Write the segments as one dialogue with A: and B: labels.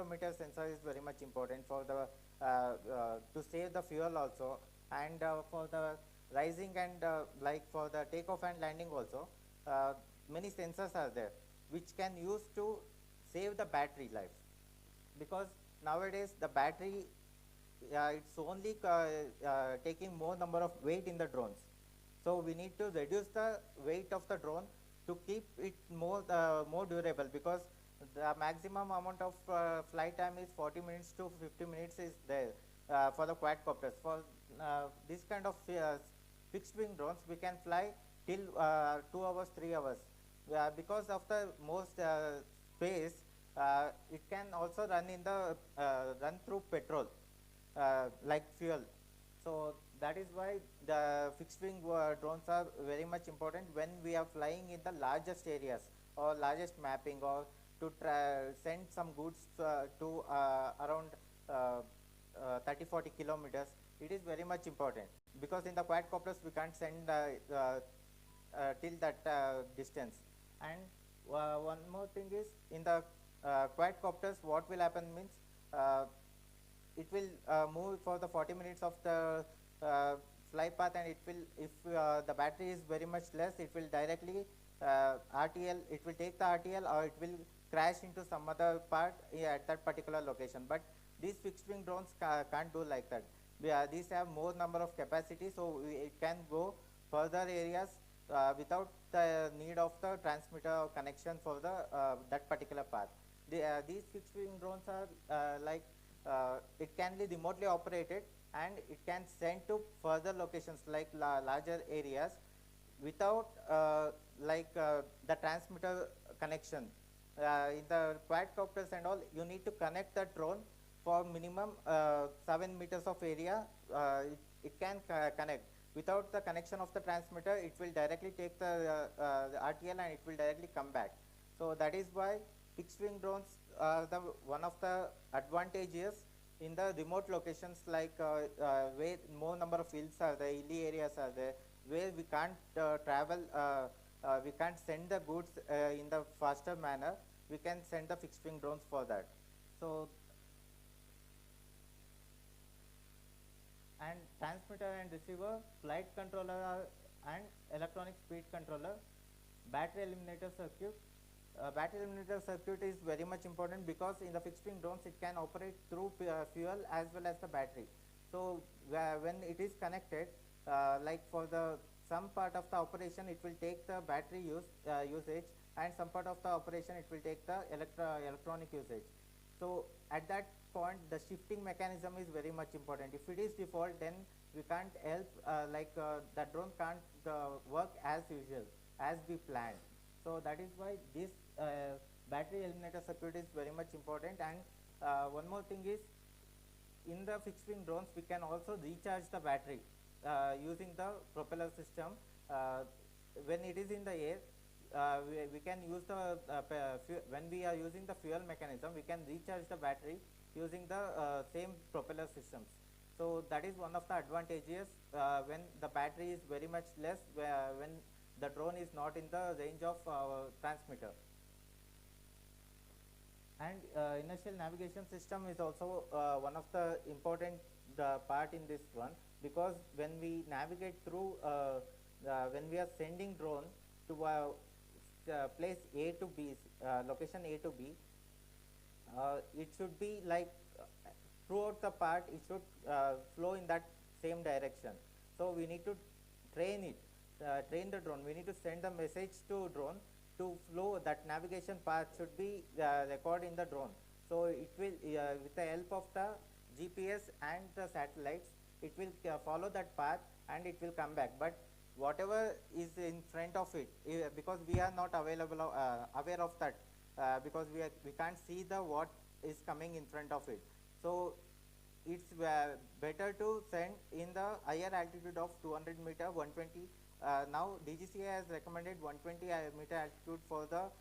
A: accelerometer sensor is very much important for the to save the fuel also, and for the rising and like for the takeoff and landing also, uh, many sensors are there which can use to save the battery life, because nowadays the battery, it's only taking more number of weight in the drones. So we need to reduce the weight of the drone to keep it more durable, because the maximum amount of flight time is 40 minutes to 50 minutes is there for the quadcopters. For this kind of fixed wing drones, we can fly till 2 hours, 3 hours. Because of the most space, it can also run in the run through petrol, like fuel. So that is why the fixed wing drones are very much important when we are flying in the largest areas or largest mapping, or to send some goods to around 30-40 kilometers. It is very much important, because in the quadcopters we can't send till that distance. And one more thing is, in the quadcopters, what will happen means, uh, it will move for the 40 minutes of the fly path, and it will, if the battery is very much less, it will directly RTL, it will take the RTL, or it will crash into some other part at that particular location. But these fixed wing drones can't do like that. These have more number of capacity, so it can go further areas without the need of the transmitter or connection for the that particular path. These fixed wing drones are it can be remotely operated, and it can send to further locations like larger areas without the transmitter connection. In the quadcopters and all, you need to connect the drone for minimum 7 meters of area. It can connect. Without the connection of the transmitter, it will directly take the RTL, and it will directly come back. So that is why fixed wing drones are the one of the advantages in the remote locations, like where more number of hills are there, hilly areas are there, where we can't travel, we can't send the goods in the faster manner. We can send the fixed wing drones for that. So, and transmitter and receiver, flight controller and electronic speed controller, battery eliminator circuit. Battery eliminator circuit is very much important, because in the fixed wing drones, it can operate through fuel as well as the battery. So when it is connected, like for the some part of the operation, it will take the battery usage, and some part of the operation, it will take the electronic usage. So at that point, the shifting mechanism is very much important. If it is default, then we can't help, the drone can't work as usual, as we planned. So that is why this battery eliminator circuit is very much important. And one more thing is, in the fixed wing drones, we can also recharge the battery using the propeller system. When it is in the air, we can use the when we are using the fuel mechanism, we can recharge the battery using the same propeller systems. So that is one of the advantages when the battery is very much less, when the drone is not in the range of transmitter. And inertial navigation system is also one of the important part in this one, because when we navigate through, when we are sending drone to place A to B, location A to B, it should be like throughout the part, it should flow in that same direction. So we need to train it, train the drone. We need to send the message to drone to flow. That navigation path should be recorded in the drone. So it will, with the help of the GPS and the satellites, it will follow that path, and it will come back. But whatever is in front of it, because we are not available aware of that, because we can't see the what is coming in front of it. So it's better to send in the higher altitude of 200 meter, 120. Now DGCA has recommended 120 meter altitude for the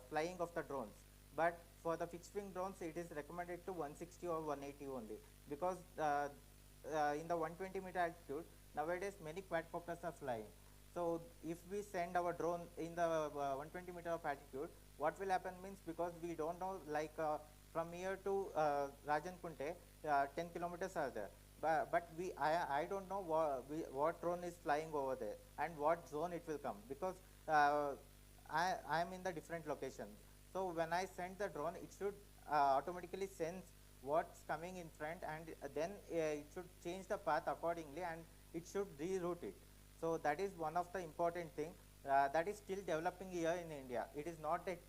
A: flying of the drones, but for the fixed wing drones, it is recommended to 160 or 180 only, because in the 120 meter altitude, nowadays many quadcopters are flying. So if we send our drone in the 120 meter of altitude, what will happen means, because we don't know, like from here to Rajankunte, 10 kilometers are there. But I don't know what drone is flying over there and what zone it will come, because uh, I am in the different location. So when I send the drone, it should automatically sense what's coming in front, and then it should change the path accordingly, and it should reroute it. So that is one of the important thing that is still developing here in India. It is not at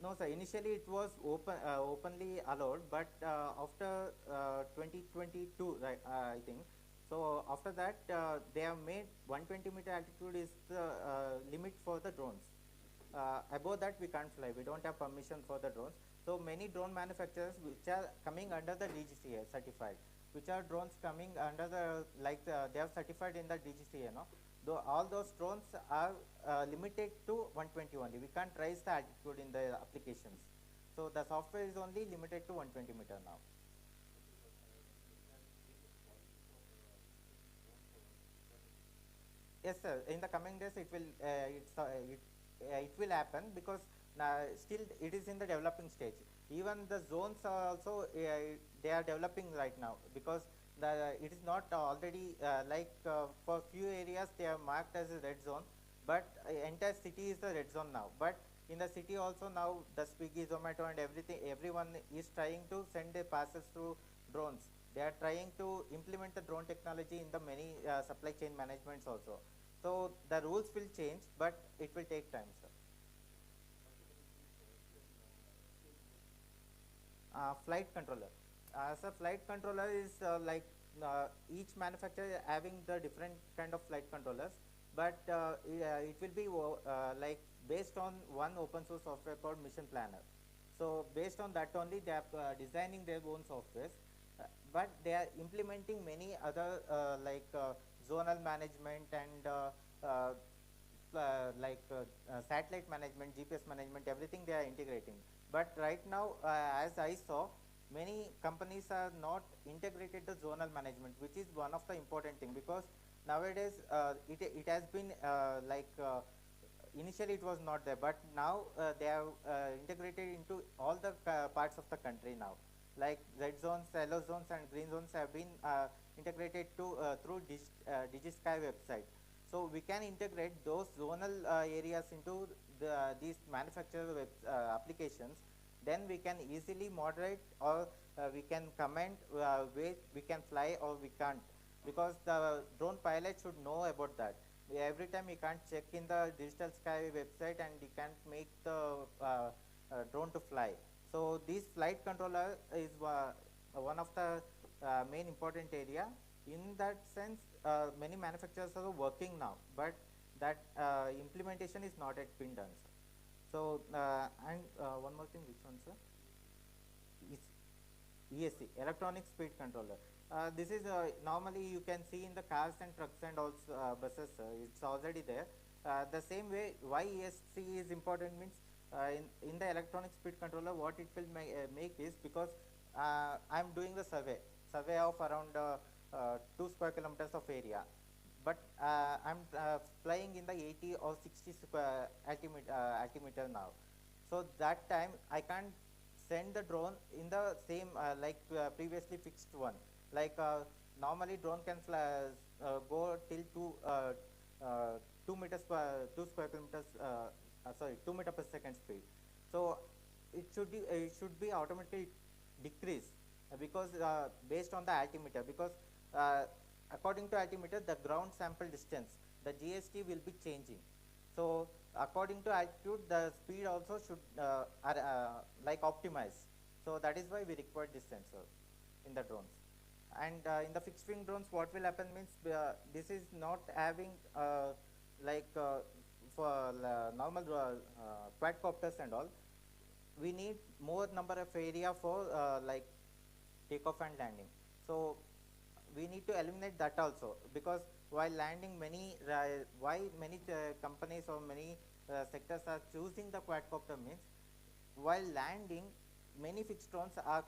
A: no, sir. Initially, it was openly allowed, but after 2022, right, I think. So after that, they have made 120-meter altitude is the limit for the drones. Above that, we can't fly. We don't have permission for the drones. So many drone manufacturers which are coming under the DGCA certified, which are drones coming under the, like they have certified in the DGCA, no? Though all those drones are limited to 120 only. We can't raise the altitude in the applications. So the software is only limited to 120-meter now. Yes, sir. In the coming days, it will happen, because still it is in the developing stage. Even the zones are also they are developing right now, because it is not already for few areas they are marked as a red zone, but entire city is the red zone now. But in the city also now, the Swiggy, Zomato, and everyone is trying to send their passes through drones. They are trying to implement the drone technology in the many supply chain managements also. So the rules will change, but it will take time, sir. Flight controller. So flight controller is each manufacturer having the different kind of flight controllers, but it will be based on one open source software called Mission Planner. So based on that only, they are designing their own softwares, but they are implementing many other zonal management and satellite management, GPS management, everything they are integrating. But right now, as I saw, many companies are not integrated the zonal management, which is one of the important thing, because nowadays it has been initially it was not there, but now they have integrated into all the parts of the country now. Like red zones, yellow zones, and green zones have been integrated to through DigiSky website. So we can integrate those zonal areas into these manufacturer applications. Then we can easily moderate, or we can comment where we can fly or we can't, because the drone pilot should know about that. Every time he can't check in the Digital Sky website, and he can't make the drone to fly. So this flight controller is one of the main important area. In that sense, many manufacturers are working now, but that implementation is not yet been done, sir. So and one more thing, which one, sir? Is ESC, electronic speed controller. This is normally you can see in the cars and trucks and also buses. It's already there. The same way, why ESC is important means, in the electronic speed controller, what it will make is, because I'm doing the survey of around 2 square kilometers of area, but I'm flying in the 80 or 60 square altimeter now. So that time I can't send the drone in the same previously fixed one. Like normally drone can fly, go till 2 meters per 2 square kilometers. Sorry, 2 meter per second speed. So it should be automatically decrease, because based on the altimeter, because uh, according to altimeter, the ground sample distance, the GST will be changing. So according to altitude, the speed also should optimize. So that is why we require this sensor in the drones. And in the fixed wing drones, what will happen means, this is not having like for normal quadcopters and all. We need more number of area for takeoff and landing. So we need to eliminate that also, because while landing, why many companies or many sectors are choosing the quadcopter means, while landing, many fixed drones are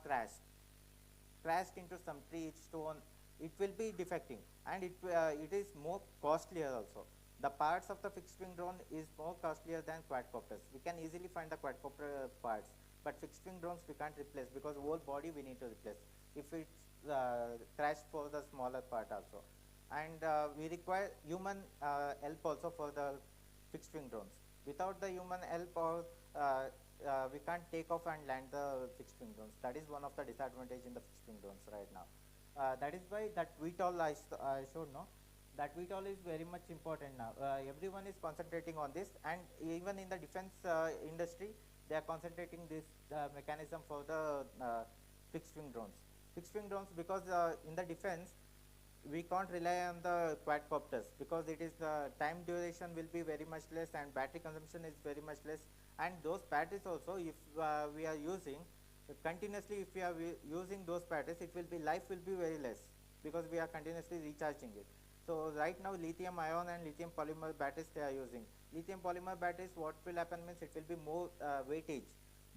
A: crashed into some tree, stone. It will be defecting, and it is more costlier also. The parts of the fixed wing drone is more costlier than quadcopters. We can easily find the quadcopter parts, but fixed wing drones we can't replace because whole body we need to replace if it's crashed for the smaller part also. And we require human help also for the fixed wing drones. Without the human help, or we can't take off and land the fixed wing drones. That is one of the disadvantage in the fixed wing drones right now. That is why that VTOL I showed, no, that VTOL is very much important now. Everyone is concentrating on this, and even in the defense industry, they are concentrating this mechanism for the fixed wing drones. Fixed wing drones, because in the defense, we can't rely on the quadcopters because it is the time duration will be very much less and battery consumption is very much less, and those batteries also, if we are using continuously, if we are using those batteries, it will be life will be very less because we are continuously recharging it. So right now lithium ion and lithium polymer batteries they are using. Lithium polymer batteries, what will happen means it will be more weightage.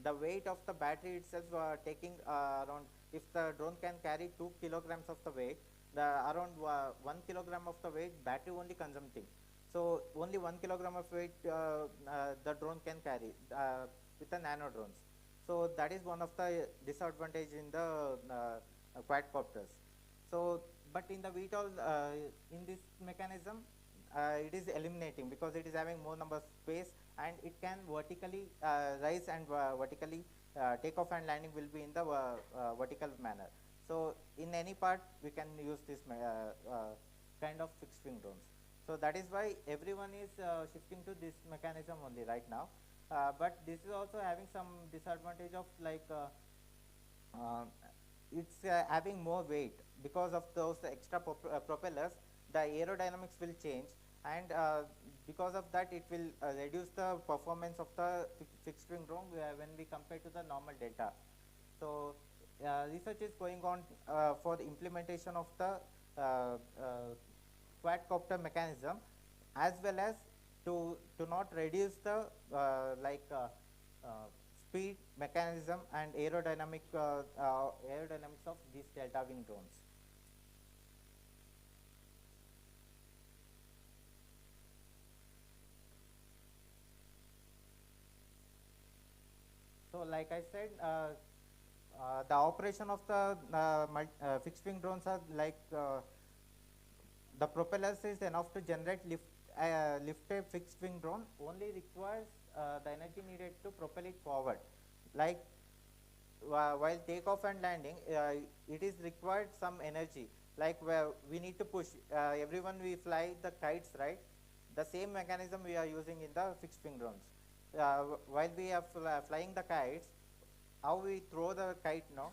A: The weight of the battery itself taking around, if the drone can carry 2 kilograms of the weight, the around 1 kilogram of the weight battery only consuming. So only 1 kilogram of weight the drone can carry with the nano drones. So that is one of the disadvantage in the quadcopters. So, but in the VTOL, in this mechanism, it is eliminating because it is having more number of space and it can vertically rise and vertically takeoff and landing will be in the vertical manner. So in any part we can use this kind of fixed wing drones. So that is why everyone is shifting to this mechanism only right now. But this is also having some disadvantage of like it's having more weight because of those extra propellers. The aerodynamics will change, and because of that it will reduce the performance of the fixed wing drone when we compare to the normal delta. So research is going on for the implementation of the quadcopter mechanism, as well as to not reduce the speed mechanism and aerodynamics of these delta wing drones. So like I said, the operation of the fixed wing drones are like the propellers is enough to generate lift a fixed wing drone, only requires the energy needed to propel it forward. Like while takeoff and landing, it is required some energy. Like where we need to push, everyone we fly the kites, right? The same mechanism we are using in the fixed wing drones. While we are flying the kites, how we throw the kite no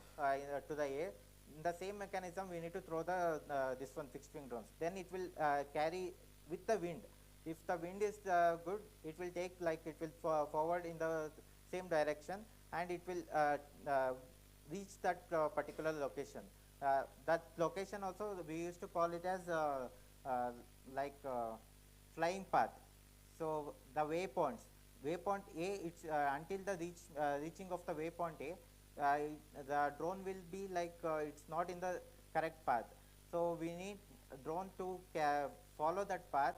A: to the air, in the same mechanism we need to throw the this one fixed wing drones, then it will carry with the wind. If the wind is good, it will take, like it will forward in the same direction, and it will reach that particular location. That location also we used to call it as like flying path. So the waypoint A, it's until the reaching of the waypoint A, the drone will be like it's not in the correct path. So we need a drone to follow that path.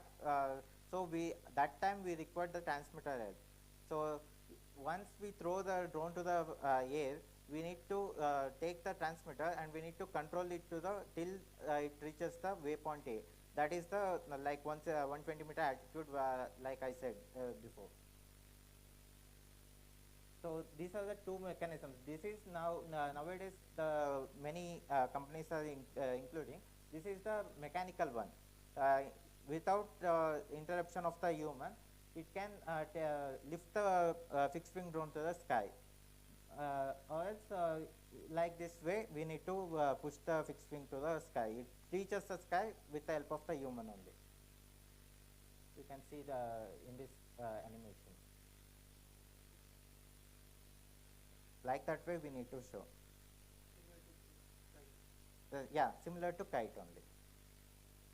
A: So that time we require the transmitter help. So once we throw the drone to the air, we need to take the transmitter and we need to control it to the till it reaches the waypoint A. That is the like 120-meter altitude, like I said before. So these are the two mechanisms. This is now nowadays the many companies are including. This is the mechanical one. Without interruption of the human, it can lift the fixed wing drone to the sky. Or else, like this way, we need to push the fixed wing to the sky. It reaches the sky with the help of the human only. You can see the in this animation. Like that way we need to show. Yeah, similar to kite only.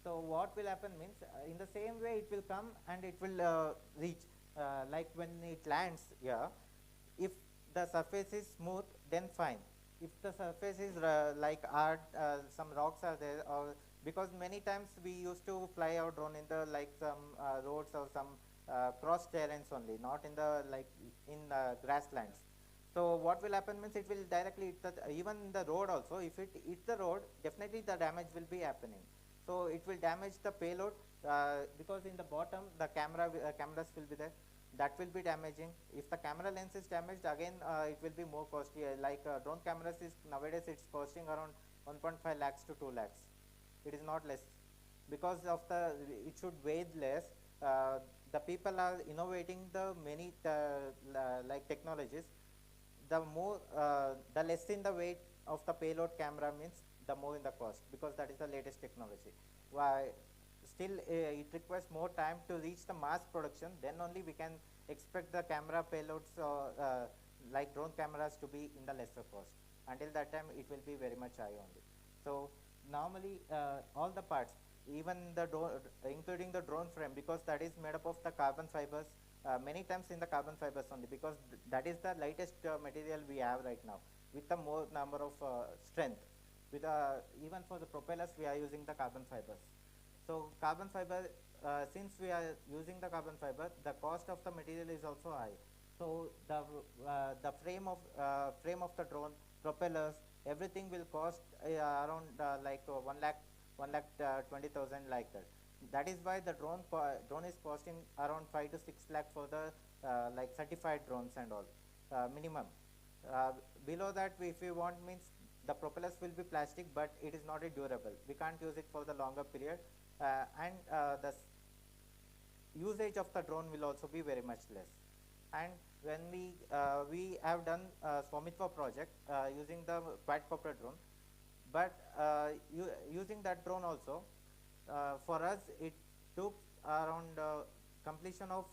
A: So what will happen means, in the same way it will come and it will reach, like when it lands here, if the surface is smooth, then fine. If the surface is like hard, some rocks are there, or because many times we used to fly our drone in the like some roads or some cross terrains only, not in the like in grasslands. So what will happen means it will directly hit the, even the road also, if it hits the road, definitely the damage will be happening. So it will damage the payload, because in the bottom the cameras will be there, that will be damaging. If the camera lens is damaged, again it will be more costly. Like drone cameras is nowadays it's costing around 1.5 lakhs to 2 lakhs. It is not less, because of the it should weigh less. uh, the people are innovating the many like technologies. The more the less in the weight of the payload camera means the more in the cost, because that is the latest technology. Why still it requires more time to reach the mass production, then only we can expect the camera payloads like drone cameras to be in the lesser cost. Until that time it will be very much high only. So normally all the parts, even the drone, including the drone frame, because that is made up of the carbon fibers, many times in the carbon fibers only, because that is the lightest material we have right now, with the more number of strength. With even for the propellers we are using the carbon fibers. So carbon fiber, since we are using the carbon fiber, the cost of the material is also high. So the frame of the drone, propellers, everything will cost around like 1 lakh, 1 lakh 20,000 like that. That is why the drone is costing around 5 to 6 lakh for the like certified drones and all, minimum. Uh, Below that, if we want means the propellers will be plastic, but it is not a durable. We can't use it for the longer period, and the usage of the drone will also be very much less. And when we have done Swamitva project using the quadcopter drone, but using that drone also, for us it took around completion of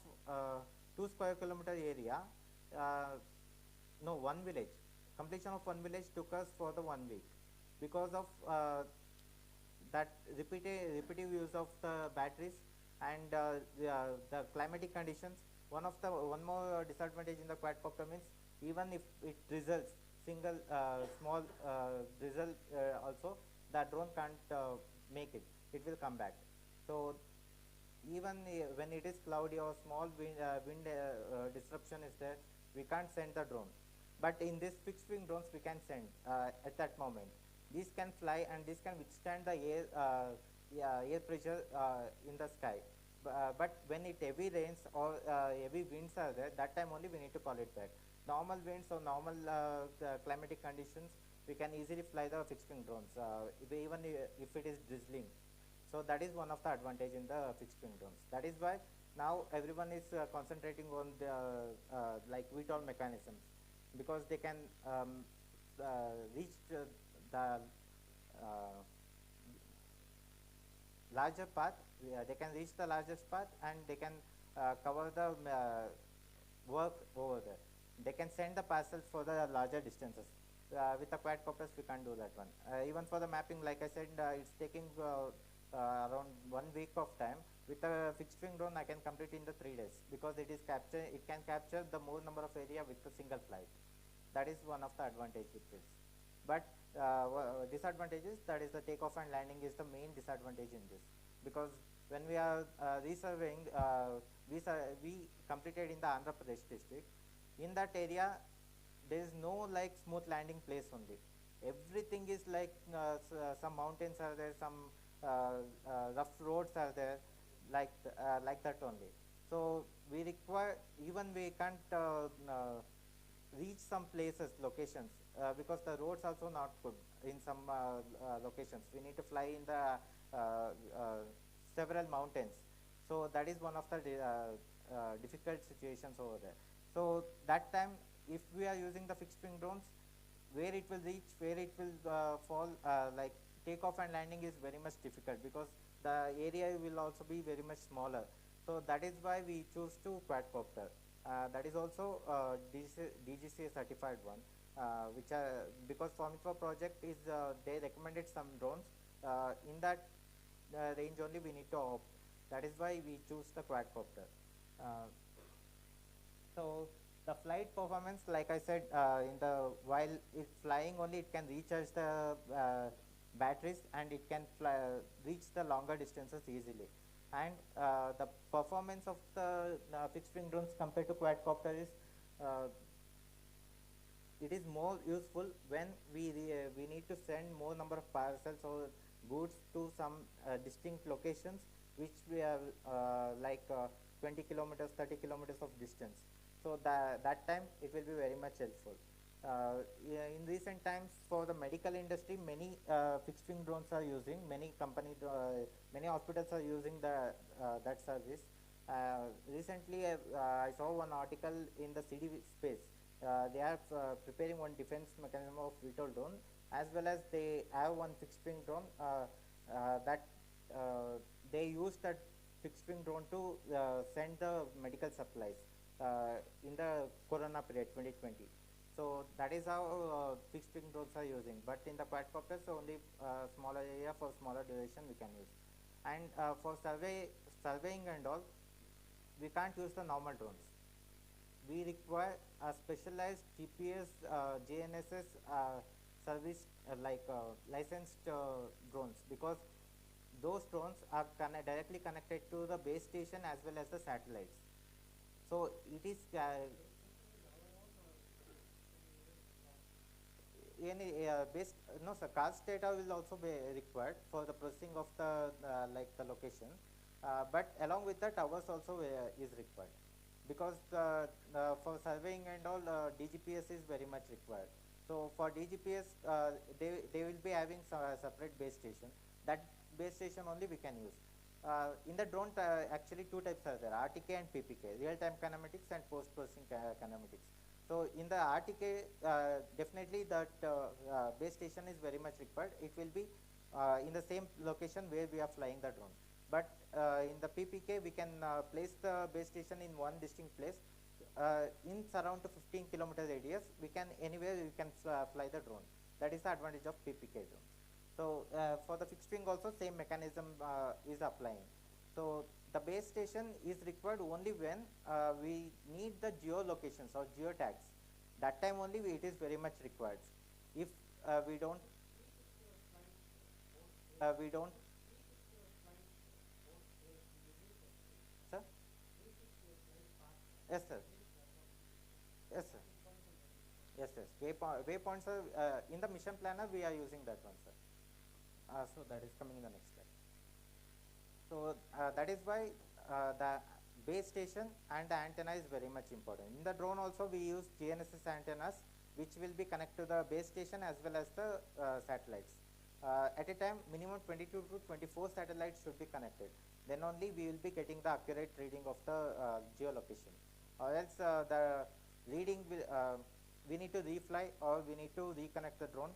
A: 2 square kilometer area, uh, no, one village. Completion of one village took us for the 1 week, because of that repetitive use of the batteries, and the climatic conditions. One more disadvantage in the quadcopter means, even if it drizzles, single small drizzle also, the drone can't make it. It will come back. So even when it is cloudy or small wind disruption is there, we can't send the drone. But in this fixed wing drones we can send at that moment. These can fly and this can withstand the air, yeah, air pressure in the sky. But when it heavy rains or heavy winds are there, that time only we need to call it back. Normal winds or normal climatic conditions, we can easily fly the fixed wing drones, even if it is drizzling. So that is one of the advantage in the fixed wing drones. That is why now everyone is concentrating on the like VTOL mechanisms, because they can reach the larger path. They can reach the largest path, and they can cover the work over there. They can send the parcels for the larger distances. With the quadcopters, we can't do that one. Even for the mapping, like I said, it's taking around 1 week of time. With a fixed wing drone, I can complete in the 3 days, because it can capture the more number of area with a single flight. That is one of the advantage with this. But disadvantages, that is the takeoff and landing is the main disadvantage in this, because when we are resurveying, we completed in the Andhra Pradesh district. In that area, there is no like smooth landing place only. Everything is like some mountains are there, some rough roads are there, like that only. So we require, even we can't reach some places, locations, because the roads also not good in some locations. We need to fly in the several mountains. So that is one of the difficult situations over there. So that time, if we are using the fixed wing drones, where it will reach, where it will fall, like takeoff and landing is very much difficult, because the area will also be very much smaller. So that is why we choose to quadcopter. That is also DGCA certified one, which are, because Swamitva project is, they recommended some drones. In that range only we need to opt. That is why we choose the quadcopter. Uh, so the flight performance, like I said, in the while it's flying only, it can recharge the batteries, and it can reach the longer distances easily. And the performance of the fixed wing drones compared to quadcopter is uh, it is more useful when we need to send more number of parcels or goods to some distinct locations which we have like 20 kilometers 30 kilometers of distance. So that time it will be very much helpful. Yeah, in recent times for the medical industry, many fixed wing drones are using, many hospitals are using that service. Recently I saw one article in the CD space. They are preparing one defense mechanism of VTOL drone, as well as they have one fixed wing drone that they use that fixed wing drone to send the medical supplies in the corona period 2020. So that is how fixed wing drones are using. But in the quadcopters, only smaller area for smaller duration we can use. And for surveying and all, we can't use the normal drones. We require a specialized GPS, GNSS service licensed drones, because those drones are directly connected to the base station as well as the satellites. So it is any based no sir, CAS data will also be required for the processing of the location, but along with that ours also is required, because for surveying and all DGPS is very much required. So for DGPS they will be having separate base station. That base station only we can use. In the drone actually two types are there, RTK and PPK, real time kinematics and post processing kinematics. So in the RTK, definitely that base station is very much required. It will be in the same location where we are flying the drone. But in the PPK, we can place the base station in one distinct place. In surround to 15 kilometer radius, we can anywhere we can fly the drone. That is the advantage of PPK drone. So for the fixed wing also same mechanism is applying. So the base station is required only when we need the geolocations or geotags. That time only it is very much required. If we don't, sir? Yes, sir. Yes, sir. Yes, yes. Waypoints are in the mission planner. We are using that one, sir. So that is coming in the next slide. So that is why the base station and the antenna is very much important. In the drone also we use GNSS antennas, which will be connected to the base station as well as the satellites. At a time minimum 22 to 24 satellites should be connected. Then only we will be getting the accurate reading of the geolocation. Or else the reading will, we need to refly or we need to reconnect the drone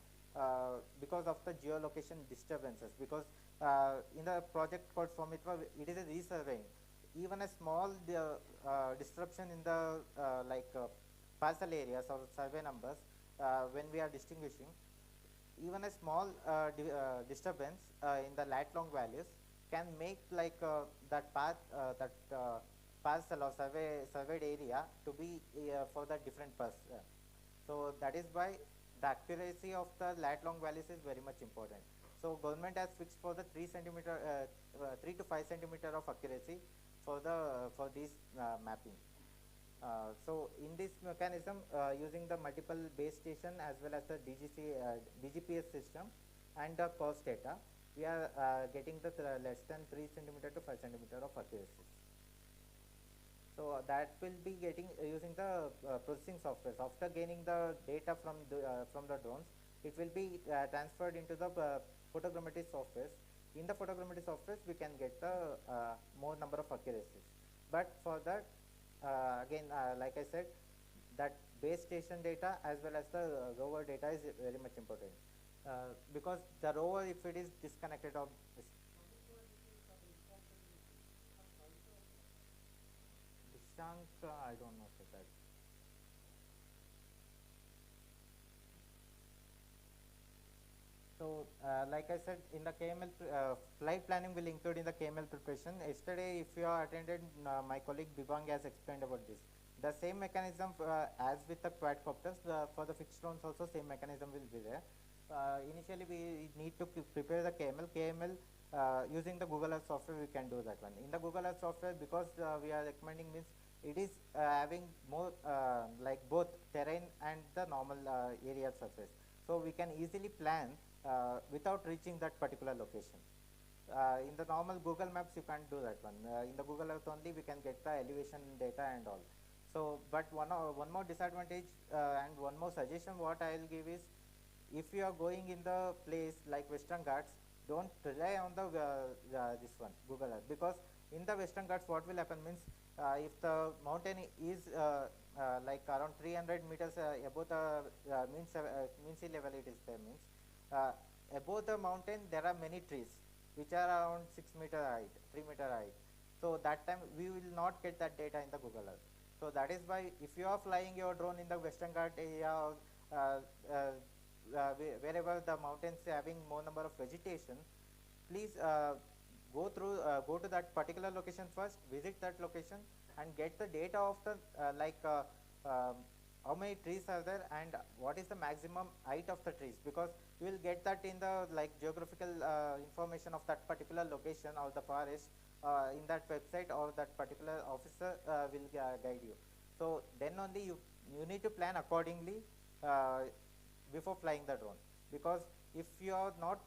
A: because of the geolocation disturbances. Because in the project called Swamitva, it is a resurveying. Even a small disruption in the parcel areas or survey numbers, when we are distinguishing, even a small disturbance in the lat long values can make that path parcel or surveyed area to be for the different person. So that is why the accuracy of the lat long values is very much important. So government has fixed for the 3 to 5 centimeter of accuracy for this mapping. So in this mechanism, using the multiple base station as well as the DGPS system and the cost data, we are getting the less than 3 centimeter to 5 centimeter of accuracy. So that will be getting using the processing software. After gaining the data from the drones, it will be transferred into the photogrammetry software. In the photogrammetry software, we can get the more number of accuracies. But for that, again, like I said, that base station data as well as the rover data is very much important, because the rover, if it is disconnected or Dishank, I don't know for that. So, like I said, in the KML, flight planning will include in the KML preparation. Yesterday, if you are attended, my colleague Bibang has explained about this. The same mechanism as with the quadcopters, for the fixed drones also same mechanism will be there. initially we need to prepare the KML. KML using the Google Earth software we can do that one. In the Google Earth software, because we are recommending means it is having more like both terrain and the normal area surface. So we can easily plan without reaching that particular location. In the normal Google Maps, you can't do that one. In the Google Earth only, we can get the elevation data and all. So, but one more disadvantage and one more suggestion what I will give is, if you are going in the place like Western Ghats, don't rely on the this one Google Earth, because in the Western Ghats what will happen means, if the mountain is like around 300 meters above the mean sea level, it is there means, uh, above the mountain there are many trees which are around 6 meter height, 3 meter height. So that time we will not get that data in the Google Earth. So that is why if you are flying your drone in the Western Ghat area, or uh, wherever the mountains having more number of vegetation, please go to that particular location first, visit that location and get the data of the um, how many trees are there and what is the maximum height of the trees, because you will get that in the like geographical information of that particular location or the forest in that website, or that particular officer will guide you. So then only you need to plan accordingly uh, before flying the drone, because if you are not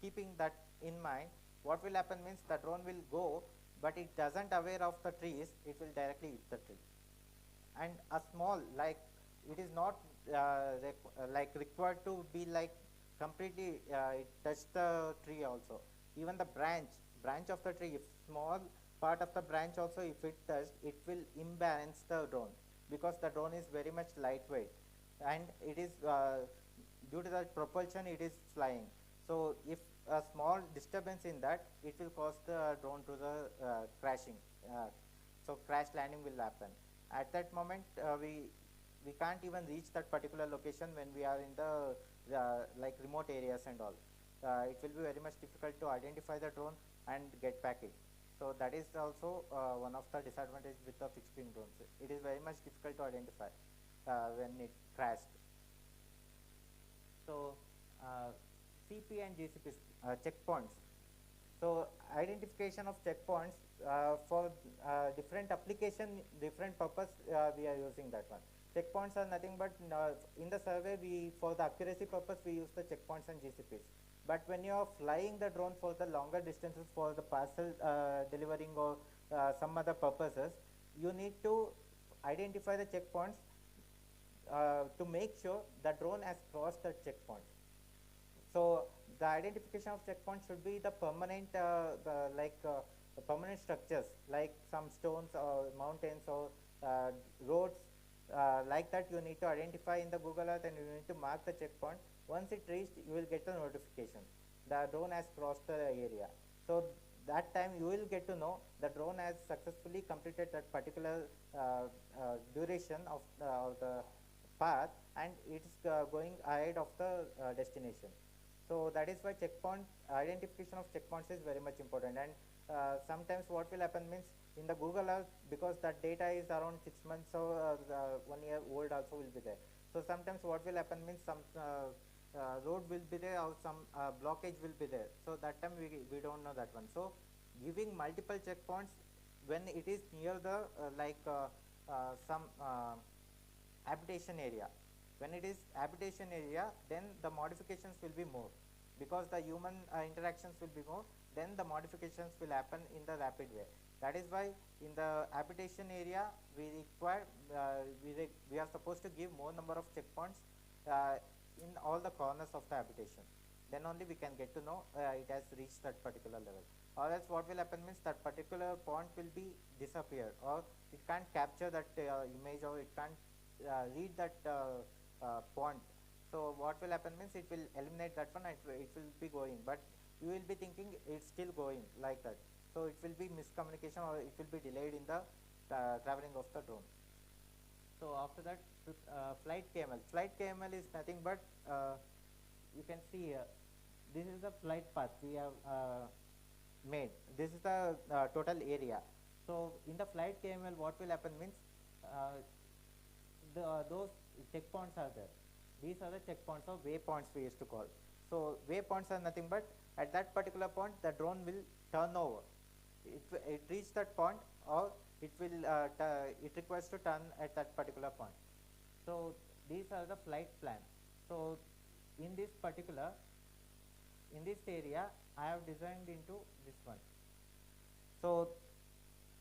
A: keeping that in mind, what will happen means the drone will go, but it doesn't aware of the trees, it will directly hit the tree. And a small, like, it is not like required to be like completely it touch the tree also. Even the branch of the tree, if small part of the branch also if it touched, it will imbalance the drone, because the drone is very much lightweight and it is due to that propulsion it is flying. So if a small disturbance in that, it will cause the drone to the crashing. So crash landing will happen. At that moment, we can't even reach that particular location when we are in the like remote areas and all. It will be very much difficult to identify the drone and get back it. So that is also one of the disadvantages with the fixed wing drones. It is very much difficult to identify when it crashed. So CP and GCP checkpoints. So identification of checkpoints for different application, different purpose, we are using that one. Checkpoints are nothing but in the survey, we for the accuracy purpose we use the checkpoints and GCPs. But when you are flying the drone for the longer distances, for the parcel delivering or some other purposes, you need to identify the checkpoints to make sure the drone has crossed the checkpoint. So the identification of checkpoints should be the permanent, permanent structures like some stones or mountains or roads like that. You need to identify in the Google Earth and you need to mark the checkpoint. Once it reached, you will get the notification. The drone has crossed the area. So that time you will get to know the drone has successfully completed that particular duration of the path, and it's going ahead of the destination. So that is why checkpoint identification of checkpoints is very much important. And sometimes what will happen means in the Google Earth, because that data is around 6 months or 1 year old also will be there. So sometimes what will happen means some road will be there or some blockage will be there. So that time we don't know that one. So giving multiple checkpoints when it is near the some habitation area. When it is habitation area, then the modifications will be more, because the human interactions will be more, then the modifications will happen in the rapid way. That is why in the habitation area we require we are supposed to give more number of checkpoints in all the corners of the habitation. Then only we can get to know it has reached that particular level. Or else what will happen means that particular point will be disappeared, or it can't capture that image, or it can't read that point. So what will happen means it will eliminate that one and it will be going, but you will be thinking it's still going like that. So it will be miscommunication, or it will be delayed in the traveling of the drone. So after that, flight KML. Flight KML is nothing but you can see here. This is the flight path we have made. This is the total area. So in the flight KML, what will happen means those checkpoints are there. these are the checkpoints or waypoints we used to call. So waypoints are nothing but at that particular point the drone will turn over. It reach that point, or it requires to turn at that particular point. So these are the flight plan. So in this particular, in this area I have designed into this one. So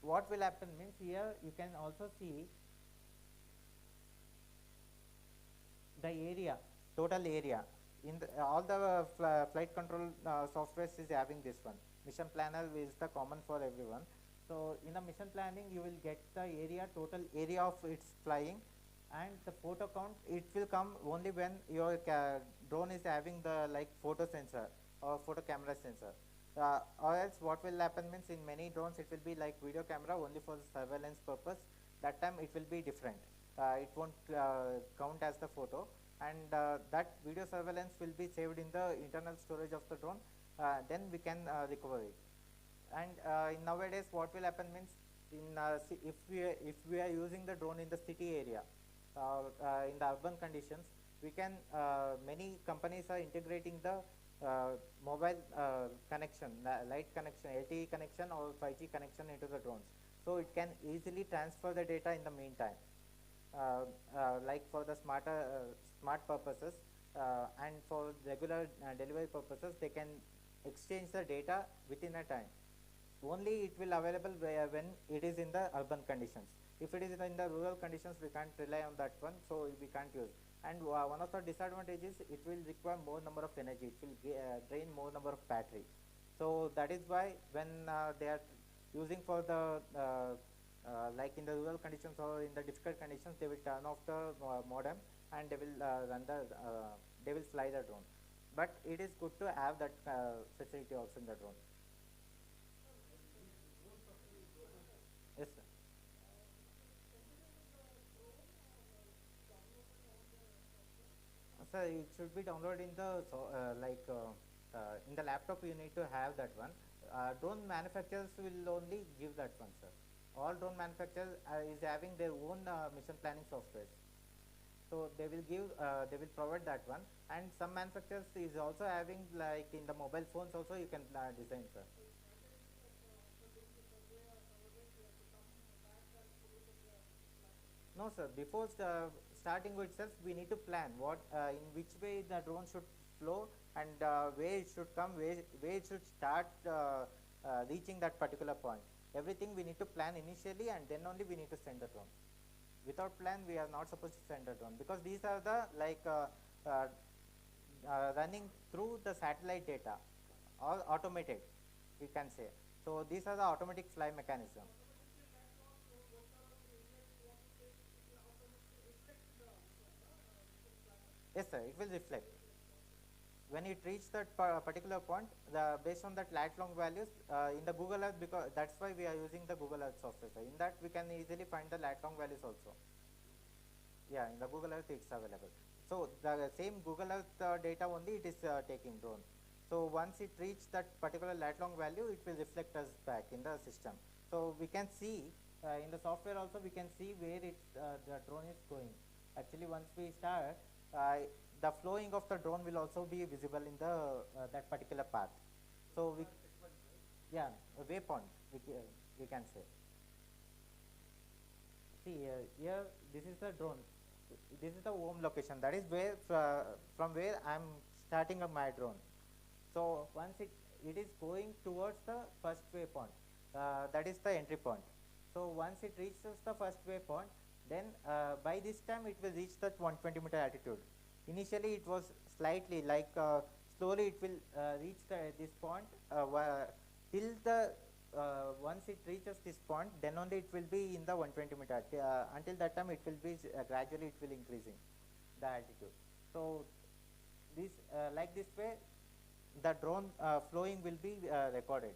A: what will happen means, here you can also see the area, total area. In the, all the flight control softwares is having this one. Mission planner is the common for everyone. So in the mission planning you will get the area, total area of its flying, and the photo count. It will come only when your drone is having the like photo sensor or photo camera sensor. Or else what will happen means, in many drones it will be like video camera only for the surveillance purpose. That time it will be different. It won't count as the photo, and that video surveillance will be saved in the internal storage of the drone. Then we can recover it. And in nowadays what will happen means, in if we are using the drone in the city area, in the urban conditions, we can many companies are integrating the mobile connection, light connection, LTE connection or 5G connection into the drones. So it can easily transfer the data in the meantime. Like for the smart purposes, and for regular delivery purposes, they can exchange the data within a time. Only it will available when it is in the urban conditions. If it is in the rural conditions, we can't rely on that one, so we can't use. And one of the disadvantages, it will require more number of energy. It will drain more number of battery. So that is why when they are using for the like in the rural conditions or in the difficult conditions, they will turn off the modem, and they will they will fly the drone. But it is good to have that facility also in the drone. Yes, sir. Sir, it should be downloaded in the in the laptop. You need to have that one. Drone manufacturers will only give that one, sir. All drone manufacturers is having their own mission planning softwares. So they will provide that one. And some manufacturers is also having, like in the mobile phones also you can design, sir. No, sir. Before starting itself, we need to plan what in which way the drone should flow, and where it should come, where it should start reaching that particular point. Everything we need to plan initially, and then only we need to send the drone. Without plan, we are not supposed to send the drone, because these are the uh, running through the satellite data, or automated, we can say. So these are the automatic fly mechanism. Yes, sir. It will reflect. When it reaches that particular point, based on that lat long values in the Google Earth, because that's why we are using the Google Earth software. So in that we can easily find the lat long values also. Yeah, in the Google Earth it's available. So the same Google Earth data only it is taking drone. So once it reaches that particular lat long value, it will reflect us back in the system. So we can see in the software also, we can see where the drone is going. Actually, once we start, the flowing of the drone will also be visible in the that particular path. So we, yeah, a waypoint we can say. See here, this is the drone. This is the home location. That is where from where I am starting up my drone. So once it is going towards the first waypoint, that is the entry point. So once it reaches the first waypoint, then by this time it will reach that 120-meter altitude. Initially it was slightly like slowly it will reach this point till the once it reaches this point, then only it will be in the 120-meter. Until that time it will be gradually it will increasing the altitude. So this like this way the drone flowing will be recorded.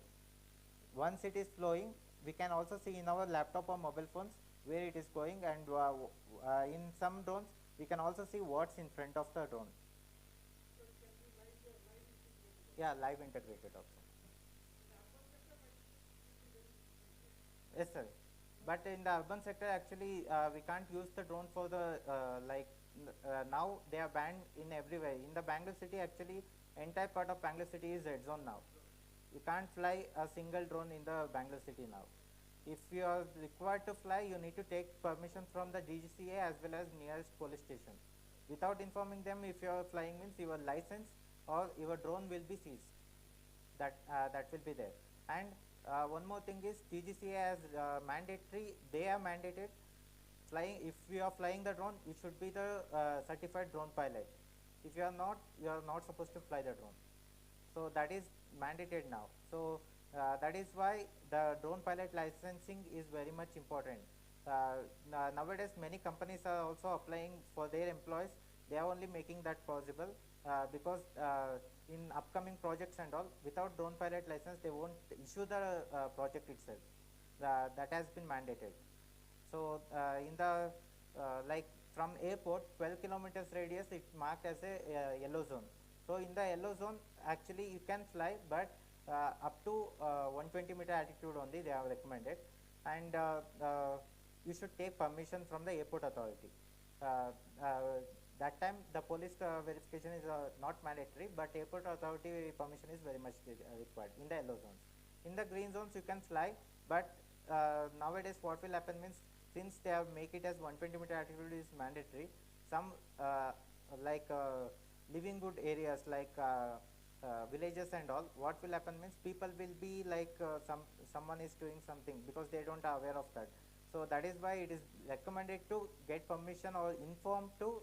A: Once it is flowing, we can also see in our laptop or mobile phones where it is going, and in some drones we can also see what's in front of the drone. Yeah, live integrated also. Yes, sir. But in the urban sector, actually, we can't use the drone for the now they are banned in everywhere. In the Bangalore city, actually, entire part of Bangalore city is red zone now. You can't fly a single drone in the Bangalore city now. If you are required to fly, you need to take permission from the DGCA as well as nearest police station. Without informing them, if you are flying means your license or your drone will be seized. That will be there. And one more thing is DGCA as mandatory. They are mandated flying. If you are flying the drone, you should be the certified drone pilot. If you are not supposed to fly the drone. So that is mandated now. So that is why the drone pilot licensing is very much important. Nowadays, many companies are also applying for their employees. They are only making that possible because in upcoming projects and all, without drone pilot license, they won't issue the project itself. That has been mandated. So in the like from airport, 12 kilometers radius, it marked as a yellow zone. So in the yellow zone, actually you can fly, but up to 120-meter altitude only they have recommended, and you should take permission from the airport authority. Uh, uh, that time the police verification is not mandatory, but airport authority permission is very much required in the yellow zones. In the green zones you can fly, but nowadays what will happen means, since they have make it as 120-meter altitude is mandatory, some like living good areas like villages and all, what will happen means people will be like someone is doing something because they don't are aware of that. So that is why it is recommended to get permission or inform to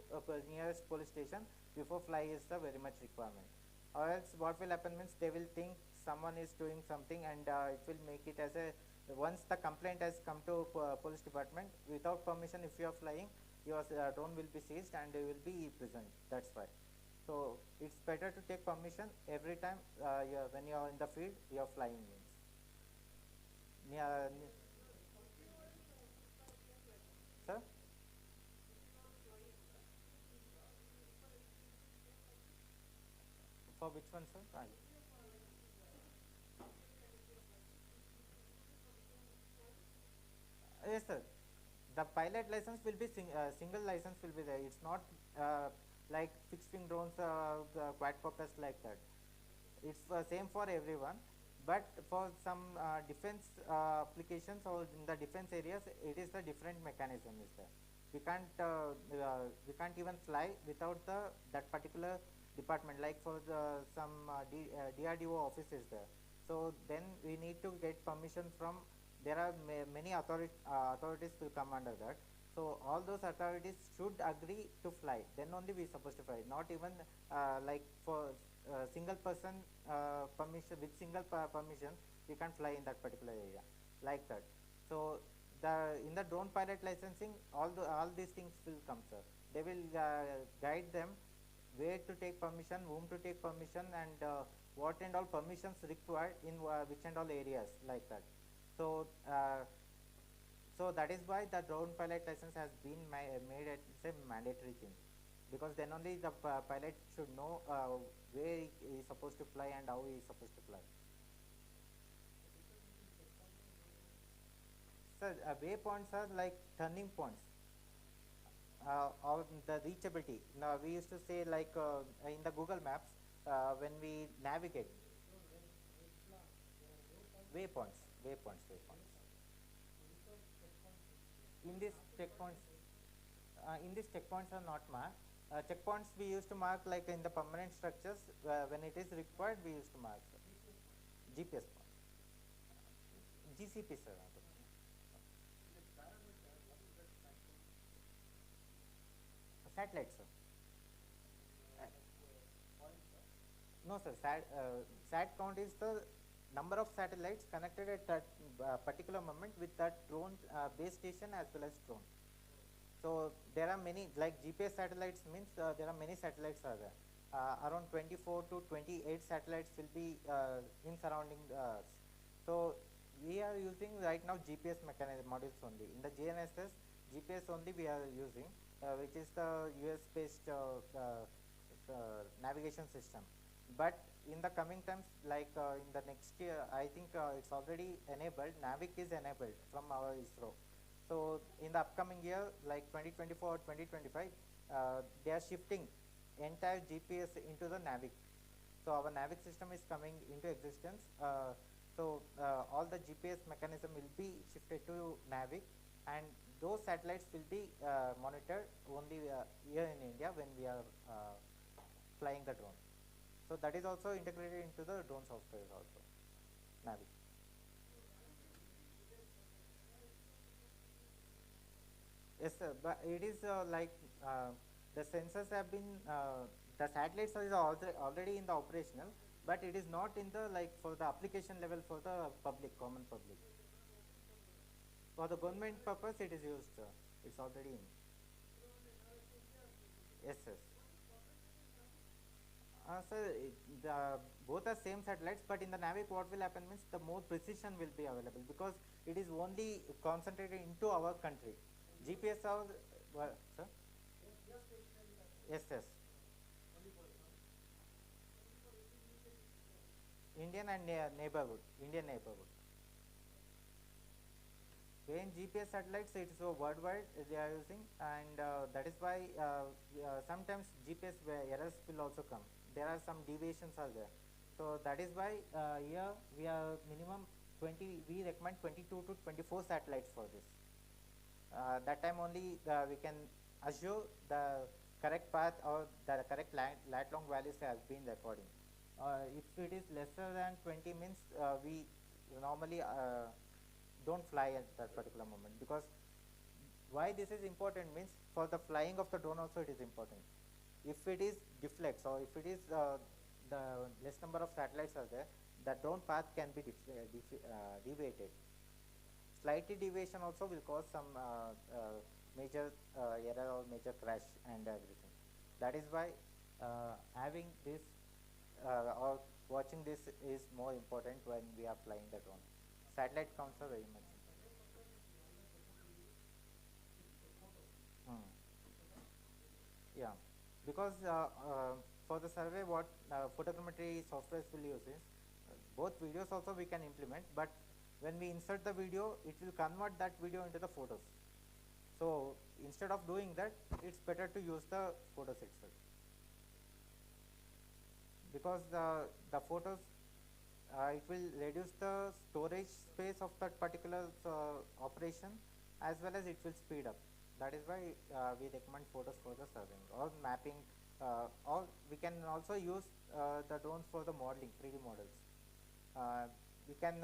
A: nearest police station before fly is the very much requirement. Or else what will happen means they will think someone is doing something, and it will make it as a, once the complaint has come to police department, without permission if you are flying, your drone will be seized and you will be prisoned. That's why. So it's better to take permission every time when you are in the field, you are flying means. Sir, for which one, sir? Yes, sir. The pilot license will be single license will be there. It's not like fixed wing drones, quadcopters like that. It's same for everyone, but for some defense applications or in the defense areas, it is a different mechanism is there. We can't even fly without the that particular department. Like for the some DRDO office is there. So then we need to get permission from. There are many authorities will come under that. So all those authorities should agree to fly. Then only we supposed to fly. Not even like for single person permission, with single permission we can fly in that particular area like that. So the in the drone pilot licensing, all these things will come, sir. They will guide them where to take permission, whom to take permission, and what and all permissions required in which and all areas like that. So so that is why the drone pilot license has been made as a mandatory thing, because then only the pilot should know where he is supposed to fly and how he is supposed to fly. So waypoints are like turning points or the reachability. Now we used to say like in the Google Maps when we navigate, waypoints. In these checkpoints, are not marked. Checkpoints we used to mark like in the permanent structures. When it is required, we used to mark GPS points. GCP, sir. Satellites, sir. Uh, no, sir. Sat count is the number of satellites connected at that particular moment with that drone base station as well as drone. So there are many, like GPS satellites means there are many satellites are there. Around 24 to 28 satellites will be in surrounding us. So we are using right now GPS mechanism modules only. In the GNSS, GPS only we are using, which is the US based navigation system. But in the coming times, like in the next year, I think it's already enabled. Navic is enabled from our ISRO. So in the upcoming year, like 2024 or 2025, they are shifting entire GPS into the NAVIC. So our NAVIC system is coming into existence. All the GPS mechanism will be shifted to NAVIC, and those satellites will be monitored only here in India when we are flying the drone. So that is also integrated into the drone software also, NAVIC. Yes, sir. But it is the sensors have been the satellites are already in the operational, but it is not in the like for the application level for the public, common public. For the government purpose, it is used. It's already in. Yes, yes. Both are same satellites, but in the NAVIC, what will happen means the more precision will be available because it is only concentrated into our country. GPS are, sir? Yes, yes. Indian and neighborhood, Indian neighborhood. In GPS satellites, it's so worldwide they are using, and that is why sometimes GPS errors will also come. There are some deviations are there, so that is why here we are minimum 20. We recommend 22 to 24 satellites for this. That time only we can assure the correct path or the correct lat long values have been recording. If it is lesser than 20 means we normally don't fly at that particular moment, because why this is important means for the flying of the drone also it is important. If it is deflects or if it is the less number of satellites are there, the drone path can be deviated. Slightly deviation also will cause some major error or major crash and everything. That is why having this or watching this is more important when we are flying the drone. Satellite counts are very much important. Hmm. Yeah, because for the survey, what photogrammetry softwares will use is both videos also we can implement, but when we insert the video, it will convert that video into the photos. So instead of doing that, it's better to use the photos itself, because the photos it will reduce the storage space of that particular operation, as well as it will speed up. That is why we recommend photos for the surveying or mapping, or we can also use the drones for the modeling, 3D models. We can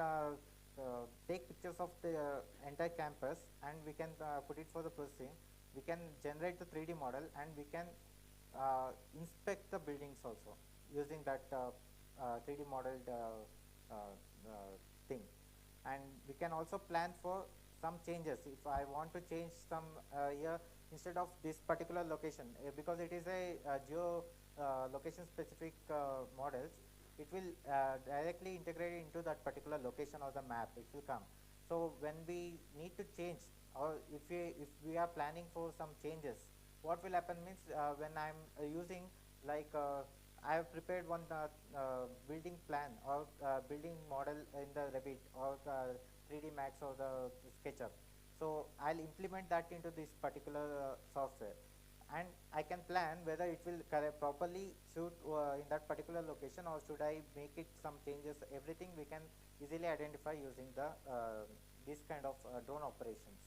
A: take pictures of the entire campus and we can put it for the processing. We can generate the 3D model and we can inspect the buildings also using that 3D modeled thing. And we can also plan for some changes. If I want to change some here, instead of this particular location, because it is a geo location specific models, it will directly integrate into that particular location or the map. It will come. So when we need to change, or if we are planning for some changes, what will happen means when I'm using like I have prepared one building plan or building model in the Revit or the 3D Max or the SketchUp. So I'll implement that into this particular software, and I can plan whether it will properly suit in that particular location, or should I make it some changes. Everything we can easily identify using the this kind of drone operations.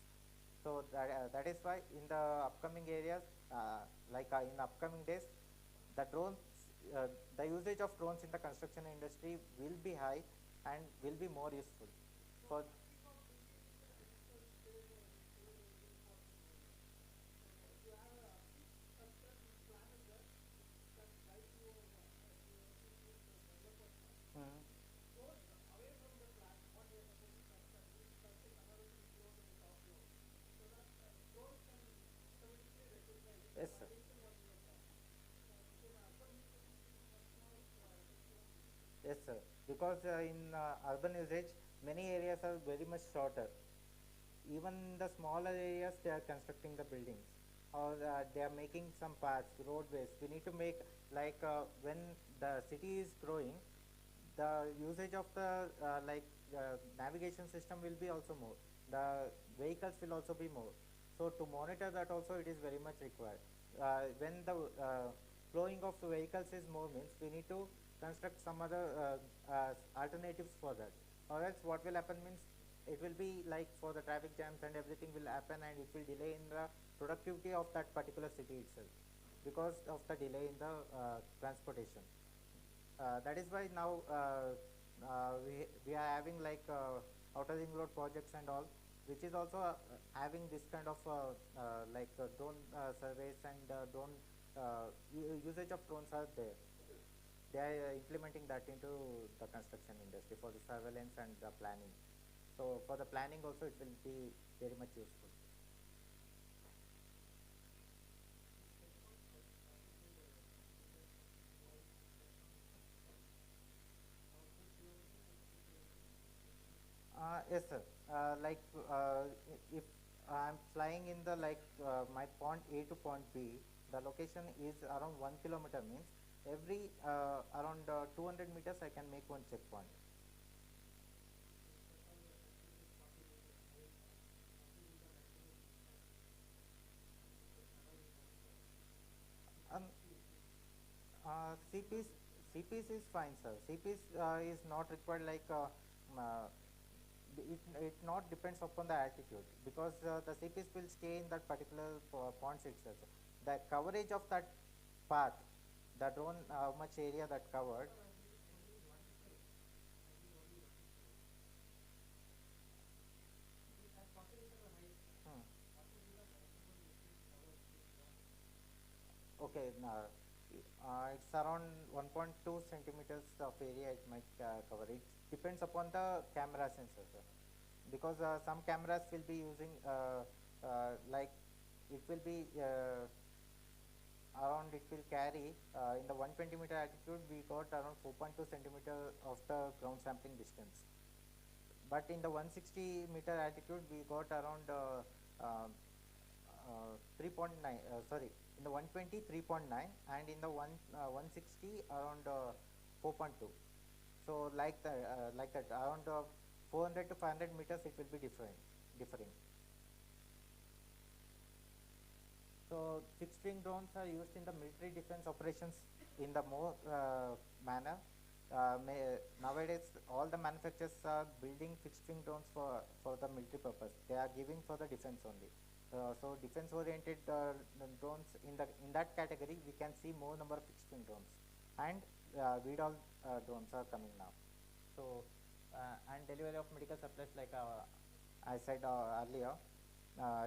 A: So that is why in the upcoming areas, in upcoming days, the drones, the usage of drones in the construction industry will be high and will be more useful. For Mhm. Yes, sir. Yes, sir. Because in urban usage, many areas are very much shorter. Even in the smaller areas, they are constructing the buildings, or they are making some paths, roadways. We need to make when the city is growing, the usage of the navigation system will be also more. the vehicles will also be more. So to monitor that also it is very much required. When the flowing of vehicles is more means we need to construct some other alternatives for that. Or else what will happen means it will be like for the traffic jams and everything will happen and it will delay in the productivity of that particular city itself because of the delay in the transportation. That is why now we are having like outer ring road projects and all, which is also having this kind of like drone surveys and drone usage of drones are there. They are implementing that into the construction industry for the surveillance and the planning. So for the planning also it will be very much useful. Yes, sir. Like if I'm flying in the like my point A to point B, the location is around 1 kilometer means every around 200 meters I can make one checkpoint. Um, CPs CPs is fine, sir. CPs is not required like it not depends upon the altitude because the CPs will stay in that particular points itself. The coverage of that path, the drone, how much area that covered. Hmm. Okay, now it's around 1.2 centimeters of area it might cover. It depends upon the camera sensor, sir. Because some cameras will be using like it will be around it will carry in the 120-meter altitude we got around 4.2 centimeter of the ground sampling distance, but in the 160-meter altitude we got around 3.9 sorry, in the 120 3.9 and in the 160 around 4.2. So like that around 400 to 500 meters it will be differing. So fixed wing drones are used in the military defense operations in the more manner. Nowadays, all the manufacturers are building fixed wing drones for the military purpose. They are giving for the defense only. So defense-oriented drones in that category, we can see more number of fixed wing drones, and VDOL drones are coming now. So and delivery of medical supplies like I said earlier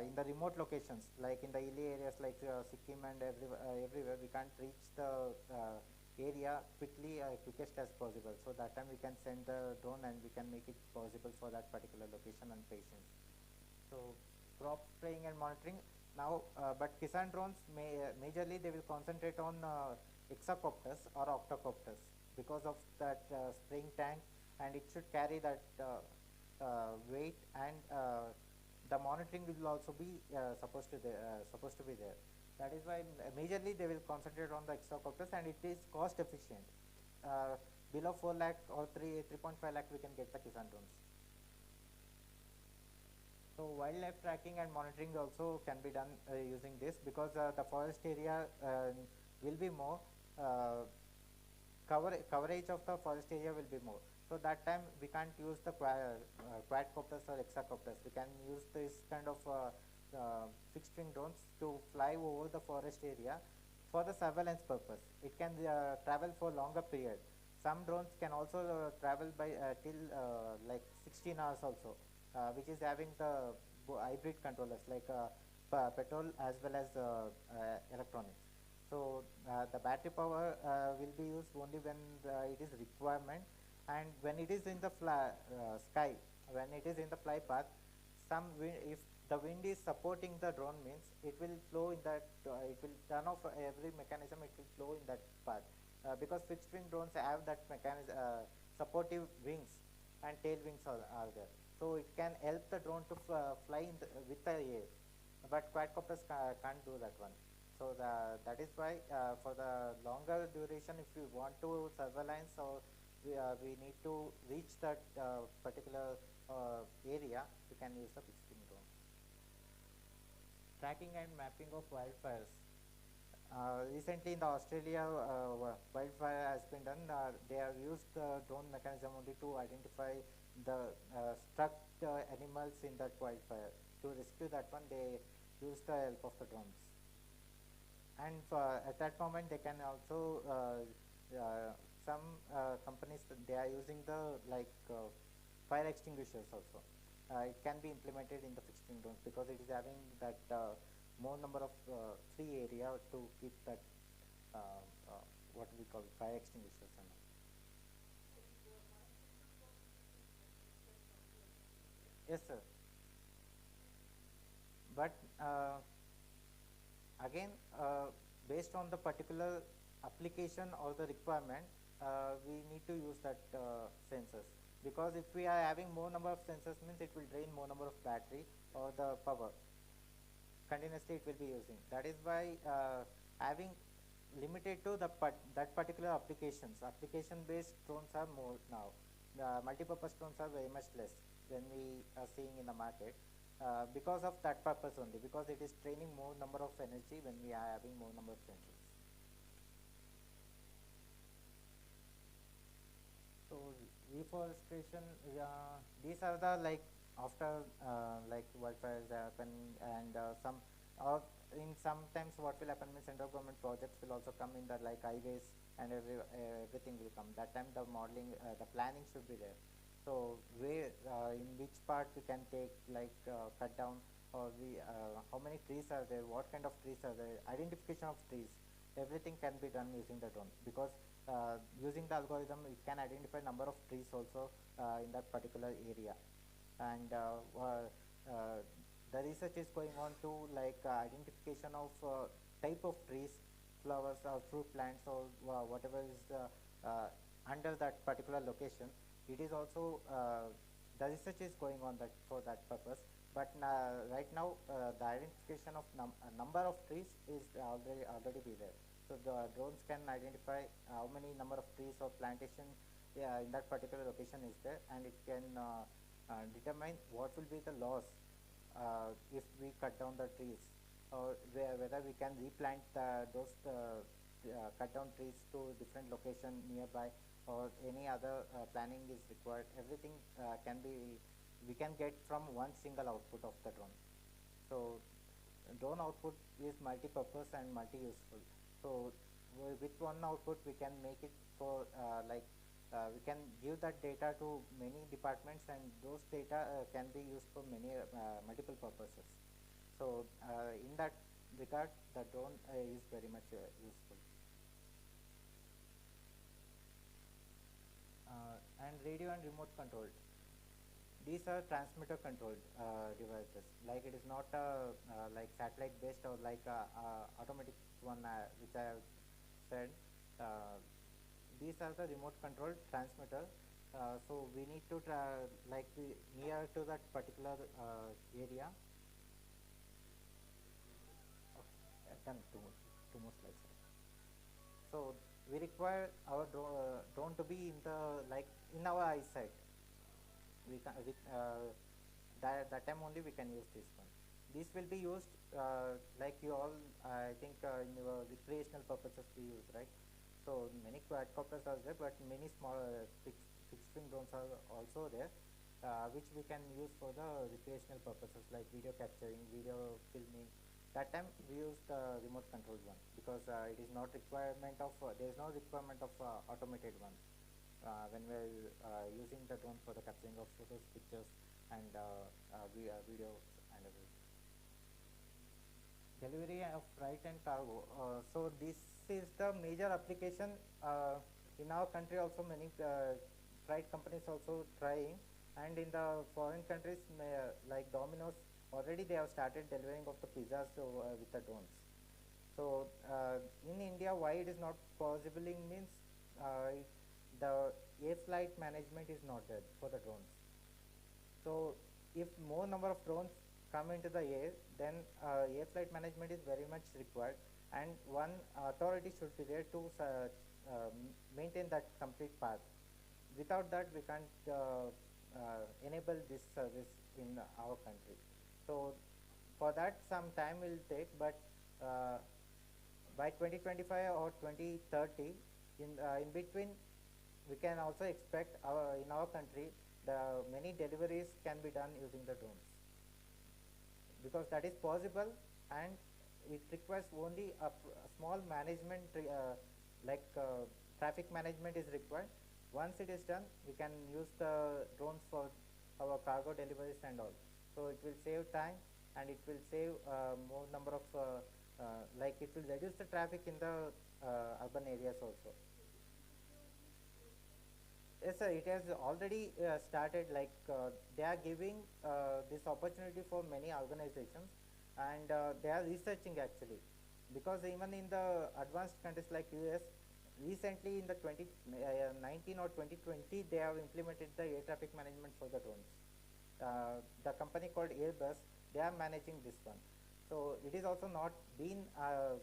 A: in the remote locations like in the hilly areas like Sikkim and everywhere we can't reach the area quickly quickest as possible, so that time we can send the drone and we can make it possible for that particular location and patients. So crop spraying and monitoring now, but Kisan drones majorly they will concentrate on hexacopters or octocopters because of that spraying tank, and it should carry that weight, and the monitoring will also be supposed to be there. That is why majorly they will concentrate on the hexacopters, and it is cost efficient. Uh, Below 4 lakh or 3.5 lakh we can get the Kisan drones. So wildlife tracking and monitoring also can be done using this because the forest area will be more uh, coverage of the forest area will be more. So that time we can't use the quadcopters or hexacopters. We can use this kind of fixed wing drones to fly over the forest area for the surveillance purpose. It can travel for longer period. Some drones can also travel by till like 16 hours also, which is having the hybrid controllers like petrol as well as electronics. So the battery power will be used only when it is requirement, and when it is in the sky, when it is in the fly path, some wind, if the wind is supporting the drone means it will flow in that, it will turn off every mechanism, it will flow in that path. Because fixed wing drones have that mechanism, supportive wings and tail wings are there. So it can help the drone to fly with the air, but quadcopters can't do that one. So that is why for the longer duration, if we want to surveillance or we need to reach that particular area, we can use the fixed wing drone. Tracking and mapping of wildfires. Recently in the Australia wildfire has been done. They have used the drone mechanism only to identify the struck animals in that wildfire. To rescue that one, they used the help of the drones. And at that moment, they can also some companies, they are using the fire extinguishers also. It can be implemented in the fixed wing drones because it is having that more number of free area to keep that what we call fire extinguishers and all. Yes, sir. But again, based on the particular application or the requirement, we need to use that sensors, because if we are having more number of sensors means it will drain more number of battery or the power continuously it will be using. That is why having limited to that particular application based drones are more now. The multi-purpose drones are very much less than we are seeing in the market, because of that purpose only, because it is training more number of energy when we are having more number of sensors. So reforestation, these are the after wildfires happen, and some or in sometimes what will happen means central government projects will also come in the highways, and everything will come. That time the modeling, the planning should be there. So where in which part we can take cut down, or we how many trees are there, what kind of trees are there, identification of trees, everything can be done using the drone, because using the algorithm it can identify number of trees also in that particular area. And the research is going on to identification of type of trees, flowers or fruit plants, or whatever is under that particular location. It is also the research is going on that for that purpose. But right now the identification of number of trees is already be there. So the drones can identify how many number of trees or plantation in that particular location is there, and it can determine what will be the loss if we cut down the trees, or whether we can replant those cut down trees to different location nearby, or any other planning is required. Everything can be, we can get from one single output of the drone. So drone output is multi-purpose and multi-useful. So with one output we can make it for we can give that data to many departments, and those data can be used for many multiple purposes. So in that regard, the drone is very much useful. And radio and remote controlled. These are transmitter controlled devices. Like it is not satellite based, or automatic one which I have said. These are the remote controlled transmitter. So we need to be near to that particular area. Okay, I've done two more slides. So we require our drone to be in the in our eyesight. We can that time only we can use this one. This will be used like you all I think in your recreational purposes we use, right? So many quadcopters are there, but many small fixed wing drones are also there, which we can use for the recreational purposes like video capturing, video filming. That time we use the remote controlled one, because it is not requirement of there is no requirement of automated one when we are using the drone for the capturing of photos, pictures, and videos and everything. Delivery of freight and cargo. So this is the major application in our country. Also many freight companies also trying, and in the foreign countries like Domino's, already they have started delivering of the pizzas with the drones. So in India, why it is not possible means the air flight management is not there for the drones. So if more number of drones come into the air, then air flight management is very much required, and one authority should be there to maintain that complete path. Without that, we can't enable this service in our country. So for that some time will take, but uh, by 2025 or 2030, in between, we can also expect in our country the many deliveries can be done using the drones, because that is possible, and it requires only a small management, like traffic management is required. Once it is done, we can use the drones for our cargo deliveries and all. So it will save time, and it will save more number of like it will reduce the traffic in the urban areas also. Yes, sir, it has already started. Like they are giving this opportunity for many organizations, and they are researching actually, because even in the advanced countries like US, recently in the 2019 or 2020, they have implemented the air traffic management for the drones. The company called Airbus, they are managing this one. So it is also not been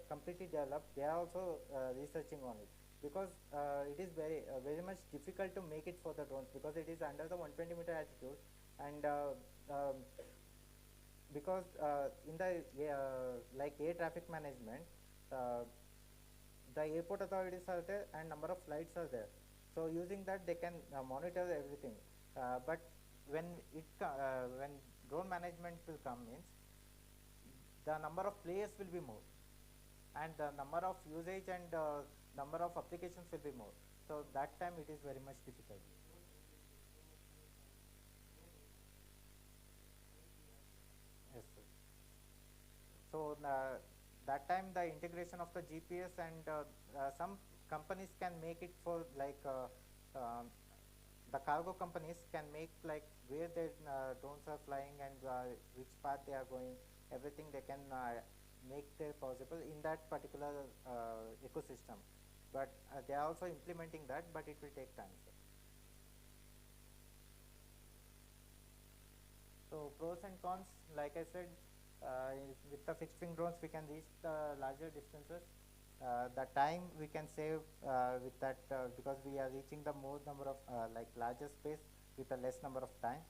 A: completely developed. They are also researching on it, because it is very much difficult to make it for the drones, because it is under the 120-meter altitude, and because in the like air traffic management, uh, the airport authorities are there and number of flights are there. So using that they can monitor everything. But when when drone management will come means, the number of players will be more, and the number of usage and number of applications will be more. So that time it is very much difficult. Yes, sir. So that time the integration of the GPS, and some companies can make it for like the cargo companies can make like where their drones are flying, and which path they are going, everything they can make there possible in that particular ecosystem. But they are also implementing that, but it will take time, sir. So pros and cons, like I said, with the fixed wing drones we can reach the larger distances. The time we can save with that, because we are reaching the more number of like larger space with a less number of time.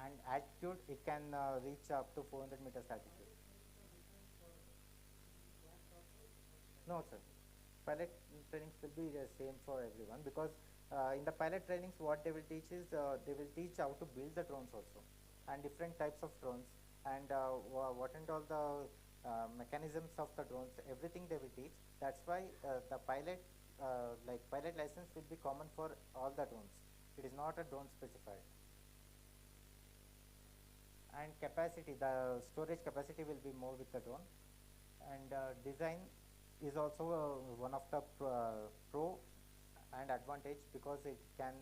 A: And altitude, it can reach up to 400 meters altitude. No, sir. Pilot trainings will be the same for everyone, because in the pilot trainings, what they will teach is they will teach how to build the drones also, and different types of drones, and what and all the mechanisms of the drones, everything they will teach. That's why the pilot, like pilot license will be common for all the drones. It is not a drone specified. And capacity, the storage capacity will be more with the drone, and design is also one of the pro and advantage, because it can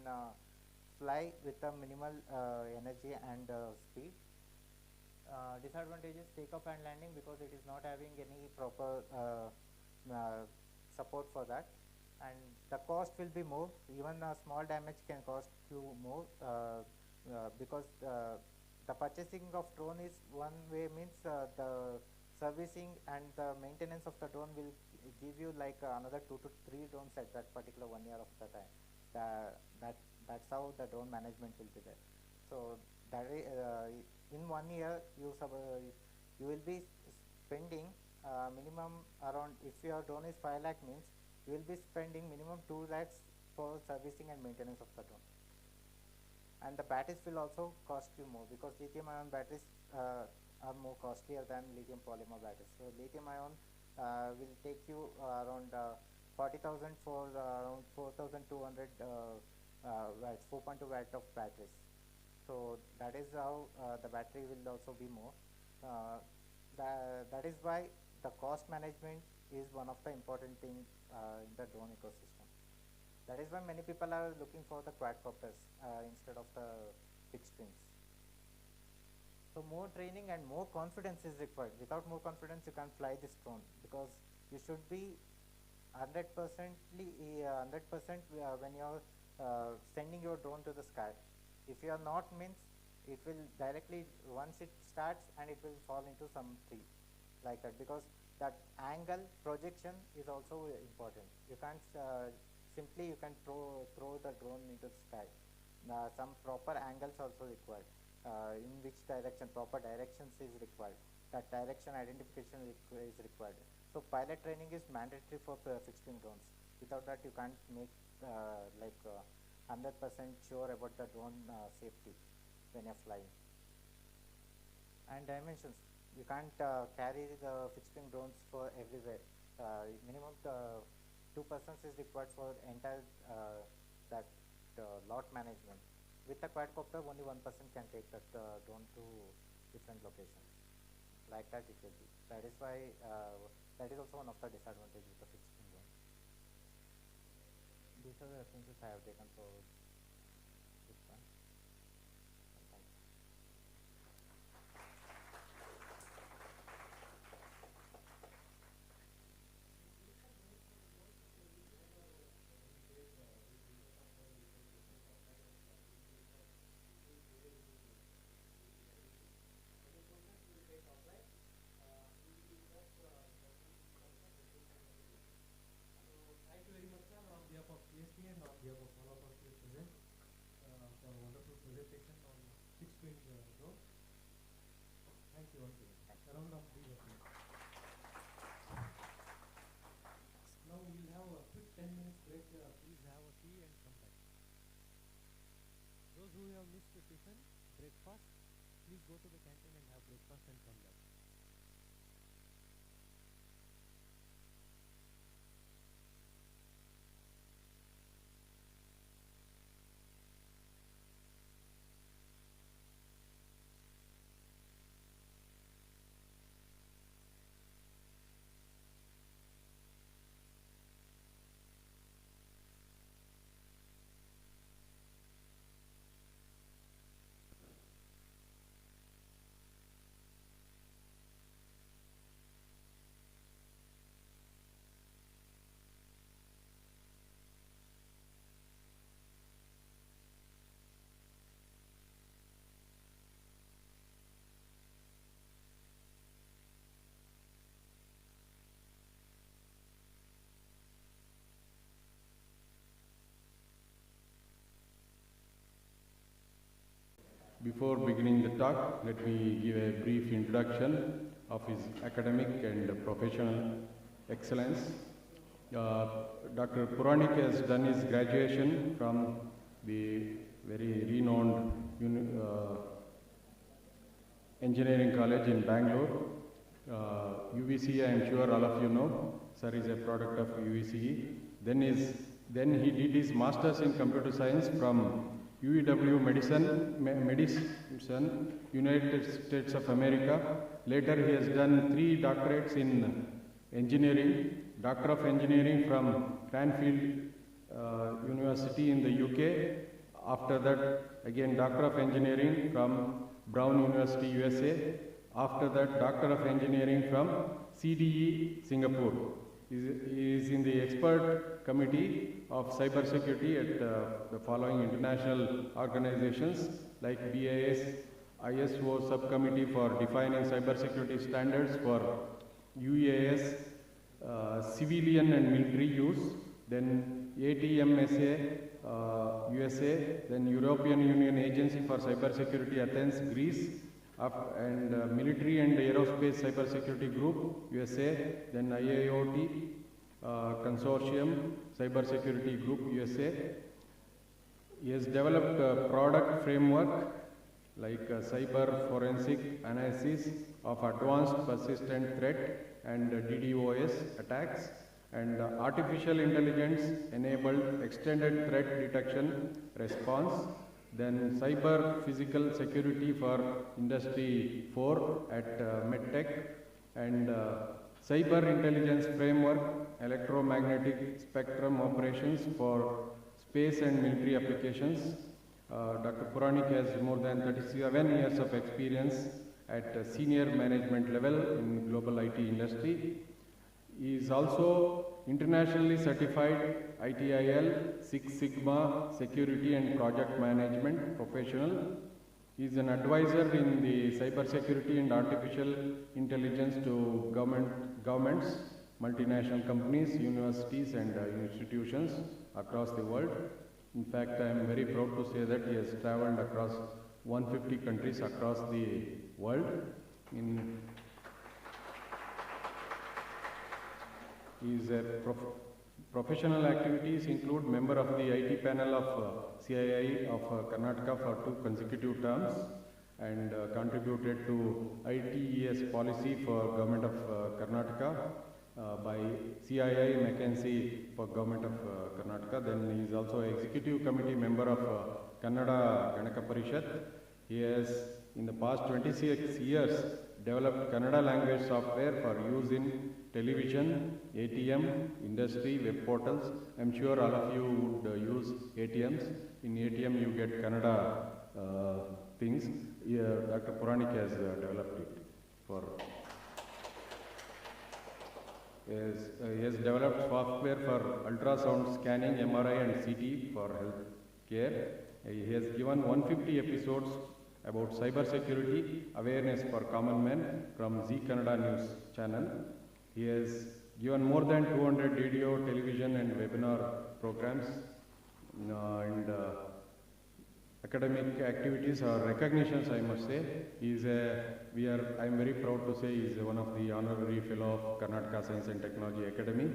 A: fly with a minimal energy and speed. Disadvantage is takeoff and landing, because it is not having any proper support for that, and the cost will be more. Even a small damage can cost you more, because the purchasing of drone is one way, means the servicing and the maintenance of the drone will give you like another 2 to 3 drones at that particular 1 year of the time. That that's how the drone management will be there. So that in 1 year you will be spending minimum around, if your drone is 5 lakh means, you will be spending minimum 2 lakhs for servicing and maintenance of the drone. And the batteries will also cost you more, because lithium ion batteries are more costlier than lithium polymer batteries. So lithium ion will take you around 40,000 for around 4,200 watts, 4.2 watt of batteries. So that is how the battery will also be more. Uh, that is why the cost management is one of the important thing in the drone ecosystem. That is why many people are looking for the quadcopters instead of the fixed wings. So more training and more confidence is required. Without more confidence, you can't fly this drone, because you should be 100% when you're sending your drone to the sky. If you are not, means it will directly, once it starts, and it will fall into some tree like that, because that angle projection is also important. You can't simply you can throw the drone into the sky. some proper angles also required, in which direction, proper directions is required, that direction identification is required. So pilot training is mandatory for fixed wing drones. Without that you can't make 100% sure about the drone safety when you're flying. And dimensions, you can't carry the fixed wing drones for everywhere. Minimum 2 persons is required for entire that lot management. With a quadcopter, only 1 person can take that drone to different locations. Like that it will be. That is why that is also one of the disadvantages of the fixed wing drone. These are the references I have taken for this one. Thank you.
B: Thank you very much, sir, on behalf of CSP and on behalf of all of us here present for a wonderful presentation on fixed wing drones. Thank you once again. A round of please. Now we will have a quick 10 minutes break. Please have a tea and come back. Those who have missed the tiffin, breakfast, please go to the canteen and have breakfast and come back.
C: Before beginning the talk, let me give a brief introduction of his academic and professional excellence. Dr. Puranik has done his graduation from the very renowned engineering college in Bangalore. UVCE, I am sure all of you know. Sir is a product of UVCE. Then he did his masters in computer science from UEW Medicine, United States of America. Later he has done 3 doctorates in engineering. Doctor of Engineering from Cranfield University in the UK. After that, again Doctor of Engineering from Brown University, USA. After that, Doctor of Engineering from CDE, Singapore. He is in the expert committee of cybersecurity at the following international organizations like BIS, ISO subcommittee for defining cybersecurity standards for UAS, civilian and military use, then ATMSA, USA, then European Union Agency for Cybersecurity, Athens, Greece, and Military and Aerospace Cybersecurity Group, USA, then IIoT Consortium Cybersecurity Group, USA. He has developed a product framework like cyber forensic analysis of advanced persistent threat and DDoS attacks, and artificial intelligence enabled extended threat detection response, then cyber physical security for Industry 4 at MedTech, and cyber intelligence framework, electromagnetic spectrum operations for space and military applications. Dr. Puranik has more than 37 years of experience at senior management level in global IT industry. He is also internationally certified ITIL Six Sigma Security and Project Management professional. He is an advisor in the cybersecurity and artificial intelligence to governments, multinational companies, universities and institutions across the world. In fact, I am very proud to say that he has traveled across 150 countries across the world. His professional activities include member of the IT panel of CII of Karnataka for 2 consecutive terms, and contributed to ITES policy for Government of Karnataka by CII McKinsey for Government of Karnataka. Then he is also executive committee member of Kannada Ganaka Parishad. He has in the past 26 years developed Kannada language software for use in television, ATM, industry, web portals. I am sure all of you would use ATMs. In ATM you get Kannada things. Dr. Puranik has developed it for. He has developed software for ultrasound scanning, MRI and CT for health care. He has given 150 episodes about cyber security awareness for common men from Zee Kannada News channel. He has given more than 200 radio, television and webinar programs and academic activities or recognitions, I must say. I am very proud to say he is one of the honorary fellow of Karnataka Science and Technology Academy.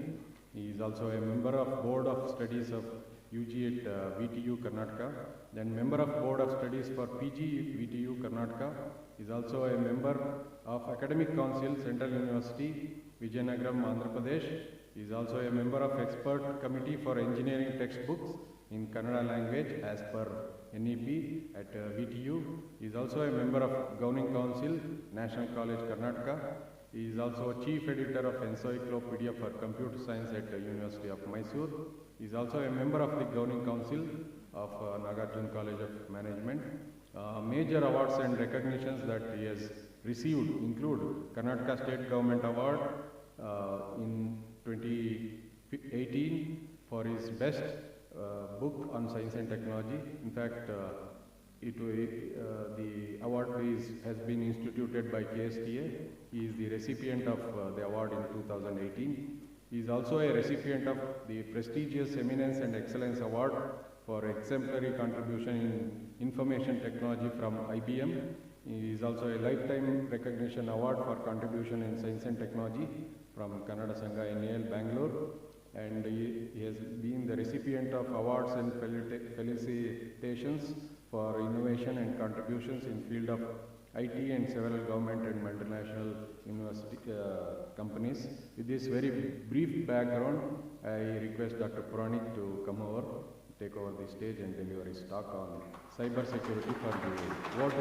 C: He is also a member of Board of Studies of UG at VTU Karnataka, then member of Board of Studies for PG VTU Karnataka. He is also a member of Academic Council, Central University, Vijayanagaram, Andhra Pradesh. He is also a member of Expert Committee for Engineering Textbooks in Kannada language as per NEP at VTU. He is also a member of Governing Council, National College Karnataka. He is also Chief Editor of Encyclopedia for Computer Science at University of Mysore. He is also a member of the Governing Council of Nagarjuna College of Management. Major awards and recognitions that he has received include Karnataka State Government Award in 2018 for his best book on science and technology. In fact, the award has been instituted by KSTA. He is the recipient of the award in 2018. He is also a recipient of the prestigious Eminence and Excellence Award for exemplary contribution in information technology from IBM. He is also a lifetime recognition award for contribution in science and technology from Kannada Sangha NAL Bangalore. And he has been the recipient of awards and felicitations for innovation and contributions in field of IT and several government and multinational university companies. With this very brief background, I request Dr. Puranik to come over, take over the stage and deliver his talk on cyber security for the world.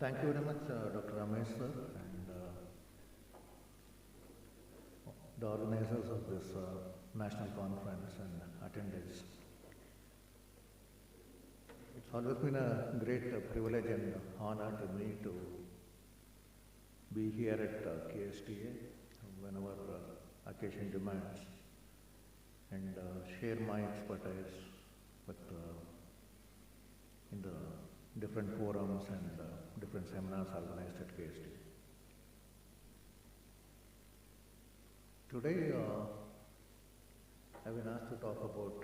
D: Thank you very much, Dr. Ramesh sir, and the organizers of this national conference and attendees. It's always been a great privilege and honor to me to be here at KSTA whenever occasion demands and share my expertise with in the different forums and different seminars organized at KST. Today, I've been asked to talk about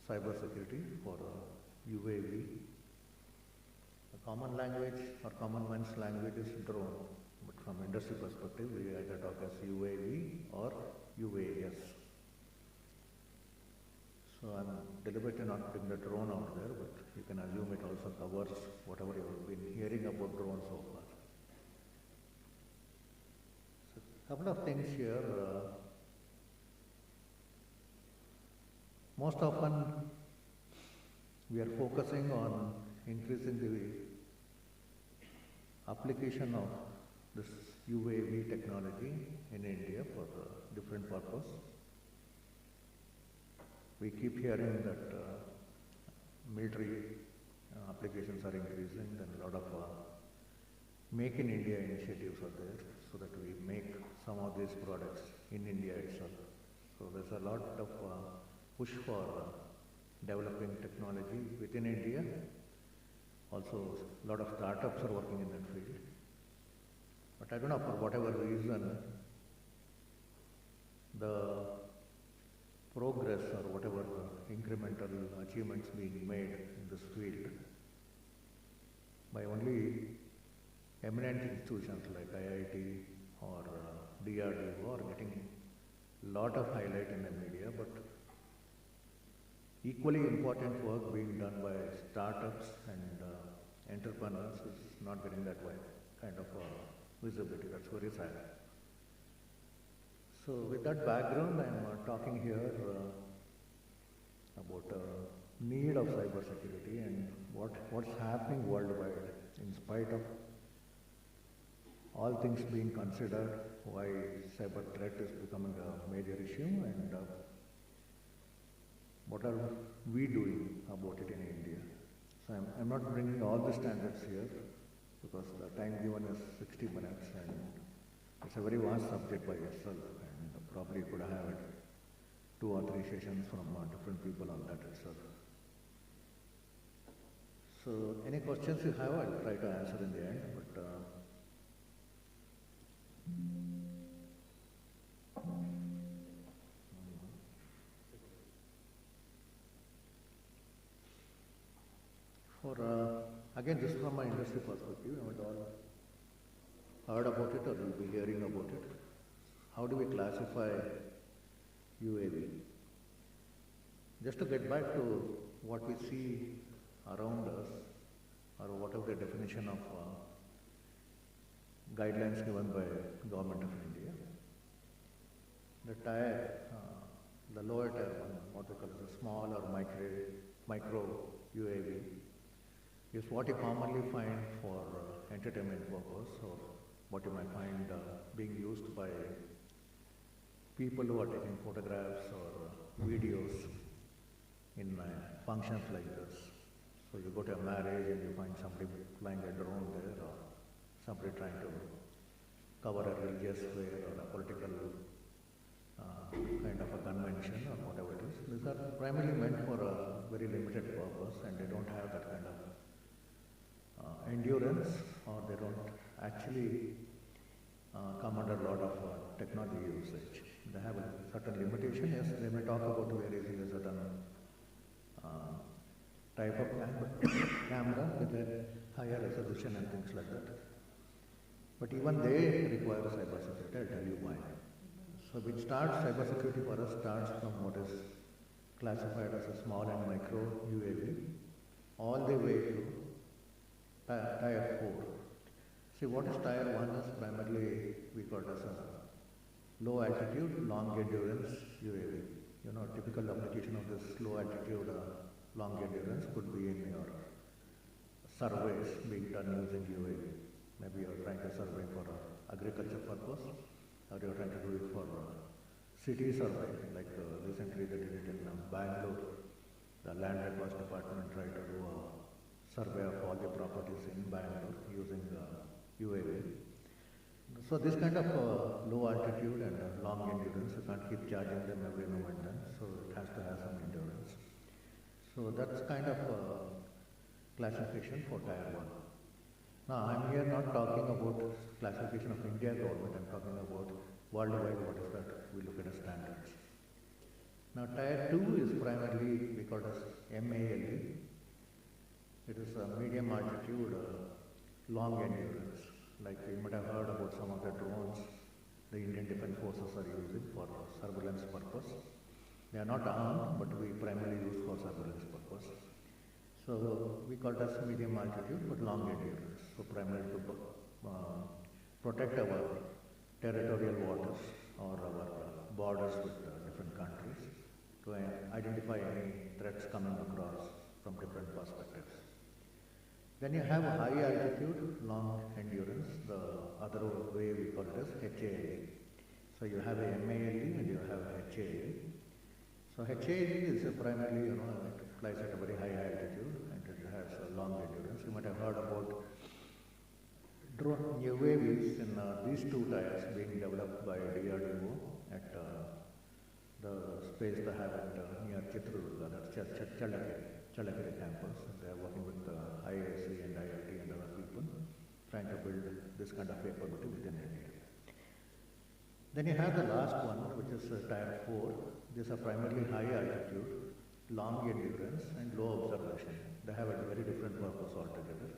D: cyber security for UAV. A common language or common man's language is drone, but from industry perspective, we either talk as UAV or UAS. So I'm deliberately not putting the drone out there, but you can assume it also covers whatever you've been hearing about drones so far. So a couple of things here. Most often we are focusing on increasing the application of this UAV technology in India for different purpose. We keep hearing that military applications are increasing, and a lot of Make in India initiatives are there so that we make some of these products in India itself. So there's a lot of push for developing technology within India. Also, a lot of startups are working in that field. But I don't know, for whatever reason, the progress or whatever incremental achievements being made in this field by only eminent institutions like IIT or DRDO are getting a lot of highlight in the media, but equally important work being done by startups and entrepreneurs is not getting that way kind of visibility. That's very sad. So with that background, I'm talking here about need of cybersecurity and what's happening worldwide in spite of all things being considered, why cyber threat is becoming a major issue, and what are we doing about it in India. So I'm not bringing all the standards here because the time given is 60 minutes and it's a very vast subject by itself, and probably could have had 2 or 3 sessions from different people on that itself. So any questions you have, I'll try to answer in the end, but again, this is from my industry perspective, I haven't all heard about it or will be hearing about it. How do we classify UAV? Just to get back to what we see around us, or whatever the definition of guidelines given by Government of India, the lower tier one, what we call the small or micro UAV, is what you commonly find for entertainment purpose, or what you might find being used by people who are taking photographs or videos in functions like this. So you go to a marriage and you find somebody flying a drone there, or somebody trying to cover a religious fair or a political kind of a convention or whatever it is. These are primarily meant for a very limited purpose, and they don't have that kind of endurance, or they don't actually come under a lot of technology usage. They have a certain limitation. Yes, they may talk about very a certain type of camera with a higher resolution and things like that. But even they require cybersecurity. I'll tell you why. So which starts, cybersecurity for us starts from what is classified as a small and micro UAV, all the way to Tier 4. See, what is Tier 1 is primarily we call it as a low altitude, long endurance UAV. You know, typical application of this low altitude, long endurance could be in your surveys being done using UAV. Maybe you're trying to survey for agriculture purpose, or you're trying to do it for city survey, like recently they did it in Bangalore. The land records department tried to do a survey of all the properties in Bangalore using UAV. So this kind of low altitude and long endurance, you can't keep charging them every moment, so it has to have some endurance. So that's kind of classification for Tier 1. Now I'm here not talking about classification of India government, I'm talking about worldwide what is that we look at as standards. Now Tier 2 is primarily we call it as MALE. It is a medium altitude, long endurance. Like you might have heard about some of the drones the Indian Defence Forces are using for surveillance purpose. They are not armed, but we primarily use for surveillance purpose. So we call it as medium altitude, but long endurance. So primarily to protect our territorial waters or our borders with different countries, to identify any threats coming across from different perspectives. Then you have a high altitude, long endurance. The other way we call it as HAL. So you have a MALE and you have a HAL. So HAL is primarily, it flies at a very high altitude and it has a long endurance. You might have heard about UAVs in these two types being developed by DRDO at the space they have at near Chitrurga, that's Challakere campus. They are working with IISc and IIT and other people trying to build this kind of capability within India. Then you have the last one, which is Tier 4. These are primarily high altitude, long endurance, and low observation. They have a very different purpose altogether.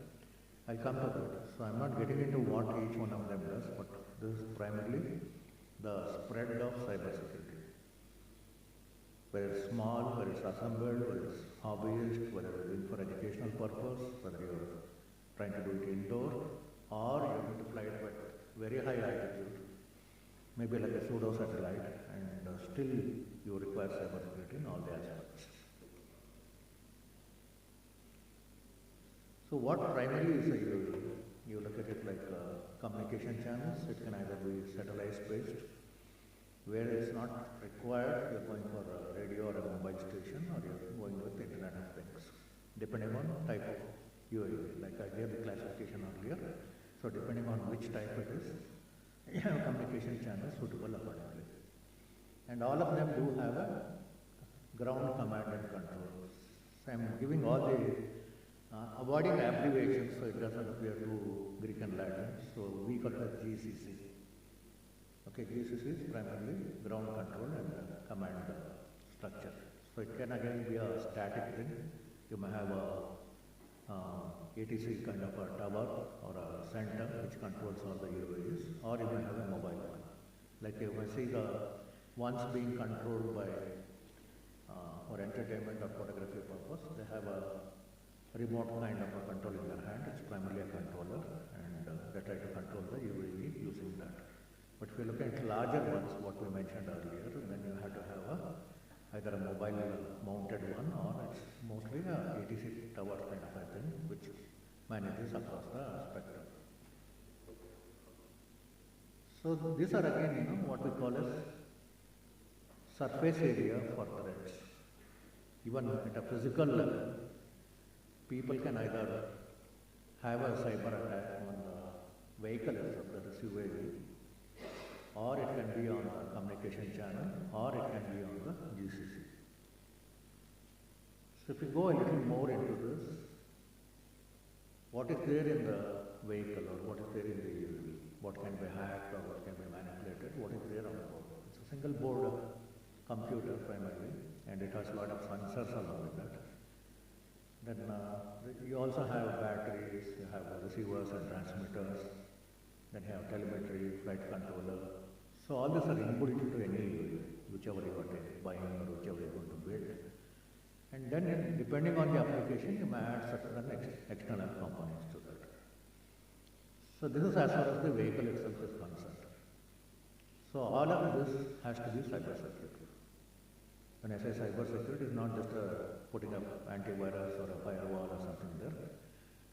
D: I'll come to that. So I'm not getting into what each one of them does, but this is primarily the spread of cybersecurity. Whether it's small, whether it's assembled, whether it's hobbyist, whether it's doing for educational purpose, whether you're trying to do it indoor, or you're going to fly it at very high altitude, maybe like a pseudo satellite, and still you require cybersecurity in all the aspects. So what primarily is a UAV? You look at it like communication channels. It can either be satellite based, where it's not required, you're going for a radio or a mobile station, or you're going with the Internet of Things, depending on type of UAV. Like I gave the classification earlier. So depending on which type it is, you have communication channels suitable accordingly. And all of them do have a ground command and control. So I'm giving all the avoiding abbreviations so it doesn't appear too Greek and Latin. So we call it GCC. Okay, GCC is primarily ground control and command structure. So it can again be a static thing. You may have a ATC kind of a tower or a center which controls all the UAVs, or you may have a mobile one. Like you may see the ones being controlled by for entertainment or photography purpose, they have a remote kind of a control in their hand. It's primarily a controller, and they try to control the UAV using that. But if you look at larger ones, what we mentioned earlier, then you have to have either a mobile mounted one, or it's mostly a ATC tower kind of a thing which manages across the spectrum. So these are again, what we call as surface area for threats. Even at a physical level, people can either have a cyber attack on the vehicle itself, that is UAV, or it can be on a communication channel, or it can be on the GCC. So if we go a little more into this, what is there in the vehicle, or what is there in the UAV, what can be hacked or what can be manipulated, what is there on the board? It's a single board computer primarily, and it has a lot of sensors along with that. Then you also have batteries, you have receivers and transmitters, then you have telemetry, flight controller. So all these are input into any UAV, whichever you are buying or whichever you are going to build. And then depending on the application, you may add certain external components to that. So this is as far as the vehicle itself is concerned. So all of this has to be cybersecurity. When I say cybersecurity, it's not just putting up antivirus or a firewall or something there.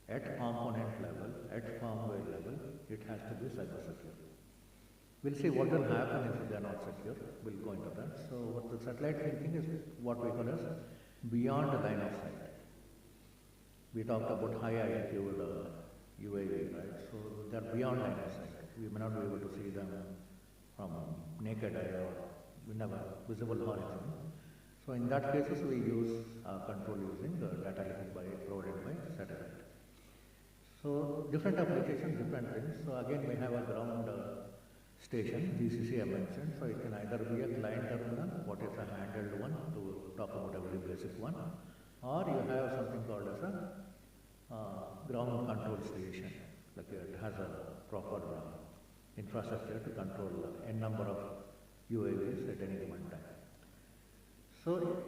D: At component level, at firmware level, it has to be cybersecure. We'll see what will happen if they are not secure. We'll go into that. So what the satellite thinking is what we call as beyond the line of sight. We talked about high altitude UAV, right? So they're beyond line of sight. We may not be able to see them from naked eye or we never visible horizon. So in that cases, we use control using data link provided by satellite. So different applications, different things. So again, we have a ground station, GCC I mentioned. So it can either be a client terminal, what is a handheld one, to talk about a very basic one, or you have something called as a ground control station. Like it has a proper infrastructure to control n number of UAVs at any given time. So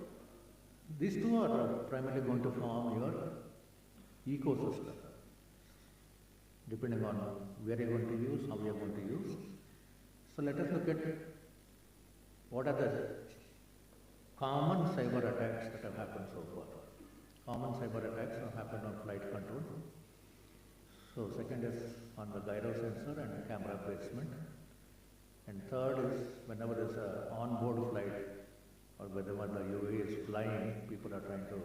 D: these two are primarily going to form your ecosystem, depending on where you're going to use, how you're going to use. So let us look at what are the common cyber attacks that have happened so far. Common cyber attacks have happened on flight control. So second is on the gyro sensor and camera placement. And third is whenever there is an onboard flight or whenever the UAV is flying, people are trying to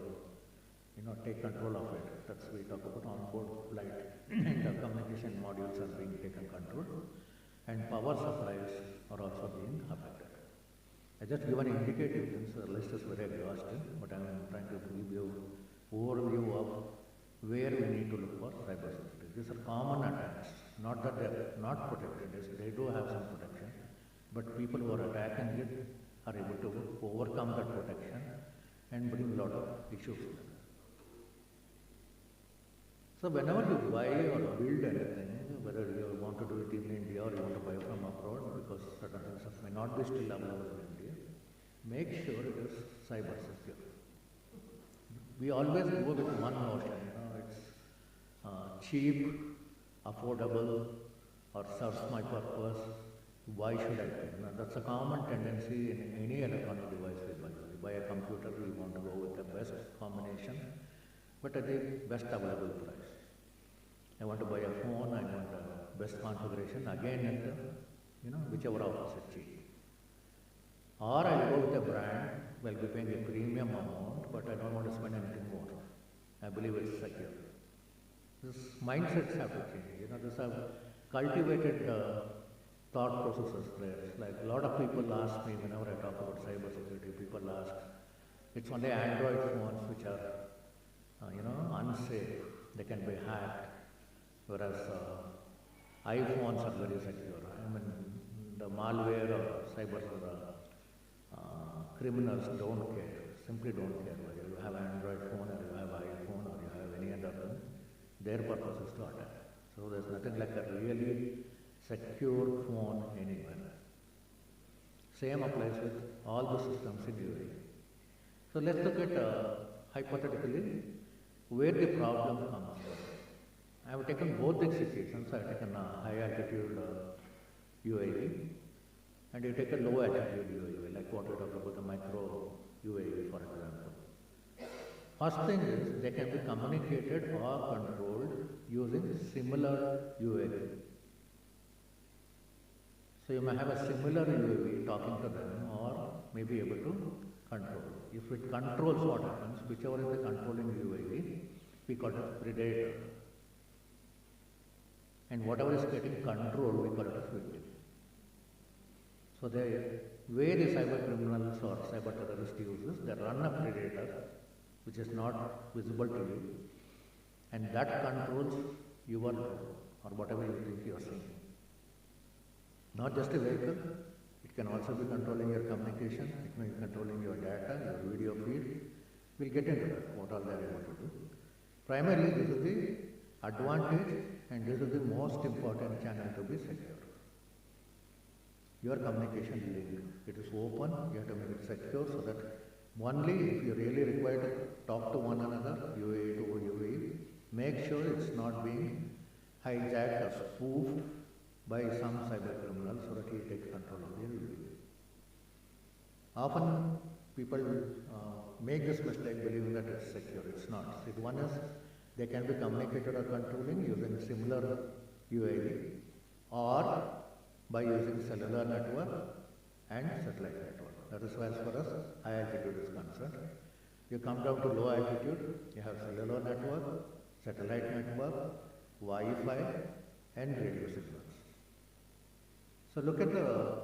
D: take control of it. That's we talk about onboard flight in the communication modules are being taken control, and power supplies are also being affected. I just give an indicative thing, so the list is very exhaustive, but I am trying to give you overview of where we need to look for cybersecurity. These are common attacks, not that they are not protected, they do have some protection, but people who are attacking it are able to overcome that protection and bring a lot of issues. So whenever you buy or build anything, whether you want to do it in India or you want to buy from abroad, because certain things may not be still available in India, make sure it is cyber secure. We always go with one notion, it's cheap, affordable, or serves my purpose. Why should I pay? That's a common tendency in any electronic device we buy. We buy a computer, we want to go with the best combination, but at the best available price. I want to buy a phone, I want the best configuration, again at whichever offers it cheap. Or I go with a brand, well, be paying a premium amount, but I don't want to spend anything more. I believe it's secure. This mindsets have to change. These are cultivated thought processes there. Like a lot of people ask me whenever I talk about cybersecurity, people ask, it's only Android phones which are, unsafe. They can be hacked, whereas iPhones are very secure. I mean, the malware or cyber criminals don't care, simply don't care whether you have Android phone or you have iPhone or you have any other one. Their purpose is to attack. So there's nothing like a really secure phone anywhere. Same applies with all the systems in UAE. So let's look at hypothetically where the problem comes from. I have taken both the situations. I have taken a high altitude UAV and you take a low altitude UAV, like what we talked about the micro UAV, for example. First thing is they can be communicated or controlled using similar UAV. So you may have a similar UAV talking to them or may be able to control. If it controls what happens, whichever is the controlling UAV, we call it predator. And whatever is getting controlled, we call it a victim. So the way the cyber criminals or cyber terrorists use this, they run a predator which is not visible to you, and that controls your drone or whatever you think you are seeing. Not just a vehicle, it can also be controlling your communication, it may be controlling your data, your video feed. We'll get into that, what all they are able to do. Primarily, this is the advantage and this is the most important channel to be secure. Your communication link, it is open, you have to make it secure so that only if you really require to talk to one another, UAE to UAE, make sure it's not being hijacked or spoofed by some cyber criminal so that he takes control of your UAE. Often people make this mistake believing that it's secure. It's not. See, one is they can be communicated or controlling using similar UAV or by using cellular network and satellite network. That is as far as high altitude is concerned. You come down to low altitude, you have cellular network, satellite network, Wi-Fi and radio signals. So look at the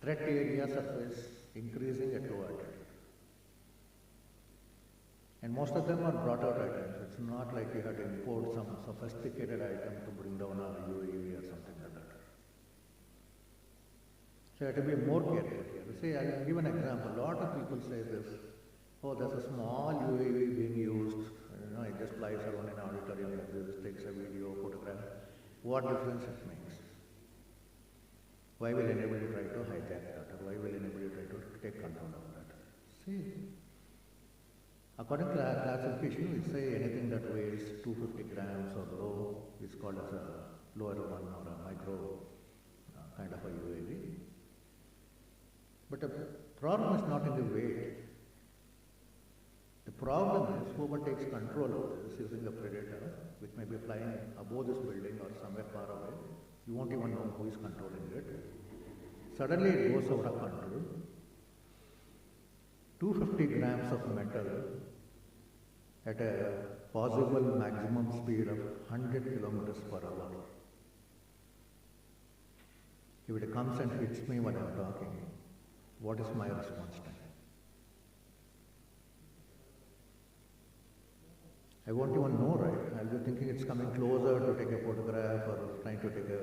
D: threat area surface increasing at low altitude. And most of them are brought out items. It's not like you have to import some sophisticated item to bring down a UAV or something like that. So you have to be more careful here. See, I'll give an example. A lot of people say this, oh, there's a small UAV being used, it just flies around in an auditorium like this, takes a video, photograph. What difference it makes? Why will anybody try to hijack that? Or why will anybody try to take control of that? See, according to our classification, we say anything that weighs 250 grams or low is called as a lower one or a micro kind of a UAV. But the problem is not in the weight. The problem is whoever takes control of this using a predator, which may be flying above this building or somewhere far away, you won't even know who is controlling it. Suddenly it goes out of control. 250 grams of metal at a possible maximum speed of 100 kilometers per hour. If it comes and hits me when I'm talking, what is my response time? I won't even know, right? I'll be thinking it's coming closer to take a photograph or trying to take a,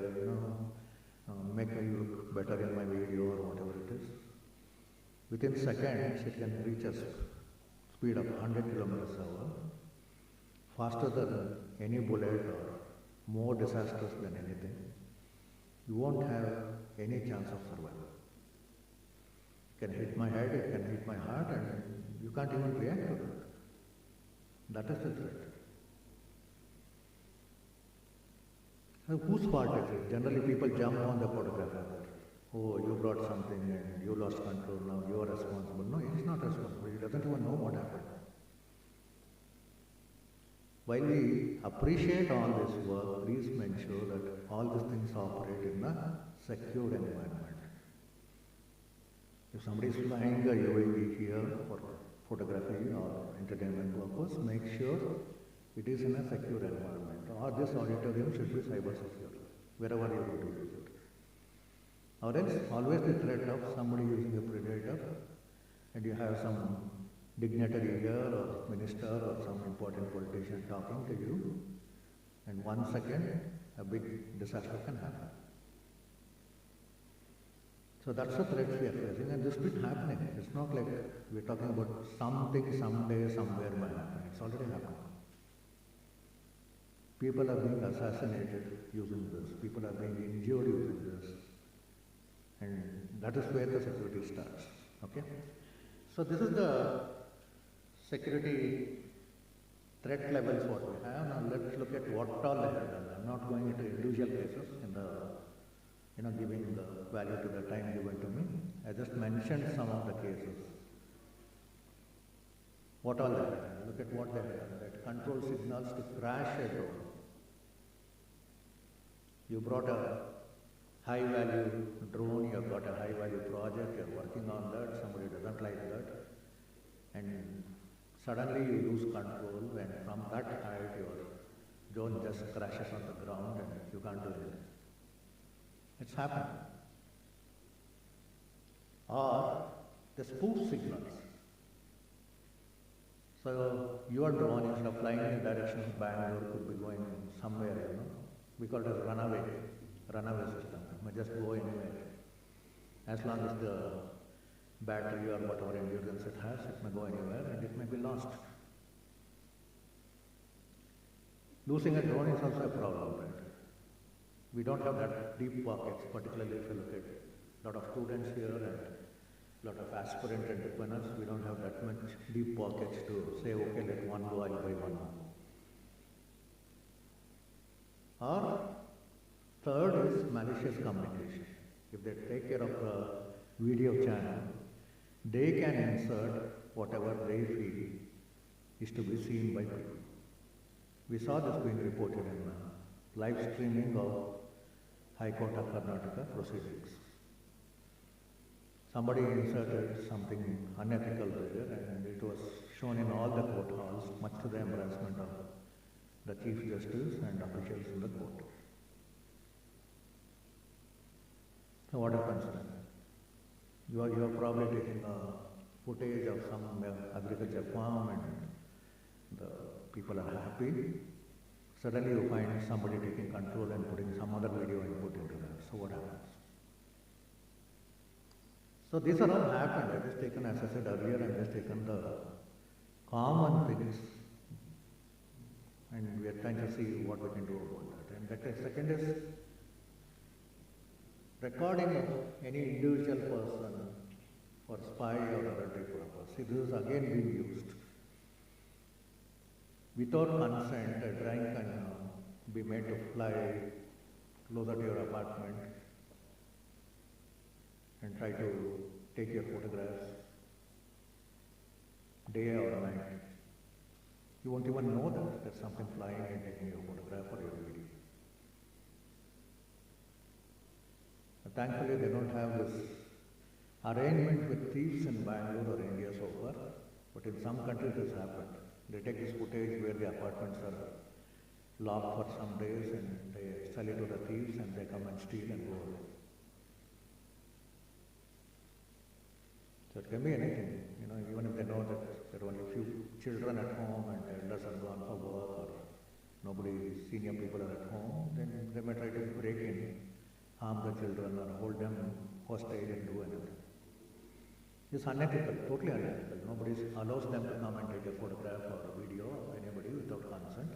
D: make me look better in my video or whatever it is. Within seconds, it can reach a speed of 100 kilometers per hour, faster than any bullet or more disastrous than anything. You won't have any chance of survival. It can hit my head, it can hit my heart, and you can't even react to that. That is the threat. So whose fault is it? Generally people jump on the photographer. Oh, you brought something and you lost control, now you are responsible. No, he's not responsible. He doesn't even know what happened. While we appreciate all this work, please make sure that all these things operate in a secure environment. If somebody is flying a UAV here for photography or entertainment purpose, make sure it is in a secure environment. Or this auditorium should be cyber secure, wherever you go to use it. Or else, always the threat of somebody using a predator, and you have some dignitary here or minister or some important politician talking to you, and 1 second a big disaster can happen. So that's the threat we are facing, and this been happening. It's not like we're talking about something someday, somewhere might happen. It's already happening. People are being assassinated using this. People are being injured using this. And that is where the security starts. Okay? So this is the security threat levels what we have. Now let's look at what all they have done. I'm not going into individual cases in the giving the value to the time given to me. I just mentioned some of the cases. What all they have done? Look at what they have done. That control signals to crash a drone. You brought a high value drone, you have got a high value project, you're working on that, somebody doesn't like that, and suddenly you lose control, and from that height your drone just crashes on the ground and you can't do anything. It's happened. Or the spoof signals. So your drone, instead of flying in the direction of Bangalore, could be going somewhere, We call it as runaway system. It may just go anywhere. As long as the battery or whatever endurance it has, it may go anywhere and it may be lost. Losing a drone is also a problem, right? We don't have that deep pockets, particularly if you look at a lot of students here and a lot of aspirant entrepreneurs. We don't have that much deep pockets to say, okay, let one go, I'll buy one more. Or third is malicious communication. If they take care of the video channel, they can insert whatever they feel is to be seen by people. We saw this being reported in live streaming of High Court of Karnataka proceedings. Somebody inserted something unethical there and it was shown in all the court halls, much to the embarrassment of the Chief Justice and officials in the court. So what happens then? You are probably taking footage of some agriculture farm and the people are happy. Suddenly you find somebody taking control and putting some other video input into that. So what happens? So these are all happened. I just taken, as I said earlier, I just taken the common things and we are trying to see what we can do about that. And that second is recording any individual person for spy or other purpose. See, this is again being used. Without consent, a drone can be made to fly closer to your apartment and try to take your photographs day or night. You won't even know that there's something flying and taking your photograph or your video. But thankfully, they don't have this arrangement with thieves in Bangalore or India so far, but in some countries this happened. They take this footage where the apartments are locked for some days and they sell it to the thieves and they come and steal and go away. So it can be anything, even if they know that there are only few children at home and the elders are gone for work or nobody, senior people are at home, then they may try to break in, harm the children or hold them hostage and do anything. It's unethical, totally unethical. Nobody allows them to come and take a photograph or a video of anybody without consent,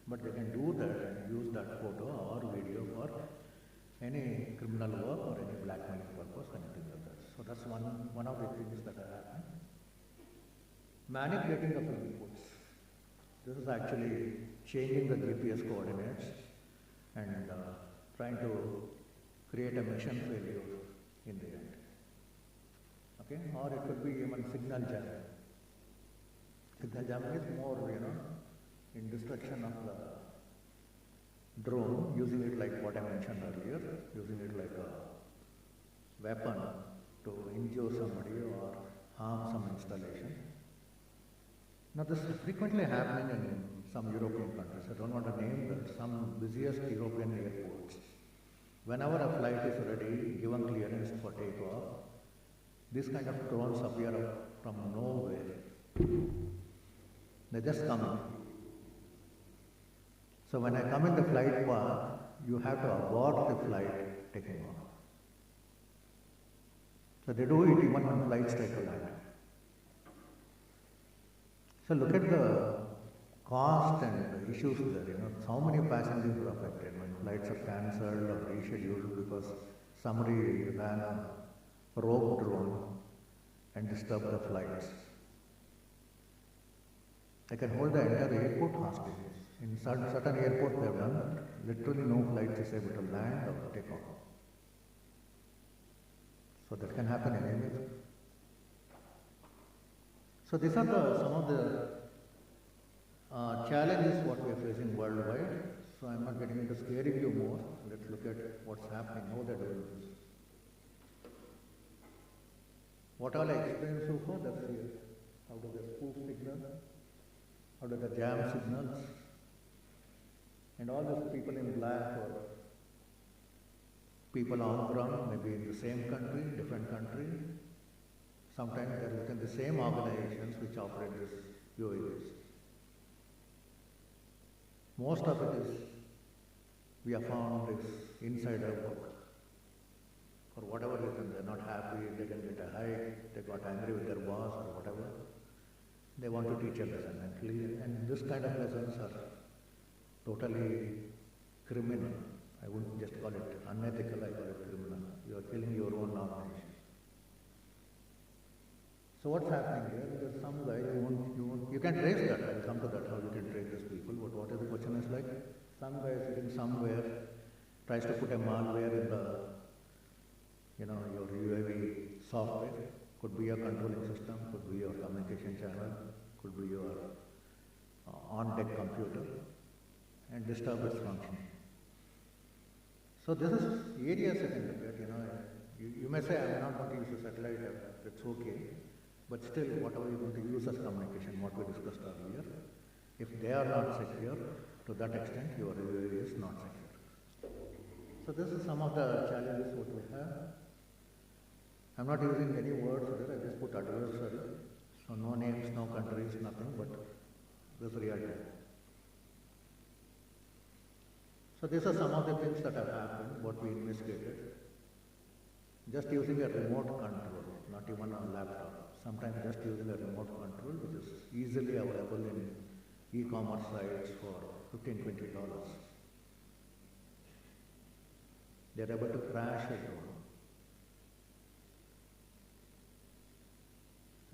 D: but they can do that and use that photo or video for any criminal work or any blackmailing purpose, anything like that. So that's one of the things that are happening. Manipulating of inputs. This is actually changing the GPS coordinates and trying to create a mission failure in the end. Okay? Or it could be even signal jamming. Signal jamming is more, in destruction of the drone, using it like what I mentioned earlier, using it like a weapon to injure somebody or harm some installation. Now this is frequently happening in some European countries. I don't want to name them, some busiest European airports. Whenever a flight is ready, given clearance for takeoff, these kind of drones appear from nowhere. They just come in. So when I come in the flight path, you have to abort the flight taking off. So they do it even when flights take a land. So look at the cost and the issues there, how many passengers are affected when flights are cancelled or rescheduled because somebody ran a rogue drone and disturbed the flights. They can hold the entire airport hostage. In certain airports they have done that. Literally no flight is able to land or take off. So that can happen anywhere. So these are some of the challenges what we are facing worldwide. So I'm not getting into scaring you more. Let's look at what's happening, how they're doing this. What all I explained so far, that's here. How do they spoof signals? How do they jam signals? And all those people in black or people on ground, maybe in the same country, different country. Sometimes they're within the same organizations which operate these UAVs. Most of it is, we have found is insider work. For whatever reason, they're not happy, they didn't get a hike, they got angry with their boss or whatever. They want to teach a lesson and this kind of lessons are totally criminal. I wouldn't just call it unethical, I call it criminal. You are killing your own organization. So what's happening here? There's some guy, you can trace that, I'll come to that, how you can trace these people, but what is the question is like, some guy sitting somewhere, tries to put a malware in the, your UAV software, could be your controlling system, could be your communication channel, could be your on-deck computer, and disturb its functioning. So this is areas you can look at, you may say, I'm not going to use a satellite, that's okay. But still, whatever you're going to use as communication, what we discussed earlier, if they are not secure, to that extent, your UAV is not secure. So this is some of the challenges what we have. I'm not using any words here, I just put adversary. So no names, no countries, nothing, but this reality. So these are some of the things that have happened, what we investigated. Just using a remote control, not even a laptop. Sometimes just using a remote control, which is easily available in e-commerce sites for $15, $20. They're able to crash a drone.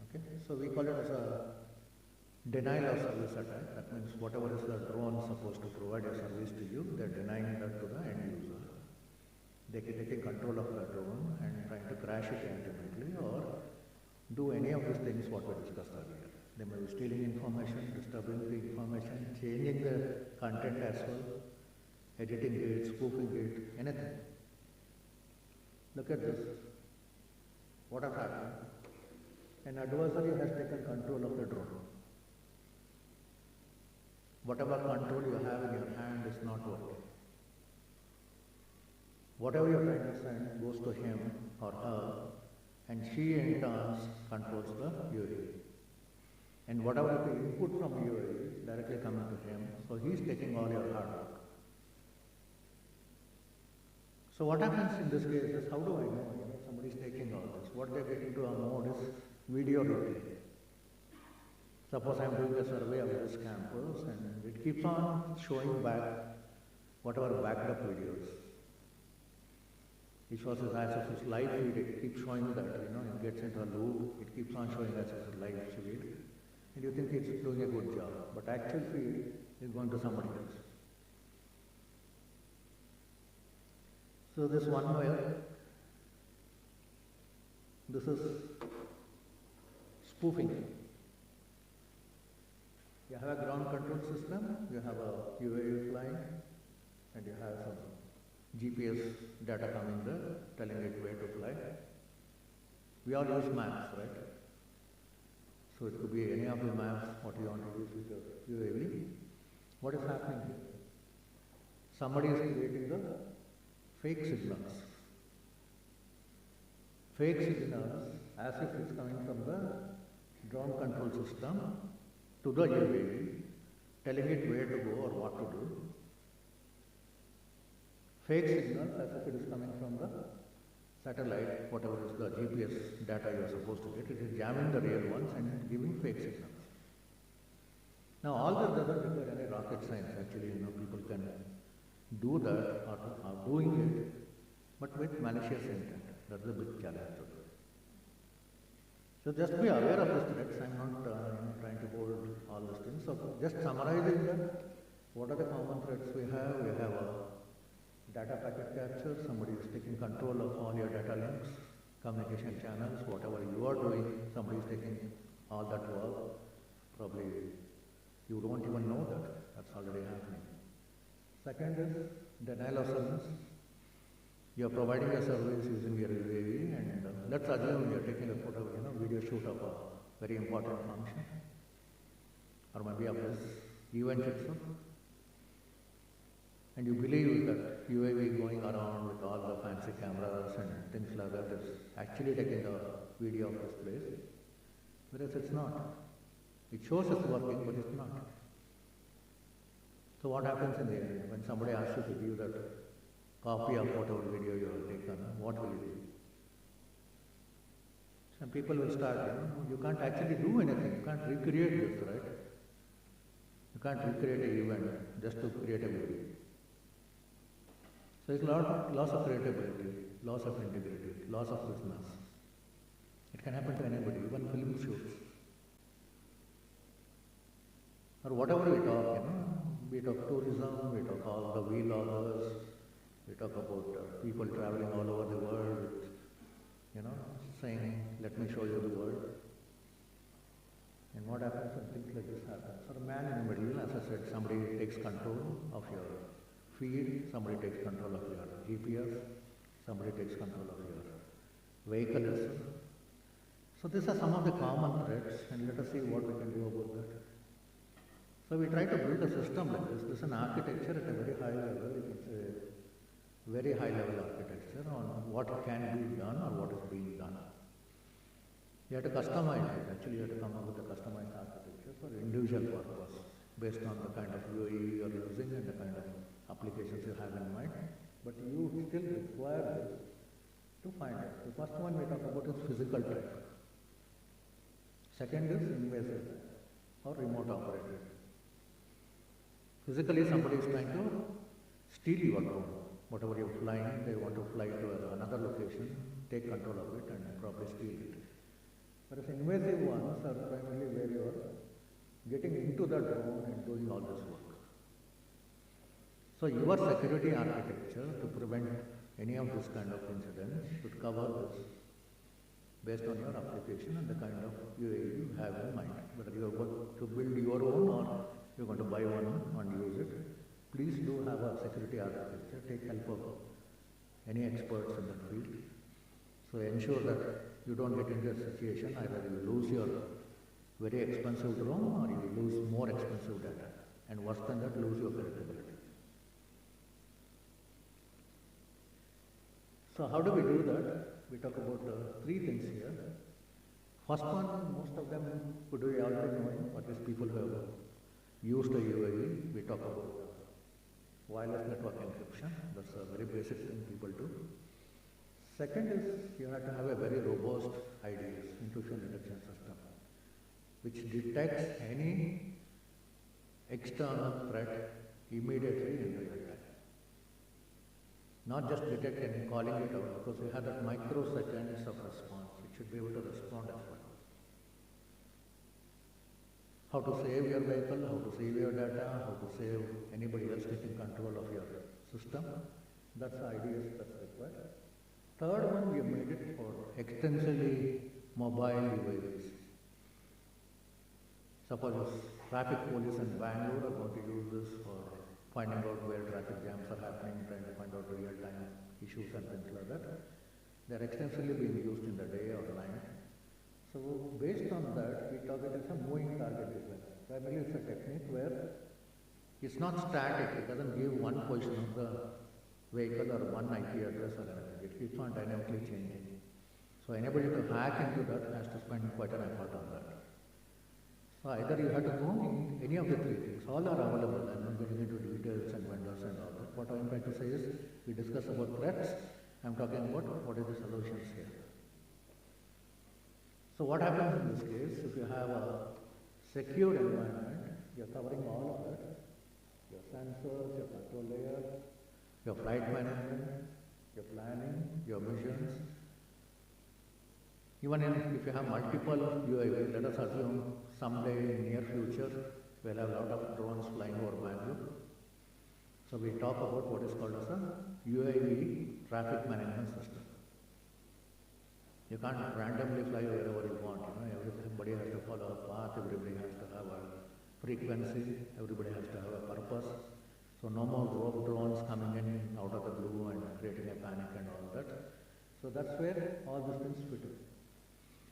D: Okay, so we call it as a denial of service attack. That means whatever is the drone supposed to provide a service to you, they're denying that to the end user. They can take control of the drone and trying to crash it ultimately or do any of these things what we discussed earlier. They may be stealing information, disturbing the information, changing the content as well, editing it, spoofing it, anything. Look at this. What has happened? An adversary has taken control of the drone. whatever control you have in your hand is not working. Whatever you're trying to send goes to him or her, and she in turn controls the UAV. And whatever the input from UAV is directly coming to him, so he's taking all your hard work. So what happens in this case is, how do I know if somebody's taking all this? What they get into a mode is video replay. Suppose I'm doing a survey of this campus and it keeps on showing back whatever backed up videos. It shows as if it's live feed, it keeps showing that, it gets into a loop, it keeps on showing as if it's live feed, and you think it's doing a good job, but actual feed is going to somebody else. So this one where, this is spoofing. You have a ground control system, you have a UAV flying, and you have some GPS data coming there, telling it where to fly. We all use maps, right? So it could be any of the maps, what you want to use with your UAV. What is happening here? Somebody is creating the fake signals. Fake signals as if it's coming from the drone control system to the UAV, telling it where to go or what to do. Fake signals as if it is coming from the satellite, whatever is the GPS data you are supposed to get, it is jamming the real ones and giving fake signals. Now all this doesn't require any rocket science actually, people can do that or are doing it, but with malicious intent. That's the big challenge to do. So just be aware of these threats. I'm not trying to hold all these things. So just summarizing that, what are the common threats we have? We have a data packet capture, somebody is taking control of all your data links, communication channels, whatever you are doing, somebody is taking all that work. Probably you don't even know that, that's already happening. Second is denial of service. You are providing a service using your UAV and let's assume you are taking a photo, video shoot of a very important function or maybe of this event itself. And you believe that UAV going around with all the fancy cameras and things like that is actually taking a video of this place, whereas it's not. It shows it's working, but it's not. So what happens in the end? When somebody asks you to view that copy of whatever video you have taken, what will you do? Some people will start, you can't actually do anything, you can't recreate this, right? You can't recreate an event just to create a video. So it's loss of creativity, loss of integrity, loss of business. It can happen to anybody, even film shoots. Or whatever we talk, we talk tourism, we talk all the vloggers, we talk about people traveling all over the world, saying, let me show you the world. And what happens when things like this happen? For a man in the middle, as I said, somebody takes control of your feed, somebody takes control of your GPS, somebody takes control of your vehicle itself. So these are some of the common threats, and let us see what we can do about that. So we try to build a system like this. This is an architecture at a very high level, you can say very high level architecture on what can be done or what is being done. You have to customize it. Actually, you have to come up with a customized architecture for individual purpose based on the kind of UAV you are using and the kind of applications you have in mind. But you still require this to find out. The first one we talk about is physical type. Second is invasive or remote operated. Physically, somebody is trying to steal your drone. Whatever you're flying, they want to fly to another location, take control of it and probably steal it. Whereas invasive ones are primarily where you are getting into the drone and doing all this work. So your security architecture to prevent any of this kind of incidents should cover this based on your application and the kind of UAV you have in mind. Whether you are going to build your own or you're going to buy one and use it, please do have a security architecture, take help of any experts in that field. So ensure that you don't get into a situation either you lose your very expensive drone or you lose more expensive data. and worse than that, lose your credibility. So how do we do that? We talk about three things here. First one, most of them would be already knowing, at least people who have used a UAV. We talk about wireless network encryption. That's a very basic thing people do. Second is you have to have a very robust IDS, intrusion detection system, which detects any external threat immediately in real time. Not just detect and calling it out, because you have that microseconds of response. It should be able to respond as well. How to save your vehicle, how to save your data, how to save anybody else taking control of your system. That's the IDS that's required. Third one, we have made it for extensively mobile UAVs. Suppose traffic police in Bangalore are going to use this for finding out where traffic jams are happening, trying to find out real-time issues and things like that. They are extensively being used in the day or night. So based on that, we talk it as a moving target defense. Primarily it's a technique where it's not static, it doesn't give one position of the vehicle or one IP address or anything. It keeps on dynamically changing. So anybody to hack into that has to spend quite an effort on that. So either you have to go in any of the three things. All are available. I'm not getting into details and vendors and all that. What I'm trying to say is, we discuss about threats. I'm talking about what are the solutions here. So what happens in this case, if you have a secure environment, you're covering all of that. Your sensors, your control layer, your flight management, your planning, your missions. Even if you have multiple UAV, let us assume someday in near future, we'll have a lot of drones flying over Bangalore. So we talk about what is called as a UAV traffic management system. You can't randomly fly wherever you want, everybody has to follow a path, everybody has to have a frequency, everybody has to have a purpose. So no more rogue drones coming in out of the blue and creating a panic and all that. So that's where all these things fit in.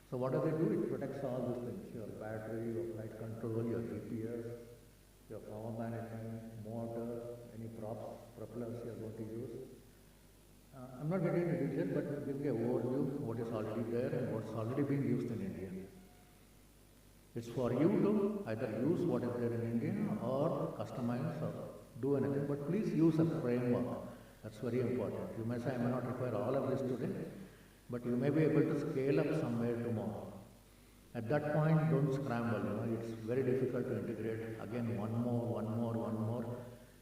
D: So what do they do? It protects all these things, your battery, your flight control, your GPS, your power management, motor, any props, propellers you are going to use. I'm not getting into detail, but giving an overview of what is already there and what's already being used in India. It's for you to either use what is there in India or customize or do anything, but please use a framework. That's very important. You may say, I may not require all of this today, but you may be able to scale up somewhere tomorrow. At that point, don't scramble. It's very difficult to integrate. Again, one more,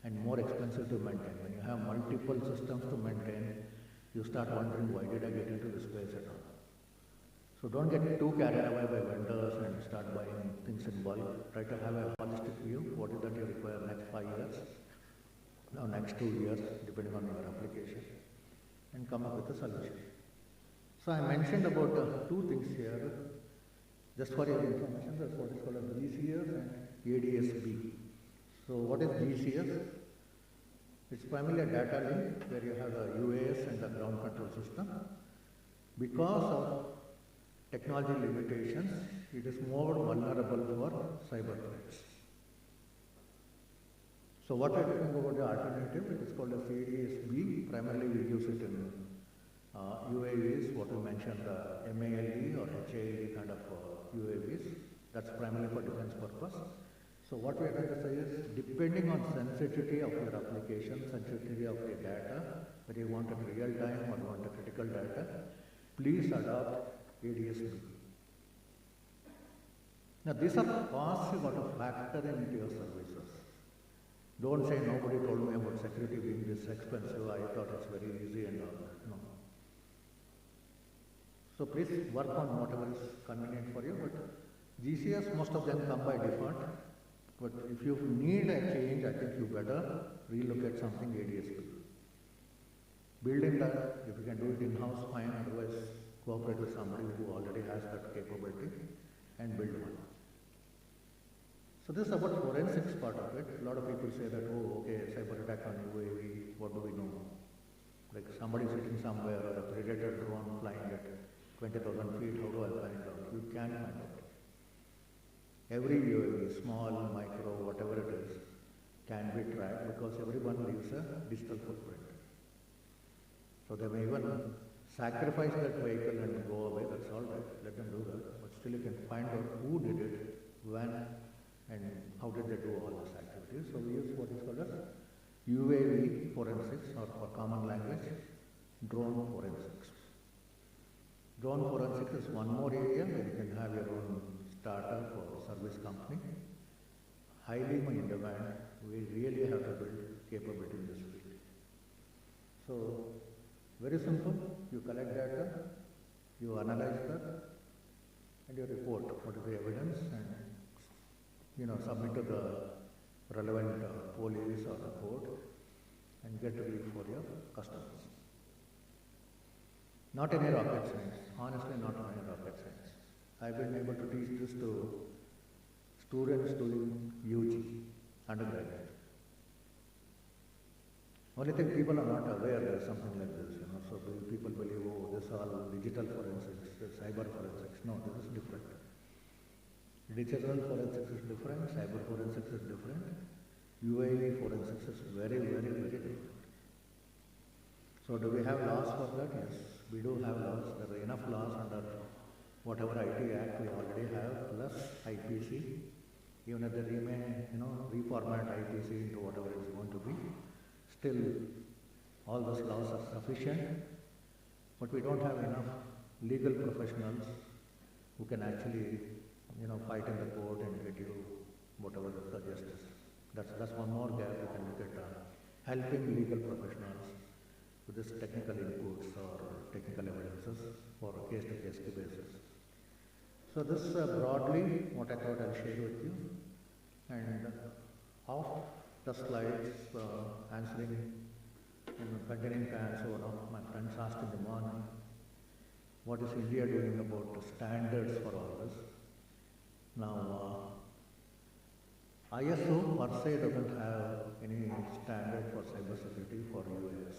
D: and more expensive to maintain. When you have multiple systems to maintain, you start wondering, why did I get into this space at all? So don't get too carried away by vendors and start buying things in bulk. Try to have a holistic view. What is that you require next 5 years? Now next 2 years, depending on your application, and come up with a solution. So I mentioned about two things here. Just for your information, that's what is called as GCS and ADS-B. So what is GCS? It's primarily a data link where you have the UAS and the ground control system. Because of technology limitations, it is more vulnerable for cyber threats. So what we're talking about the alternative, it is called as ADS-B. Primarily we use it in UAVs, what we mentioned, MALE or HALE kind of UAVs. That's primarily for defense purpose. So what we are trying to say is, depending on sensitivity of your application, sensitivity of your data, whether you want it real time or you want a critical data, please adopt ADS-B. Now these are costs you got to factor into your services. Don't say nobody told me about security being this expensive, I thought it's very easy and all that. No. So please work on whatever is convenient for you, but GCS, most of them come by default. But if you need a change, I think you better relook at something ADS-B. Build in that, if you can do it in-house, fine, otherwise cooperate with somebody who already has that capability and build one. So this is about forensics part of it. A lot of people say that, oh, okay, cyber attack on UAV, what do we know? Like somebody sitting somewhere or a predator drone flying at 20,000 feet, how do I find out? You can find out. Every UAV, small, micro, whatever it is, can be tracked because everyone leaves a digital footprint. So they may even sacrifice that vehicle and go away, that's all right, let them do that. But still you can find out who did it, when, and how did they do all these activities. So we use what is called as UAV forensics, or for common language, drone forensics. Drone forensics is one more area where you can have your own startup or service company. Highly in demand, we really have to build capability in this field. So, very simple, you collect data, you analyze that, and you report what is the evidence, and submit to the relevant police or the court, and get relief for your customers. Not any rocket science, honestly not any rocket science. I've been able to teach this to students doing UG, undergraduate. Only thing, people are not aware there's something like this, so people believe, oh, this is all digital forensics, this cyber forensics. No, this is different. Digital forensics is different, cyber forensics is different, UAV forensics is very, very, very different. So do we have laws for that? Yes, we do have laws. There are enough laws under whatever IT Act we already have, plus IPC. Even if they reformat IPC into whatever it's going to be, still all those laws are sufficient, but we don't have enough legal professionals who can actually, fight in the court and get you whatever the justice. That's one more gap we can look at, helping legal professionals with this technical inputs or technical evidences for a case-to-case basis. So this broadly what I thought I'll share with you, and off the slides answering containing to answer one of my friends asked in the morning, what is India doing about the standards for all this? Now ISO per se doesn't have any standard for cybersecurity for UAS.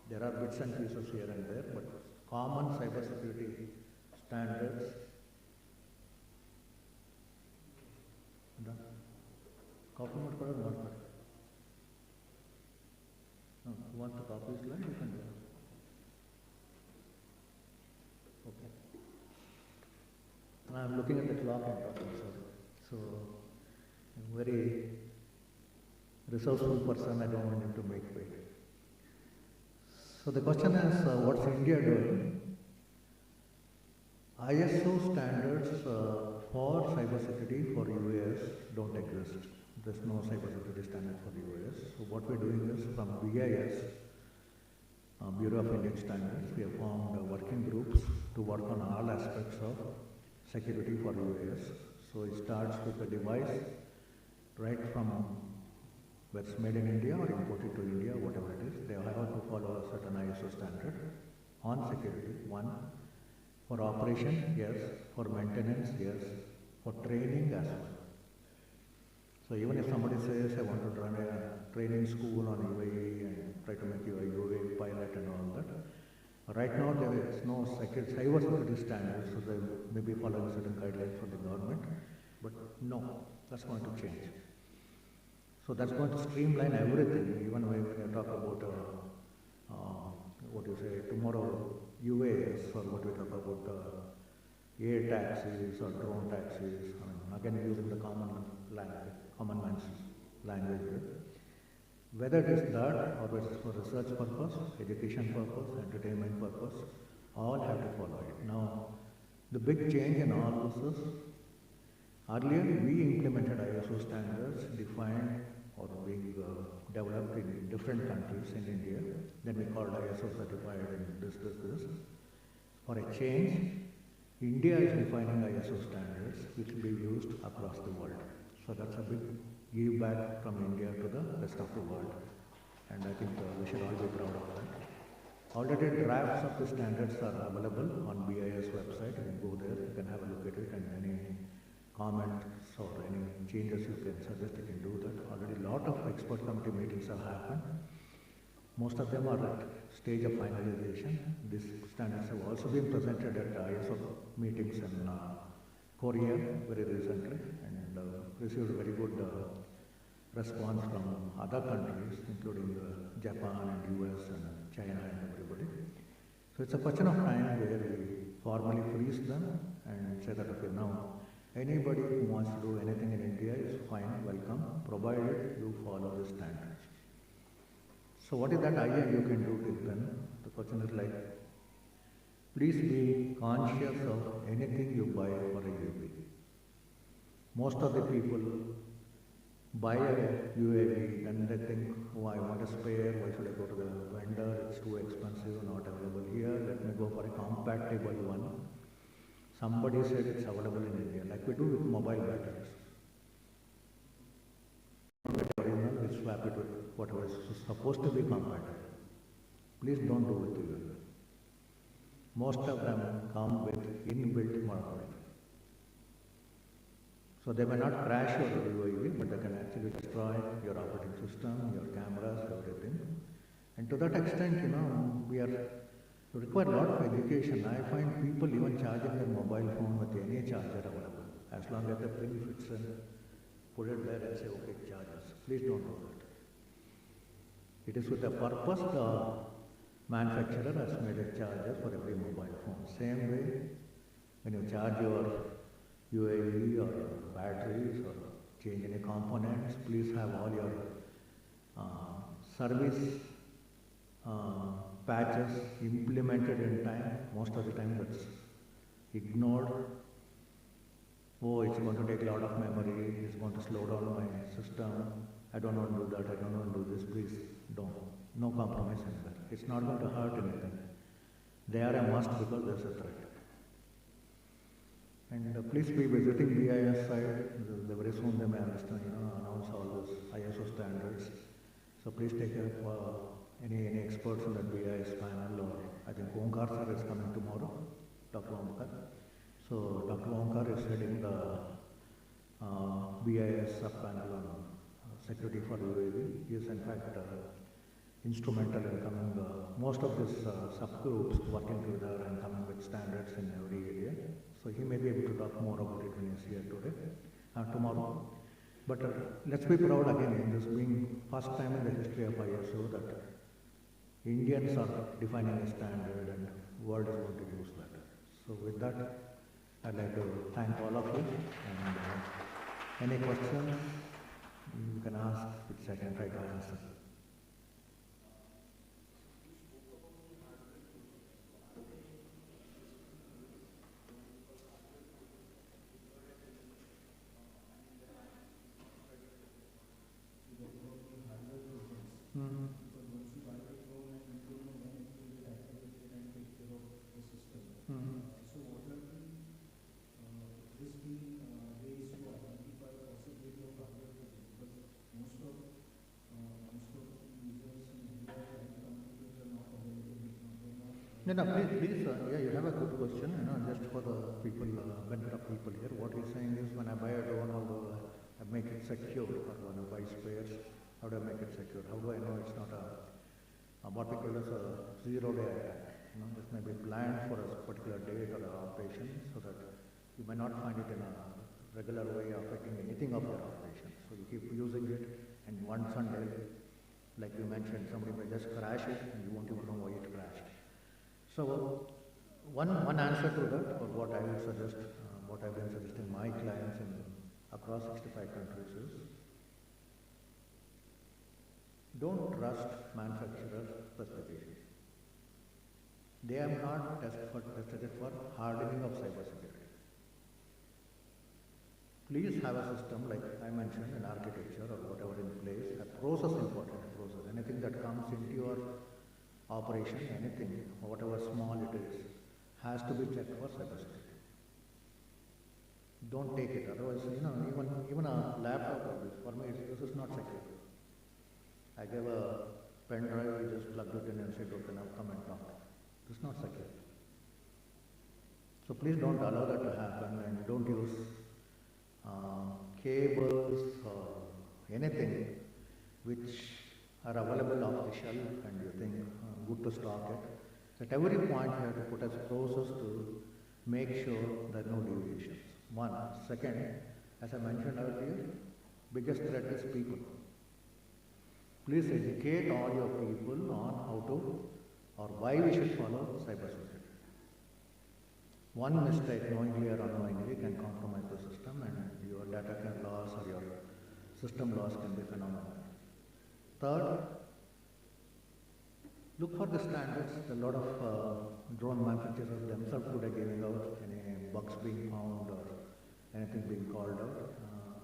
D: There are bits and pieces here and there, but common cybersecurity standards. Copy mode for one. No, you want to copy slide? You can do it. Okay. I'm looking at the clock and talking, so I'm a very resourceful person. I don't want him to make wait. So the question is, what's India doing? ISO standards for cybersecurity for UAS don't exist. There's no cybersecurity standard for UAS. So what we're doing is, from BIS, Bureau of Indian Standards, we have formed working groups to work on all aspects of security for UAS. So it starts with the device, right from whether it's made in India or imported to India, whatever it is, they have to follow a certain ISO standard on security. One, for operation, yes. For maintenance, yes. For training as well. So even if somebody says, I want to run a training school on UAE and try to make you a UAE pilot and all that, right now there is no cybersecurity standards, so they may be following certain guidelines from the government, but no, that's going to change. So that's going to streamline everything, even when you talk about, tomorrow UAS, or what we talk about air taxis or drone taxis, again using the common man's language. Whether it is that or it is for research purpose, education purpose, entertainment purpose, all have to follow it. Now, the big change in all this is, earlier we implemented ISO standards defined or being developed in different countries in India. Then we called ISO certified and this. For a change, India is defining ISO standards which will be used across the world. So that's a big give back from India to the rest of the world. And I think we should all be proud of that. Already drafts of the standards are available on BIS website. You can go there, you can have a look at it, and any comments or any changes you can suggest, you can do that. Already a lot of expert committee meetings have happened. Most of them are at stage of finalization. These standards have also been presented at ISO meetings in Korea very recently, and received very good response from other countries, including Japan and US and China and everybody. So it's a question of time where we formally freeze them and say that, okay, now anybody who wants to do anything in India is fine, welcome, provided you follow the standards. So what is that idea you can do till then? The question is like, please be conscious of anything you buy for a UAV. Most of the people buy a UAV and they think, oh, I want a spare, why should I go to the vendor, it's too expensive, not available here, let me go for a compatible one. Somebody said it's available in India, like we do with mobile batteries. Original, we swap it with whatever is supposed to be compatible. Please don't do it to you. Most of them come with inbuilt malware. So they may not crash your UAV, but they can actually destroy your operating system, your cameras, everything. And to that extent, we require a lot of education. I find people even charging their mobile phone with any charger available. As long as the pin fits in, put it there and say, okay, charges. Please don't do that. It is with a purpose the manufacturer has made a charger for every mobile phone. Same way, when you charge your UAV or batteries or change any components, please have all your service patches implemented in time. Most of the time that's ignored. Oh, it's going to take a lot of memory, it's going to slow down my system. I don't want to do that, I don't want to do this, please don't. No compromise in that. It's not going to hurt anything. They are a must because there's a threat. And please be visiting BIS site. Very soon they may announce all these ISO standards. So please take care of any experts in that BIS panel, or I think Omkar sir is coming tomorrow, Dr. Omkar. So Dr. Omkar is heading the BIS sub-panel on security for UAV. He is in fact instrumental in coming, most of these subgroups working together and coming with standards in every area. So he may be able to talk more about it when he is here today, tomorrow. But let's be proud again in this being first time in the history of ISO that Indians are defining a standard and world is going to use that. So with that, I'd like to thank all of you, and any questions you can ask, which I can try to answer. Please, you have a good question, just for the people, benefit of people here. What he's saying is, when I buy a drone, although I make it secure, or when I buy spares, how do I make it secure? How do I know it's not what we call as a zero-day attack? This may be planned for a particular date or operation, so that you may not find it in a regular way affecting anything of your operation. So you keep using it, and one Sunday, like you mentioned, somebody may just crash it, and you won't even know why it crashed. So one answer to that, or what I would suggest, what I've been suggesting my clients across 65 countries is, don't trust manufacturers' specifications. They have not tested for hardening of cybersecurity. Please have a system like I mentioned, an architecture or whatever in place, a process important, process. Anything that comes into your operation, anything, whatever small it is, has to be checked for cybersecurity. Don't take it, otherwise, even a laptop, for me, this is not secure. I gave a pen drive, you just plugged it in and said, okay, now come and talk. This is not secure. So please don't allow that to happen, and don't use cables or anything which are available off the shelf and you think good to stock it. At every point you have to put a process to make sure there are no deviations. One. Second, as I mentioned earlier, biggest threat is people. please educate all your people on how to or why we should follow cybersecurity. One mistake, knowingly or unknowingly, can compromise the system, and your data loss or your system loss can be phenomenal. Third, look for the standards. A lot of drone manufacturers themselves today giving out any bugs being found or anything being called out.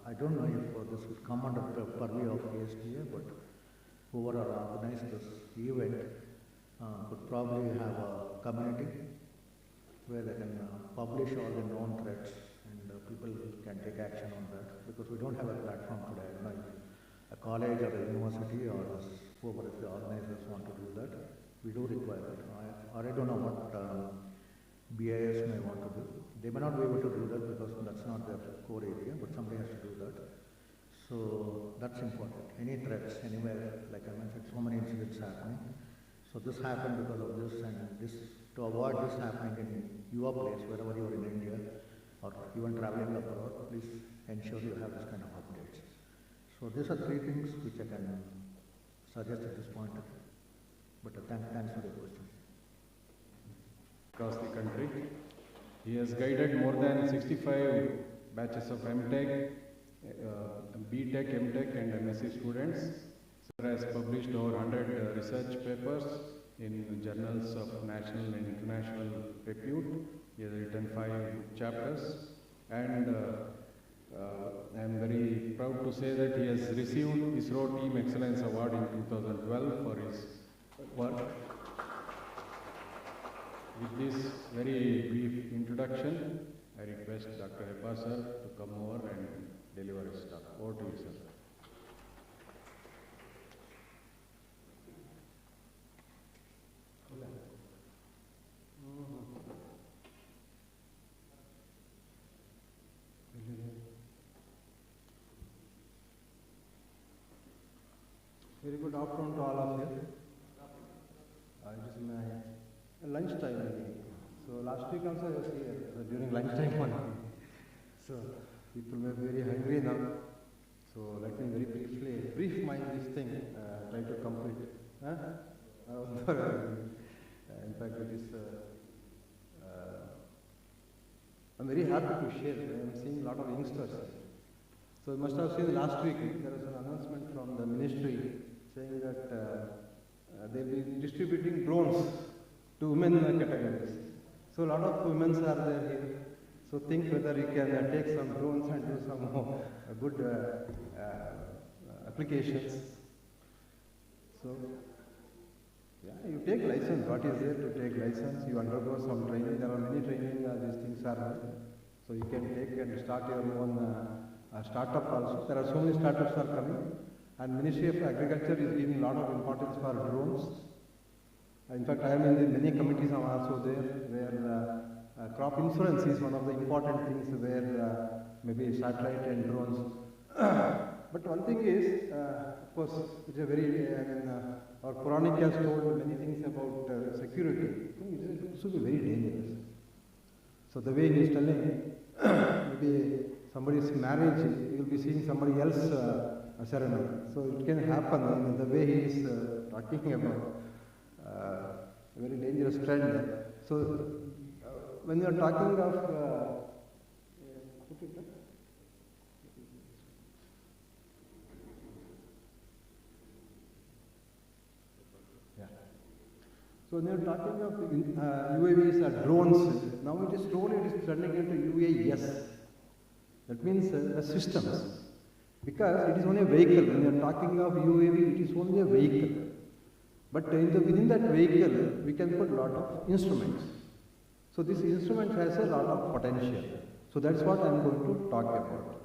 D: I don't know if this would come under the purview of ASTA, but whoever organized this event could probably have a community where they can publish all the known threats, and people can take action on that, because we don't have a platform today. I don't know if a college or a university or whoever the organizers want to do that. We do require it. I don't know what BIS may want to do. They may not be able to do that because that's not their core area, but somebody has to do that. So that's important. Any threats anywhere, like I mentioned, so many incidents happening. So this happened because of this, and this, to avoid this happening in your place, wherever you are in India, or even traveling abroad, please ensure you have this kind of updates. So these are three things which I can suggest at this point. But thanks for the question.
C: Across the country, he has guided more than 65 batches of MTech, BTech, MTech and MSc students. Sir has published over 100 research papers in journals of national and international repute. He has written 5 chapters, and I am very proud to say that he has received ISRO Team Excellence Award in 2012 for his work. With this very brief introduction, I request Dr. Heba sir to come over and deliver his talk. Over to you, sir.
E: Very good afternoon to all of you. It is my lunchtime. So last week also I was here during lunchtime one. So people were very hungry now. So let me very briefly brief my this thing. Try to complete. In fact, it is. I'm very happy to share. I'm seeing a lot of youngsters. So you must have seen last week there was an announcement from the ministry saying that they will be distributing drones to women categories. So a lot of women are there here. So think whether you can take some drones and do some good applications. So yeah, you take license. What is there to take license? You undergo some training. There are many training. These things are there. So you can take and start your own startup also. There are so many startups are coming. And Ministry of Agriculture is giving a lot of importance for drones. In fact, I am in the many committees are also there where crop insurance is one of the important things where maybe satellite and drones. But one thing is, of course, it's a very, our Puranic has told many things about security. It should be very dangerous. So the way he is telling, maybe somebody's marriage, you will be seeing somebody else ceremony. So it can happen in the way he is talking about. A very dangerous trend. So when you are talking of so when you are talking of UAVs or drones, now it is slowly it is turning into UAS. That means systems. Because it is only a vehicle. When you are talking of UAV, it is only a vehicle. But within that vehicle, we can put a lot of instruments. So this instrument has a lot of potential. So that's what I am going to talk about.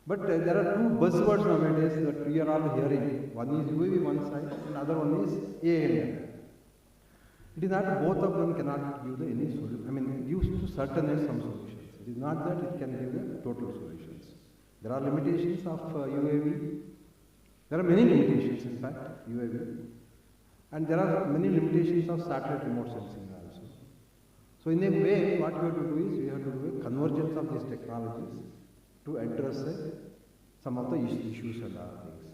E: But there are two buzzwords nowadays that we are all hearing. One is UAV one side, and another one is AML. It is not both of them cannot give any solution. I mean, used to certainly some solutions. It is not that it can give the total solutions. There are limitations of UAV. There are many limitations, in fact, UAV. And there are many limitations of satellite remote sensing also. So in a way, what we have to do is, we have to do a convergence of these technologies to address some of the issues and other things.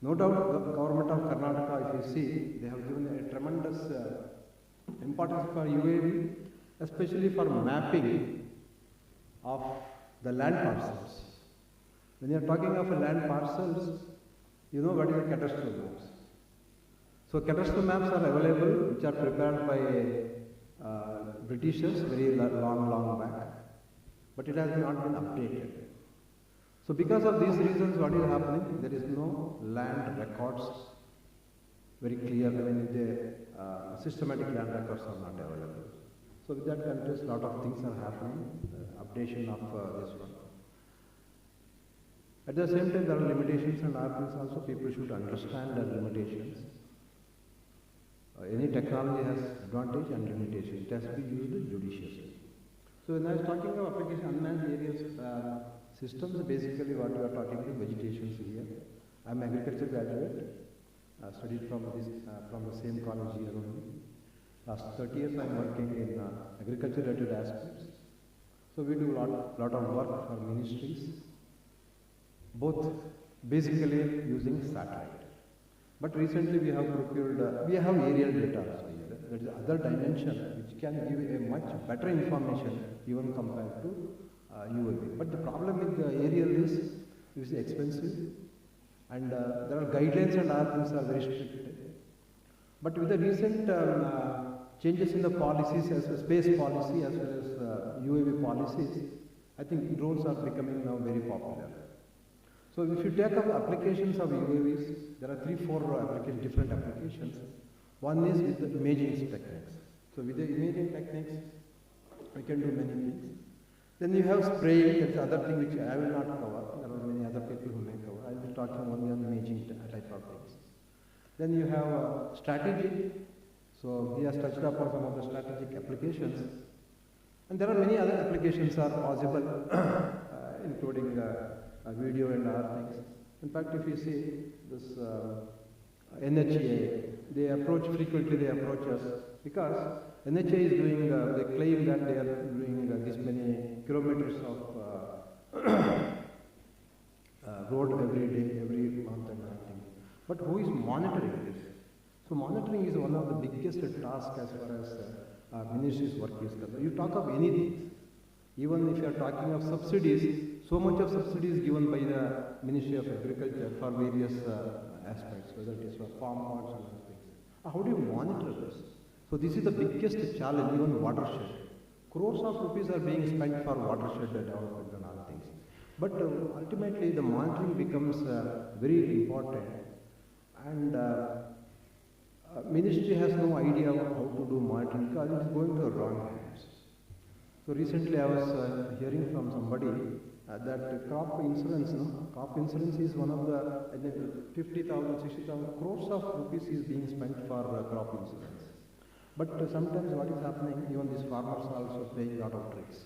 E: No doubt, the government of Karnataka, if you see, they have given a tremendous importance for UAV, especially for mapping of the land parcels. When you are talking of a land parcels, you know what is a cadastral maps. So cadastral maps are available, which are prepared by Britishers very long back, but it has not been updated. So because of these reasons, what is happening? There is no land records very clear. I mean, the systematic land records are not available. So with that context, a lot of things are happening, updation of this one. At the same time, there are limitations and arguments also. People should understand the limitations. Any technology has advantage and limitation. It has to be used judiciously. So when I was talking about application unmanned areas systems, basically what we are talking about vegetations here. I am agriculture graduate. I studied from the same college here only. Last 30 years I am working in agriculture related aspects. So we do lot of work for ministries, both basically using satellite. But recently we have procured, we have aerial data also here. That is other dimension which can give a much better information even compared to UAV. But the problem with the aerial is it is expensive, and there are guidelines and other things are very strict. But with the recent changes in the policies, as well as space policy as well as UAV policies, I think drones are becoming now very popular. So if you take up applications of UAVs, there are 3-4 different applications. One is with the imaging techniques. So with the imaging techniques, we can do many things. Then you have spraying, that's other thing which I will not cover. There are many other people who may cover. I will be talking only on imaging type of things. Then you have strategy. So he has touched upon some of the strategic applications. And there are many other applications are possible, including video and other things. In fact, if you see this NHA, they approach us because NHA is doing, they claim that they are doing this many kilometers of road every day, every month and everything. But who is monitoring this? So monitoring is one of the biggest tasks as far as ministry's work is concerned. You talk of anything, even if you are talking of subsidies, so much of subsidies given by the Ministry of Agriculture for various aspects, whether it is for farm parts or other things. How do you monitor this? So this is the biggest challenge, even watershed. Crores of rupees are being spent for watershed development and other things. But ultimately the monitoring becomes very important, and ministry has no idea of how to do monitoring because it is going to the wrong hands. So recently I was hearing from somebody that crop insurance, crop insurance is one of the, I think 50,000, 60,000 crores of rupees is being spent for crop insurance. But sometimes what is happening, even these farmers are also playing a lot of tricks.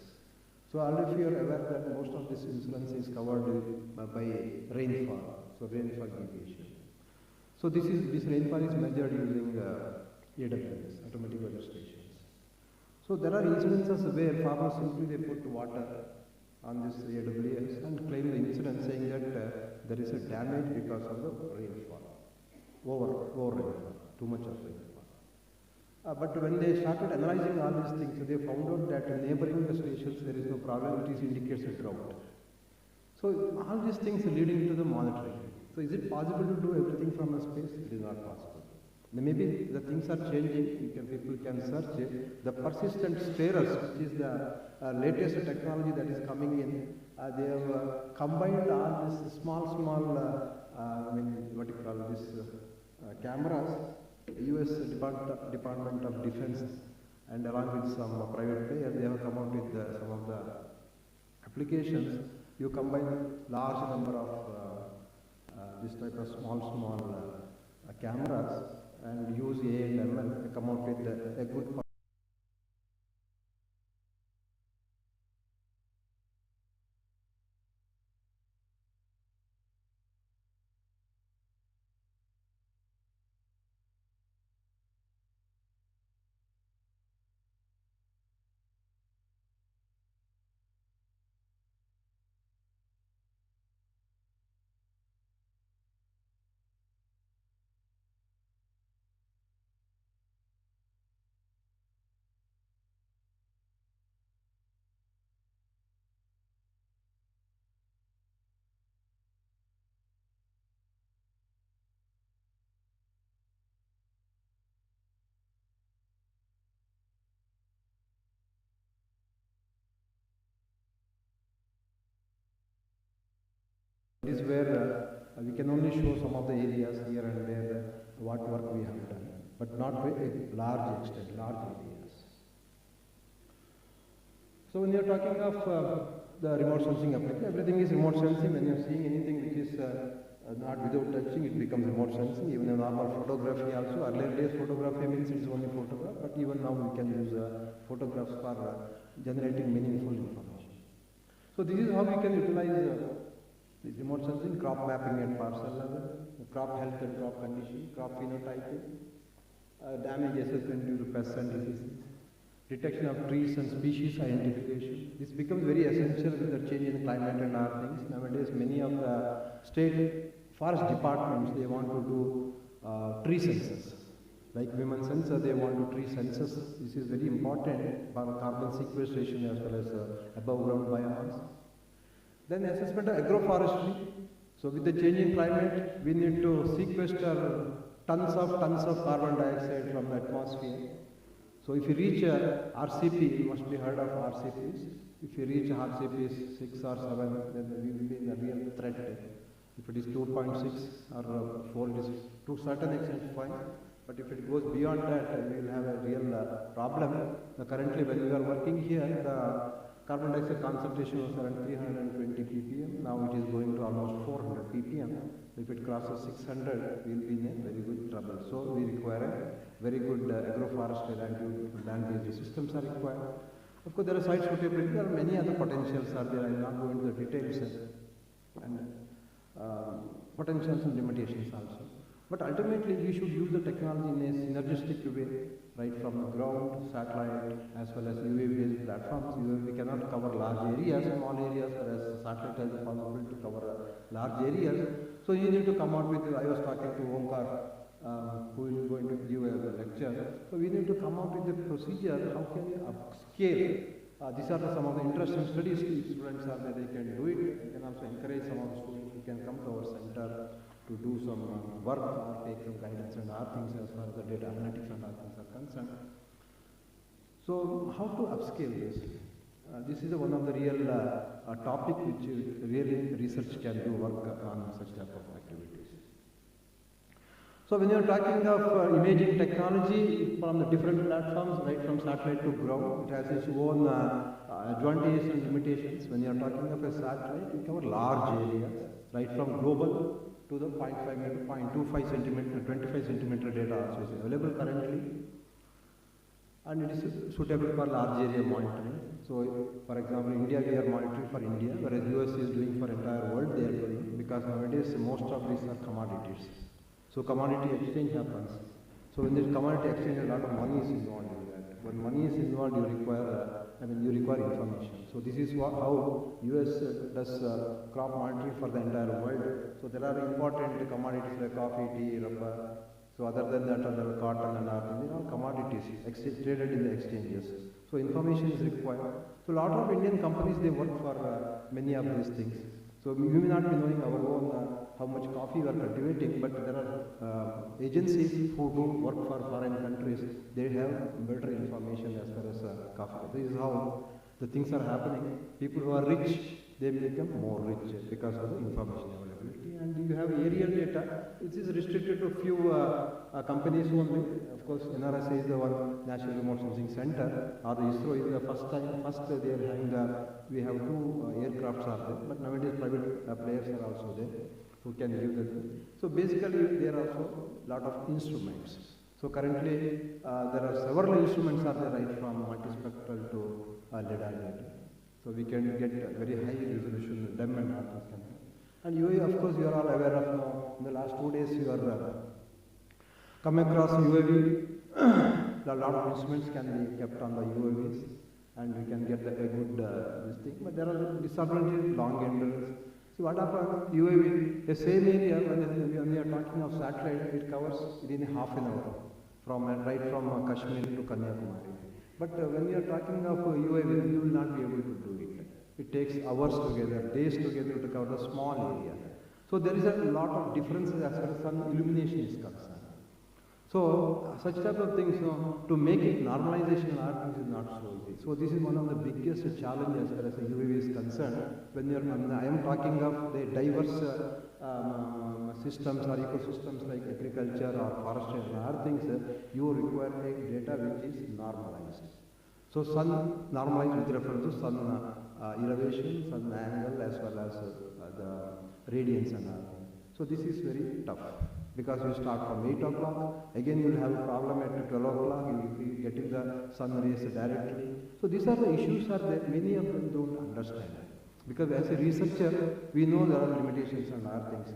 E: So if you are aware that most of this insurance is covered by rainfall, so rainfall deviation. So this rainfall is measured using AWS, automatic weather stations. So there are instances where farmers simply they put water on this AWS and claim the insurance saying that there is a damage because of the rainfall, over rainfall, too much of rainfall. But when they started analyzing all these things, they found out that neighboring the stations there is no problem, it indicates a drought. So all these things leading to the monitoring. So is it possible to do everything from a space? It is not possible. Maybe the things are changing, people can search it. The persistent starers, which is the latest technology that is coming in, they have combined all these small, cameras, US Department of Defense, and along with some private players, they have come out with some of the applications. You combine large number of this type of small cameras and use AI and ML to come out with a good This is where we can only show some of the areas here and there what work we have done, but not to a large extent, large areas. So when you are talking of the remote sensing application, everything is remote sensing. When you are seeing anything which is not without touching, it becomes remote sensing. Even in normal photography also, earlier days photography means it's only photograph, but even now we can use photographs for generating meaningful information. So this is how we can utilize this remote sensing, crop mapping at parcel level, crop health and crop condition, crop phenotyping, damage assessment due to pests and diseases, detection of trees and species identification. This becomes very essential with the change in climate and other things. Nowadays, many of the state forest departments, they want to do tree census. Like women sensor, they want to tree census. This is very important for carbon sequestration as well as above ground biomass. Then assessment of agroforestry. So with the changing climate, we need to sequester tons of carbon dioxide from the atmosphere. So if you reach RCP, you must be heard of RCPs. If you reach RCPs 6 or 7, then we will be in a real threat. If it is 2.6 or 4, it is to a certain extent fine. But if it goes beyond that, we will have a real problem. Currently, when we are working here, the carbon dioxide concentration was around 320 ppm. Now it is going to almost 400 ppm. If it crosses 600, we will be in a very good trouble. So we require a very good agroforestry land-based systems are required. Of course, there are site suitability. There are many other potentials are there. I will not go into the details and potentials and limitations also. But ultimately, we should use the technology in a synergistic way, right from the ground, satellite, as well as UAV-based platforms. UAV cannot cover large areas, small areas, whereas satellite has the possibility to cover large areas. So you need to come out with, I was talking to Omkar, who is going to give a lecture. So we need to come out with a procedure, how can we upscale? These are some of the interesting studies students are there, they can do it. We can also encourage some of the students who can come to our center to do some work or take some guidance and other things as far as the data analytics and other things are concerned. So how to upscale this? This is one of the real topic which really research can do work on such type of activities. So when you are talking of imaging technology from the different platforms, right from satellite to ground, it has its own advantages and limitations. When you are talking of a satellite, we cover large areas, right from global to the 0.5 meter, 0.25 centimeter, 25 centimeter data also is available currently. And it is suitable for large area monitoring. So, for example, India we are monitoring for India, whereas US is doing for entire world they are doing, because nowadays most of these are commodities. So commodity exchange happens. So when there is commodity exchange, a lot of money is involved in that. When money is involved, you require, you require information. So this is how US does crop monitoring for the entire world. So there are important commodities like coffee, tea, rubber. So other than that, there are cotton and other things, commodities traded in the exchanges. So information is required. So a lot of Indian companies, they work for many of these things. So we may not be knowing our own how much coffee we are cultivating, but there are agencies who do work for foreign countries. They have better information as far as coffee. This is how the things are happening. People who are rich, they become more rich because of the information availability. And you have aerial data. It is restricted to a few companies only. Of course, NRSA is the one National Remote Sensing Center, or the ISRO is the first they are having we have 2 aircrafts are there, but nowadays private players are also there who can give the. So basically, there are also a lot of instruments. So currently, there are several instruments are there, right from multispectral to LiDAR. So we can get very high resolution DEM and others. And UAV, of course, you are all aware of now. In the last 2 days, you are come across UAV. A lot of instruments can be kept on the UAVs, and we can get a good this thing. But there are disadvantages, long endurance. See what happens? UAV, the same area when we are talking of satellite, it covers within half an hour, right from Kashmir to Kanyakumari. But when we are talking of UAV, you will not be able to do it. It takes hours together, days together to cover a small area. So there is a lot of differences as far as sun illumination is concerned. So such type of things, to make it normalization is not so easy. So this is one of the biggest challenges as far as the UAV is concerned. When I am talking of the diverse systems or ecosystems like agriculture or forestry and other things, you require a data which is normalized. So sun normalized with reference to sun elevation, sun angle as well as the radiance and all. So this is very tough because you start from 8 o'clock, again you will have a problem at 12 o'clock, you will be getting the sun rays directly. So these are the issues that many of them don't understand. Because as a researcher, we know there are limitations and other things.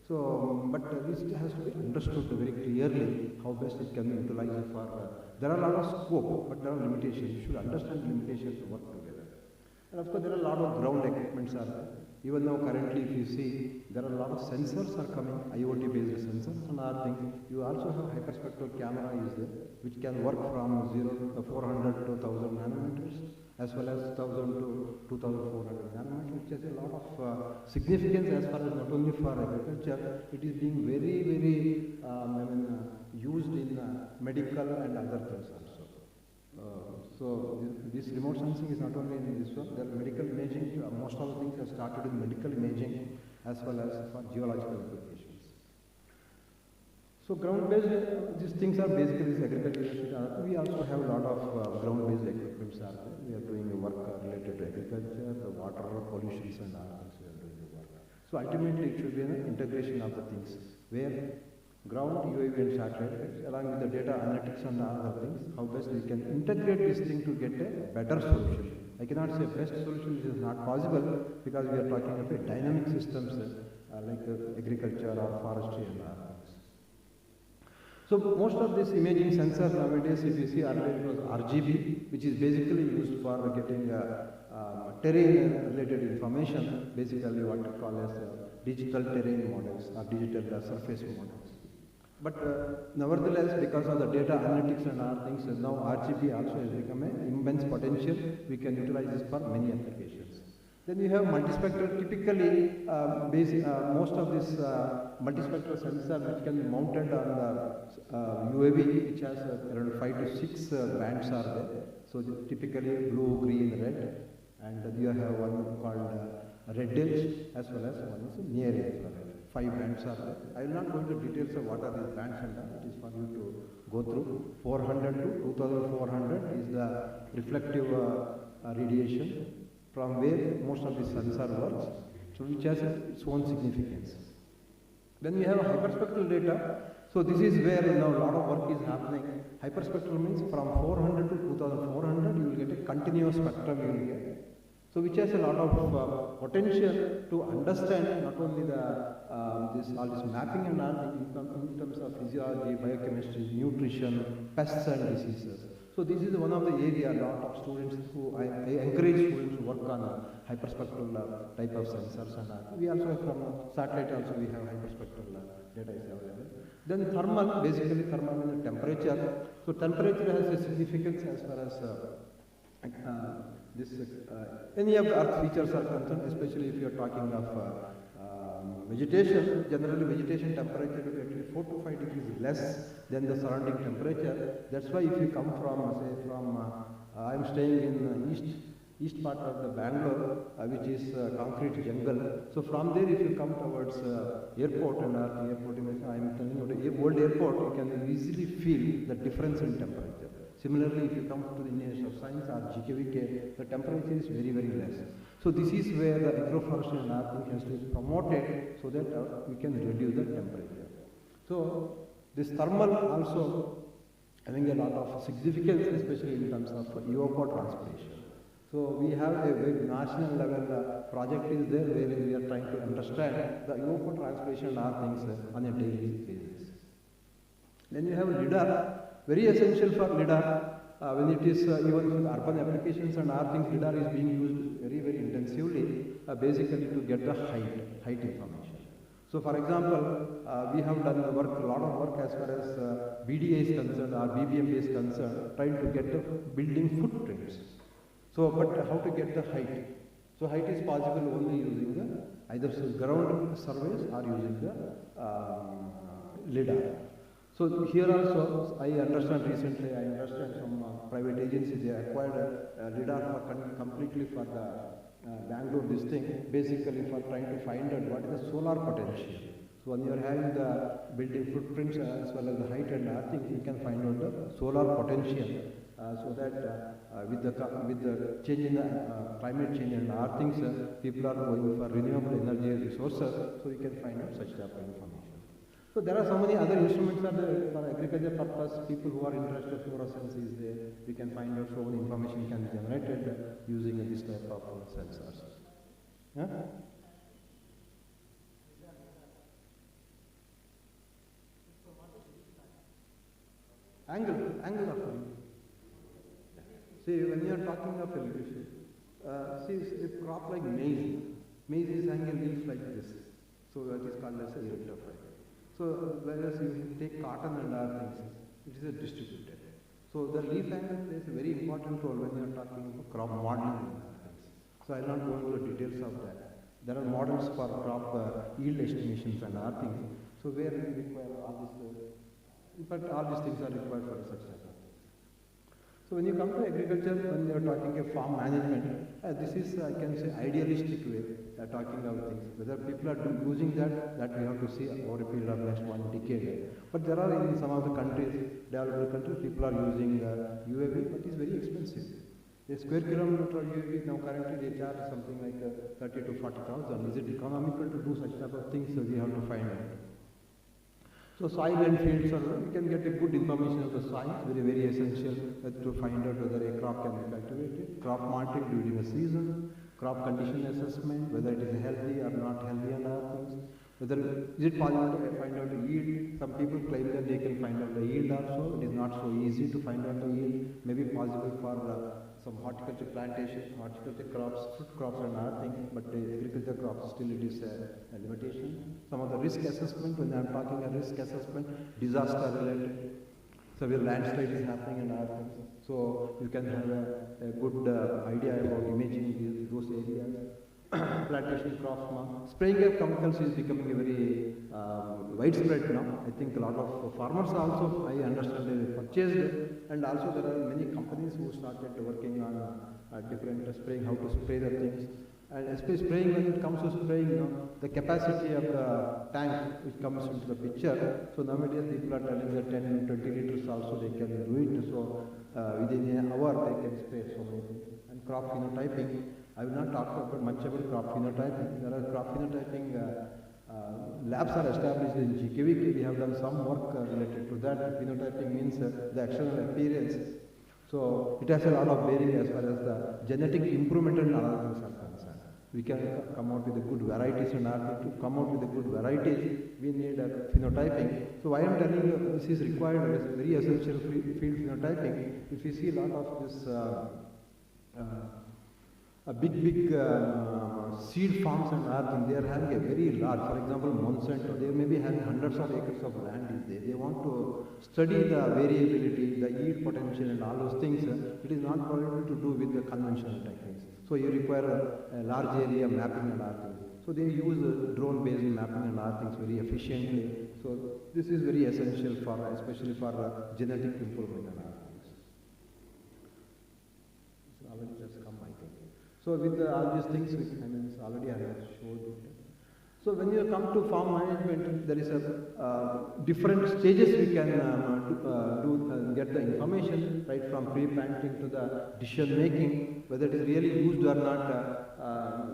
E: So, but this has to be understood very clearly how best it can be utilized for. There are a lot of scope, but there are limitations. You should understand the limitations to work together. And of course, there are a lot of ground equipments are there. Even though currently, if you see, there are a lot of sensors are coming, IoT-based sensors and other things. You also have hyperspectral camera is there, which can work from 400 to 1000 nanometers, as well as 1000 to 2400 nanometers, which has a lot of significance as far as not only for agriculture, it is being very used in medical and other things also. So this remote sensing is not only in this one, there are medical imaging, most of the things have started in medical imaging as well as for geological applications. So ground-based, these things are basically this agriculture. We also have a lot of ground-based equipments are there. We are doing work related to agriculture, the water pollutions and other things we are doing the work. So ultimately it should be an integration of the things where ground, UAV and satellite, along with the data analytics and other things, how best we can integrate this thing to get a better solution. I cannot say best solution, this is not possible because we are talking about dynamic systems like agriculture or forestry and other things. So most of these imaging sensors nowadays, if you see earlier it was RGB, which is basically used for getting terrain related information, basically what we call as digital terrain models or digital surface models. But nevertheless, because of the data analytics and other things, now RGB also has become an immense potential. We can utilize this for many applications. Then we have multispectral. Typically, most of these multispectral sensors which can be mounted on the UAV, which has around 5 to 6 bands are there. So typically blue, green, red, and you have one called red edge as well as one is near edge. 5 bands are there. I will not go into details of what are these bands and all. It is for you to go through. 400 to 2400 is the reflective radiation from where most of the sensor works, so which has its own significance. Then we have hyperspectral data. So this is where a lot of work is happening. Hyperspectral means from 400 to 2400 you will get a continuous spectrum you will get. So which has a lot of potential to understand not only the all this mapping and all in terms of physiology, biochemistry, nutrition, pests and diseases. So this is one of the area a lot of students who I encourage students to work on hyperspectral type of sensors and all. We also have from satellite also we have hyperspectral data is available. Then thermal, basically thermal means temperature. So temperature has a significance as far as any of the earth features are concerned, especially if you are talking of vegetation. Generally vegetation temperature will be at least 4 to 5 degrees less than the surrounding temperature. That's why if you come from, say from, I am staying in east part of the Bangalore, which is concrete jungle. So from there if you come towards airport and airport, I am telling you the old airport, you can easily feel the difference in temperature. Similarly, if you come to the University of Science or GKVK, the temperature is very, very less. So this is where the agroforestry and earthing has to be promoted so that we can reduce the temperature. So this thermal also having a lot of significance, especially in terms of evapotranspiration. So we have a very national level project is there where we are trying to understand the evapotranspiration and other things on a daily basis. Then you have LIDAR. Very essential for LIDAR when it is even in urban applications and other things, LIDAR is being used very, very intensively basically to get the height information. So for example, we have done a lot of work as far as BDA is concerned or BBM is concerned, trying to get the building footprints. So, but how to get the height? So height is possible only using the either ground surveys or using the LIDAR. So here also, I understand recently, I understand some private agencies, they acquired LIDAR completely for the Bangalore this thing, basically for trying to find out what is the solar potential. So when you are having the building footprints as well as the height and earthing, you can find out the solar potential. So that with the change in the climate change and earthings, people are going for renewable energy resources, so you can find out such type of information. So there are so many other instruments that for agriculture purpose, people who are interested, fluorescence is there, we can find out so many information can be generated using this type of sensors. Yeah? Angle of view. See, when you are talking of elevation, see, a crop like maize is angle leaves like this. So that is called as a rectifier. So whereas you take cotton and other things, it is a distributed. So the leaf angle plays a very important role when you are talking about crop modeling and other things. So I will not go into the details of that. There are models for crop yield estimations and other things. So where we require all this, but all these things are required for such type of things. So when you come to agriculture, when you are talking of farm management, this is, I can say, idealistic way talking about things. Whether people are using that we have to see over a period of next 1 decade. But there are in some of the countries, developed countries, people are using UAV, but it's very expensive. A square kilometer UAV now currently they charge something like 30 to 40,000. Is it economical to do such type of things? So we have to find out. So soil and fields, you can get a good information of the soil, very essential to find out whether a crop can be cultivated, crop monitoring during the season, crop condition assessment, whether it is healthy or not healthy and other things, whether is it possible to find out the yield. Some people claim that they can find out the yield also. It is not so easy to find out the yield. Maybe possible for some horticulture plantation, horticulture crops, fruit crops and other things, but agriculture crops still it is a limitation. Some of the risk assessment, when I am talking a risk assessment, disaster related, severe landslide is happening and other things. So you can have a good idea about imaging those areas. Plantation crops now. Spraying of chemicals is becoming a very widespread now. I think a lot of farmers also, I understand, they purchased it, and also there are many companies who started working on different spraying, how to spray the things. And especially spraying, when it comes to spraying, the capacity of the tank which comes into the picture. So nowadays people are telling that 10 and 20 liters also they can do it. So within an hour they can spray so many things. And crop phenotyping, I will not talk much about crop phenotyping. There are crop phenotyping labs are established in GKV. We have done some work related to that. Phenotyping means the external appearance. So it has a lot of bearing as far as the genetic improvement and other things are concerned. We can come out with a good varieties and to come out with a good varieties, we need a phenotyping. So why I am telling you this is required as very essential field phenotyping. If you see a lot of this big seed farms and other things, they are having a very large, for example, Monsanto, they may be having hundreds of acres of land is there. They want to study the variability, the yield potential and all those things. It is not possible to do with the conventional techniques. So you require a large area mapping and other things. So they use drone-based mapping and other things very efficiently. So this is very essential for, especially for genetic improvement and other things. So already just come, I think. So with all these things, already I have showed it. So when you come to farm management, there is a different stages we can get the information, right from pre-planting to the decision making, whether it is really used or not.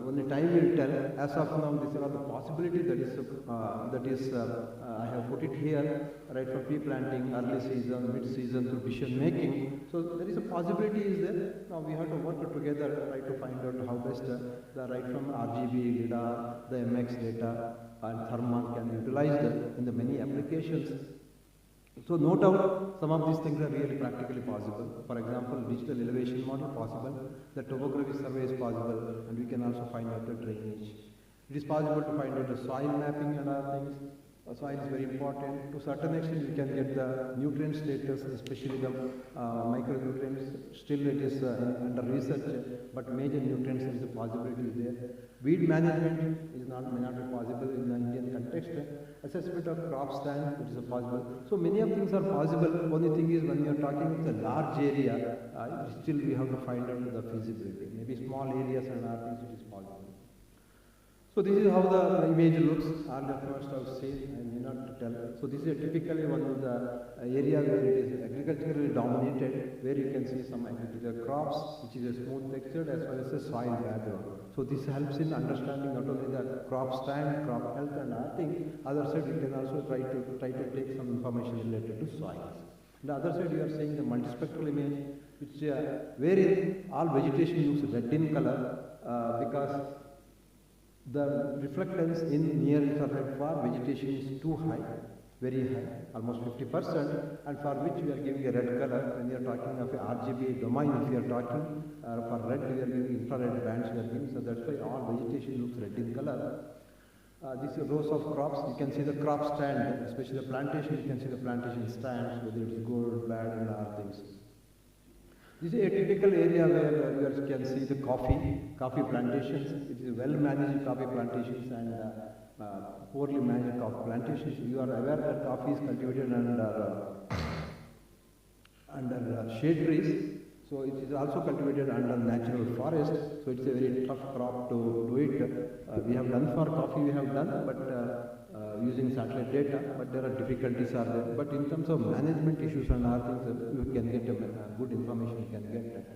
E: Only time will tell. As of now, these are all the possibilities that is I have put it here, right from pre-planting, early season, mid-season to decision making. So there is a possibility is there. Now we have to work together, try to find out how best the right from RGB, LIDAR, the MX data and thermal can utilize in the many applications. So no doubt some of these things are really practically possible. For example, digital elevation model possible, the topography survey is possible, and we can also find out the drainage. It is possible to find out the soil mapping and other things. soil is very important. To a certain extent, we can get the nutrient status, especially the micronutrients. Still, it is under research, but major nutrients there is a possibility there. Weed management may not be possible in the Indian context. Assessment of crop stand, it is possible. So many of things are possible. Only thing is when you are talking of the large area, still we have to find out the feasibility. Maybe small areas and other things it is possible. So this is how the image looks. All the first I have seen, I may not tell. So this is typically one of the area where it is agriculturally dominated, where you can see some agricultural crops, which is a smooth textured as well as a soil background. So this helps in understanding not only the crop stand, crop health and other thing. Other side you can also try to take some information related to soils. On the other side you are seeing the multispectral image, which wherein all vegetation looks red in color because the reflectance in near infrared for vegetation is too high, very high, almost 50%, and for which we are giving a red color. When we are talking of a RGB domain, if we are talking for red, we are giving infrared bands, we are giving, so that's why all vegetation looks red in color. These are rows of crops. You can see the crop stand, especially the plantation. You can see the plantation stands, whether it's good, bad, and other things. This is a typical area where you can see the coffee plantations. It is well managed coffee plantations and poorly managed coffee plantations. You are aware that coffee is cultivated under shade trees. So it is also cultivated under natural forest. So it's a very tough crop to do it. We have done for coffee, we have done, but using satellite data, but there are difficulties are there. But in terms of management issues and other things, you can get good information you can get.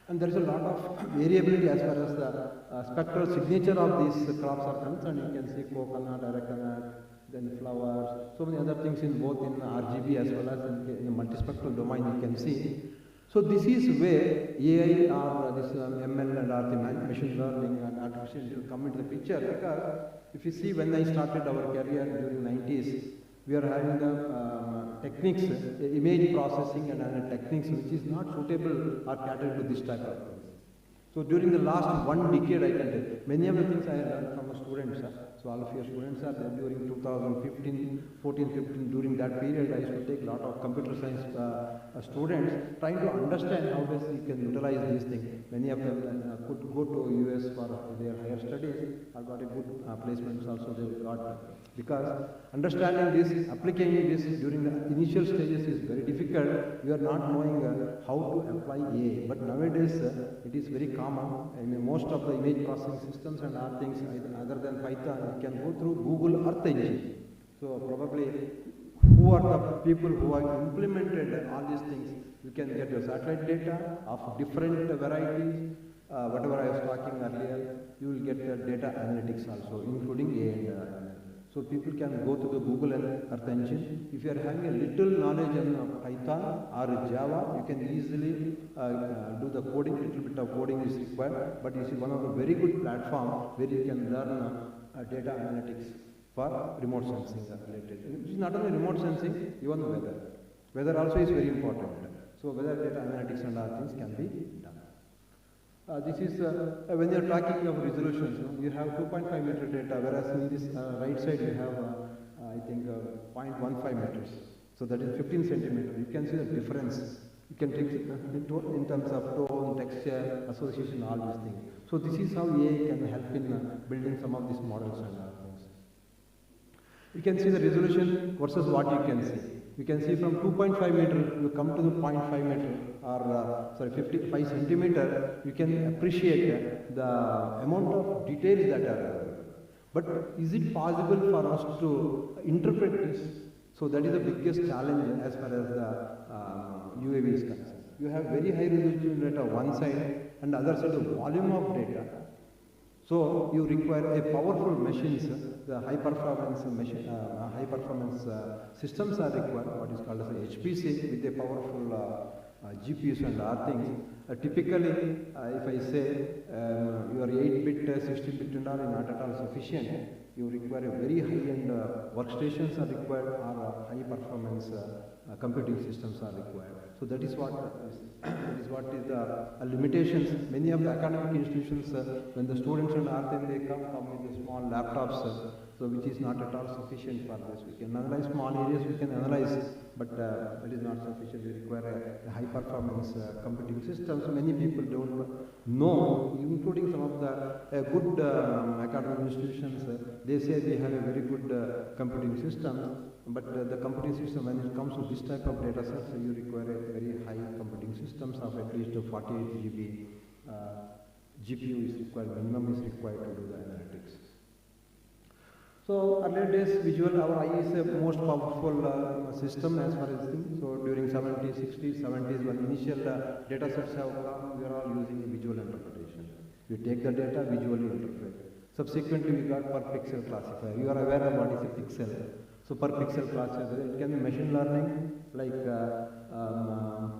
E: And there is a lot of variability as far as the spectral signature of these crops are concerned. You can see coconut, arecanut, then flowers, so many other things in both in RGB as well as in the multispectral domain you can see. So this is where AI or this ML and the machine learning and artificial intelligence come into the picture, because if you see when I started our career during 90s, we are having the techniques, image processing and techniques which is not suitable or catered to this type of things. So during the last 1 decade, I can tell, many of the things I learned from students. So all of your students are there during 2015, 14, 15, during that period I used to take a lot of computer science students trying to understand how best you can utilize these things. Many of them could go to US for their higher studies or got a good placements also they got. Because understanding this, applying this during the initial stages is very difficult. You are not knowing how to apply AI. But nowadays it is very common. I mean, most of the image processing systems and other things other than Python, you can go through Google Earth Engine. So probably who are the people who have implemented all these things? You can get your satellite data of different varieties. Whatever I was talking earlier, you will get the data analytics also, including AI and so people can go to the Google and Earth Engine. If you are having a little knowledge on Python or Java, you can easily do the coding. Little bit of coding is required, but this is one of the very good platform where you can learn data analytics for remote sensing related. It is not only remote sensing, even weather. Weather also is very important. So weather data analytics and other things can be done. This is when you are talking of resolutions, you have 2.5 meter data, whereas in this right side you have, I think, 0.15 meters. So that is 15 centimeters. You can see the difference. You can take in terms of tone, texture, association, all these things. So this is how AI can help in building some of these models and other things. You can see the resolution versus what you can see. You can see from 2.5 meter, you come to the 0.5 meter or 55 centimeter, you can appreciate the amount of details that are there. But is it possible for us to interpret this? So that is the biggest challenge as far as the UAV is concerned. You have very high resolution data one side and the other side the volume of data. So you require a powerful machines, the high performance machine, high performance systems are required, what is called as a HPC with a powerful GPUs and other things. Typically, if I say your 8-bit, 16-bit and all is not at all sufficient, you require a very high-end workstations are required or high performance computing systems are required. So that is what is the limitations. Many of the academic institutions, when the students and RTM they come with the small laptops, so which is not at all sufficient for this. We can analyze small areas, we can analyze, but it is not sufficient. We require a high performance computing systems. Many people don't know, including some of the good academic institutions. They say they have a very good computing system, but the computing system, when it comes to this type of data sets, you require a very high computing systems of at least 48 GB. GPU is required, minimum is required to do the analytics. So earlier days, our eye is the most powerful system as far as things. So during 70s, 60s, 70s, when initial data sets have come, we are all using visual interpretation. We take the data, visually interpret. Subsequently, we got per pixel classifier. You are aware of what is a pixel. So per pixel classifier, it can be machine learning like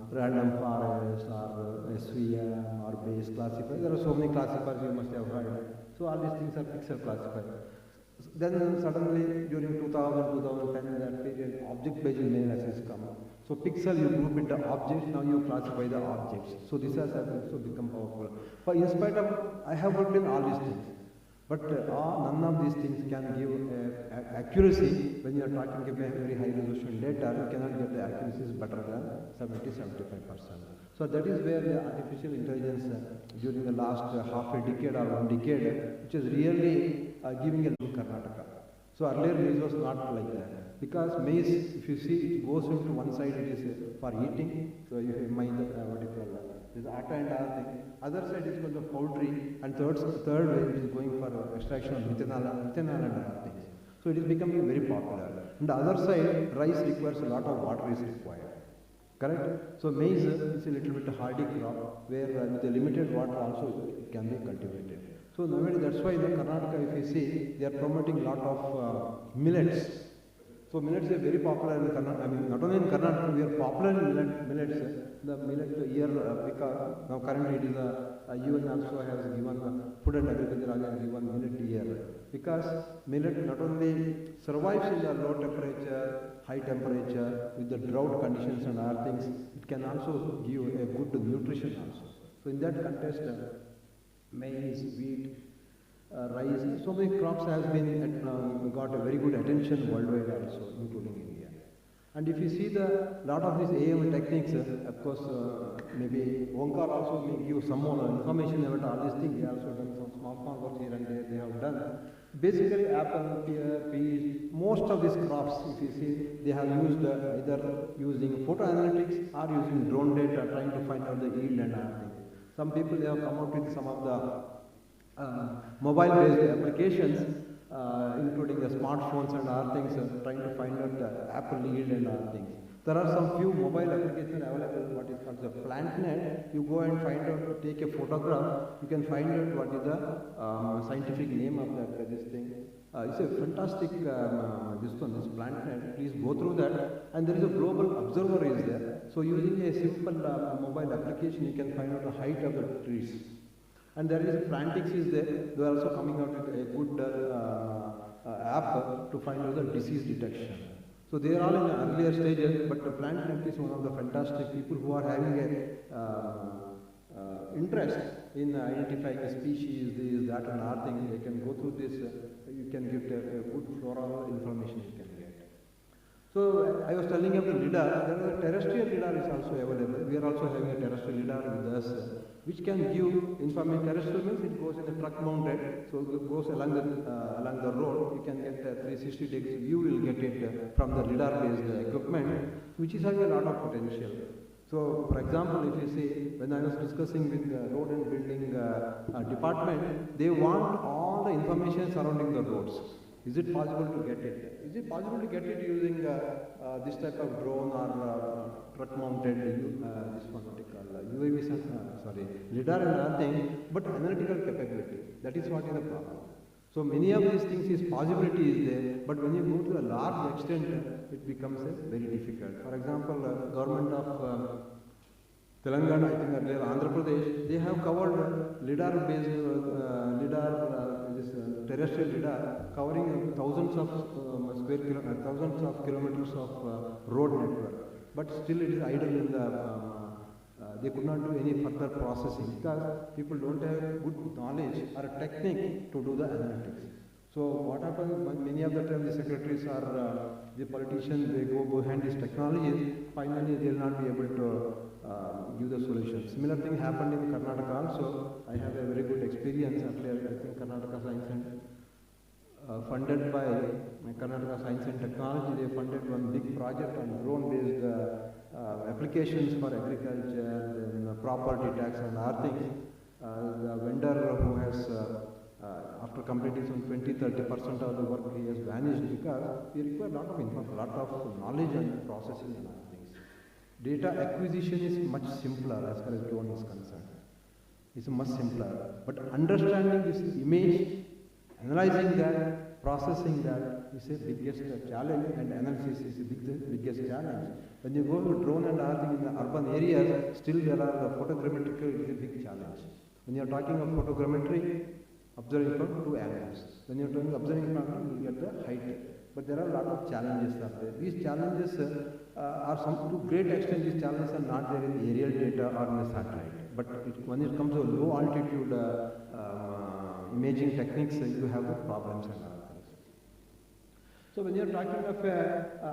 E: random forest or SVM or base classifier. There are so many classifiers you must have heard. So all these things are pixel classifier. Then suddenly during 2000, 2010, that period, object-based analysis come. So pixel you group into objects, now you classify the objects. So this has also become powerful. But in spite of, I have worked in all these things. But none of these things can give accuracy. When you are talking about very high resolution data, you cannot get the accuracy is better than 70-75%. So that is where the artificial intelligence during the last half a decade or 1 decade, which is really giving a look Karnataka. So earlier maize was not like that. Because maize, if you see, it goes into one side, it is for eating. So you have maize, what you call this atta and other thing. Other side is for the poultry, and third way it is going for extraction of methanol and other things. So it is becoming very popular. And the other side, rice requires a lot of water is required. Correct? So maize is a little bit hardy crop where with the limited water also it can be cultivated. So nowadays that's why in Karnataka, if you see, they are promoting a lot of millets. So millets are very popular in Karnataka. I mean, not only in Karnataka, we are popular in millets. The millet year, because now currently it is UN also has given, Food and Agriculture has given millet year. Because millet not only survives in the low temperature, high temperature, with the drought conditions and other things, it can also give a good nutrition also. So in that context, maize, wheat, rice, so many crops has been got a very good attention worldwide also, including India. And if you see the lot of these AM techniques, of course, maybe Onkar also may give some more information about all these things. They also done some small works here and there. They have done. Basically, apple, pear, peas, most of these crops, if you see, they have used either using photo analytics or using drone data, trying to find out the yield and everything. Some people they have come out with some of the mobile-based applications, including the smartphones and other things, trying to find out the apple yield and other things. There are some few mobile applications available, what is called the PlantNet. You go and find out, take a photograph, you can find out what is the scientific name of this thing. It's a fantastic, this PlantNet, please go through that. And there is a global observer is there. So using a simple mobile application, you can find out the height of the trees. And there is Plantix is there. They are also coming out with a good app to find out the disease detection. So they are all in the earlier stages, but the PlantNet is one of the fantastic people who are having a interest in identifying a species, this, that and other thing. They can go through this, you can get a good floral information you can get. So I was telling you the LIDAR, there is a terrestrial LIDAR is also available. We are also having a terrestrial LIDAR with us, which can give information. Terrestrial means it goes in a truck mounted, so it goes along the road. You can get a 360 degree view, you will get it from the LIDAR based equipment, which is having a lot of potential. So for example, if you see, when I was discussing with the road and building department, they want all the information surrounding the roads. Is it possible to get it? Is it possible to get it using this type of drone or truck mounted, this one what you call UAV, LIDAR and other thing, but analytical capability. That is what is the problem. So many of these things is possibility is there, but when you go to a large extent, it becomes very difficult. For example, government of Telangana, I think earlier Andhra Pradesh, they have covered LIDAR-based terrestrial LIDAR covering thousands of kilometers of road network. but still it is idle in the, they could not do any further processing because people don't have good knowledge or a technique to do the analytics. So what happens, many of the time the secretaries are, the politicians, they go behind these technologies, finally they will not be able to give the solution. Similar thing happened in Karnataka also. I have a very good experience. Actually, I think Karnataka Science and funded by Karnataka Science and Technology, they funded one big project on drone-based applications for agriculture, then property tax and other things. The vendor who has after completing some 20-30% of the work, he has vanished because we require a lot of information, lot of knowledge and processing and other things. Data acquisition is much simpler as far as drone is concerned. It's much simpler. But understanding this image, analyzing that, processing that is the biggest challenge, and analysis is the biggest challenge. When you go to drone and other things in the urban areas, still there are the photogrammetry is a big challenge. When you are talking of photogrammetry, observing from two angles. When you are doing observing from, you get the height. But there are a lot of challenges out there. These challenges are to great extent, these challenges are not there in aerial data or in the satellite. But when it comes to low altitude imaging techniques, you have the problems and other things. So when you are talking of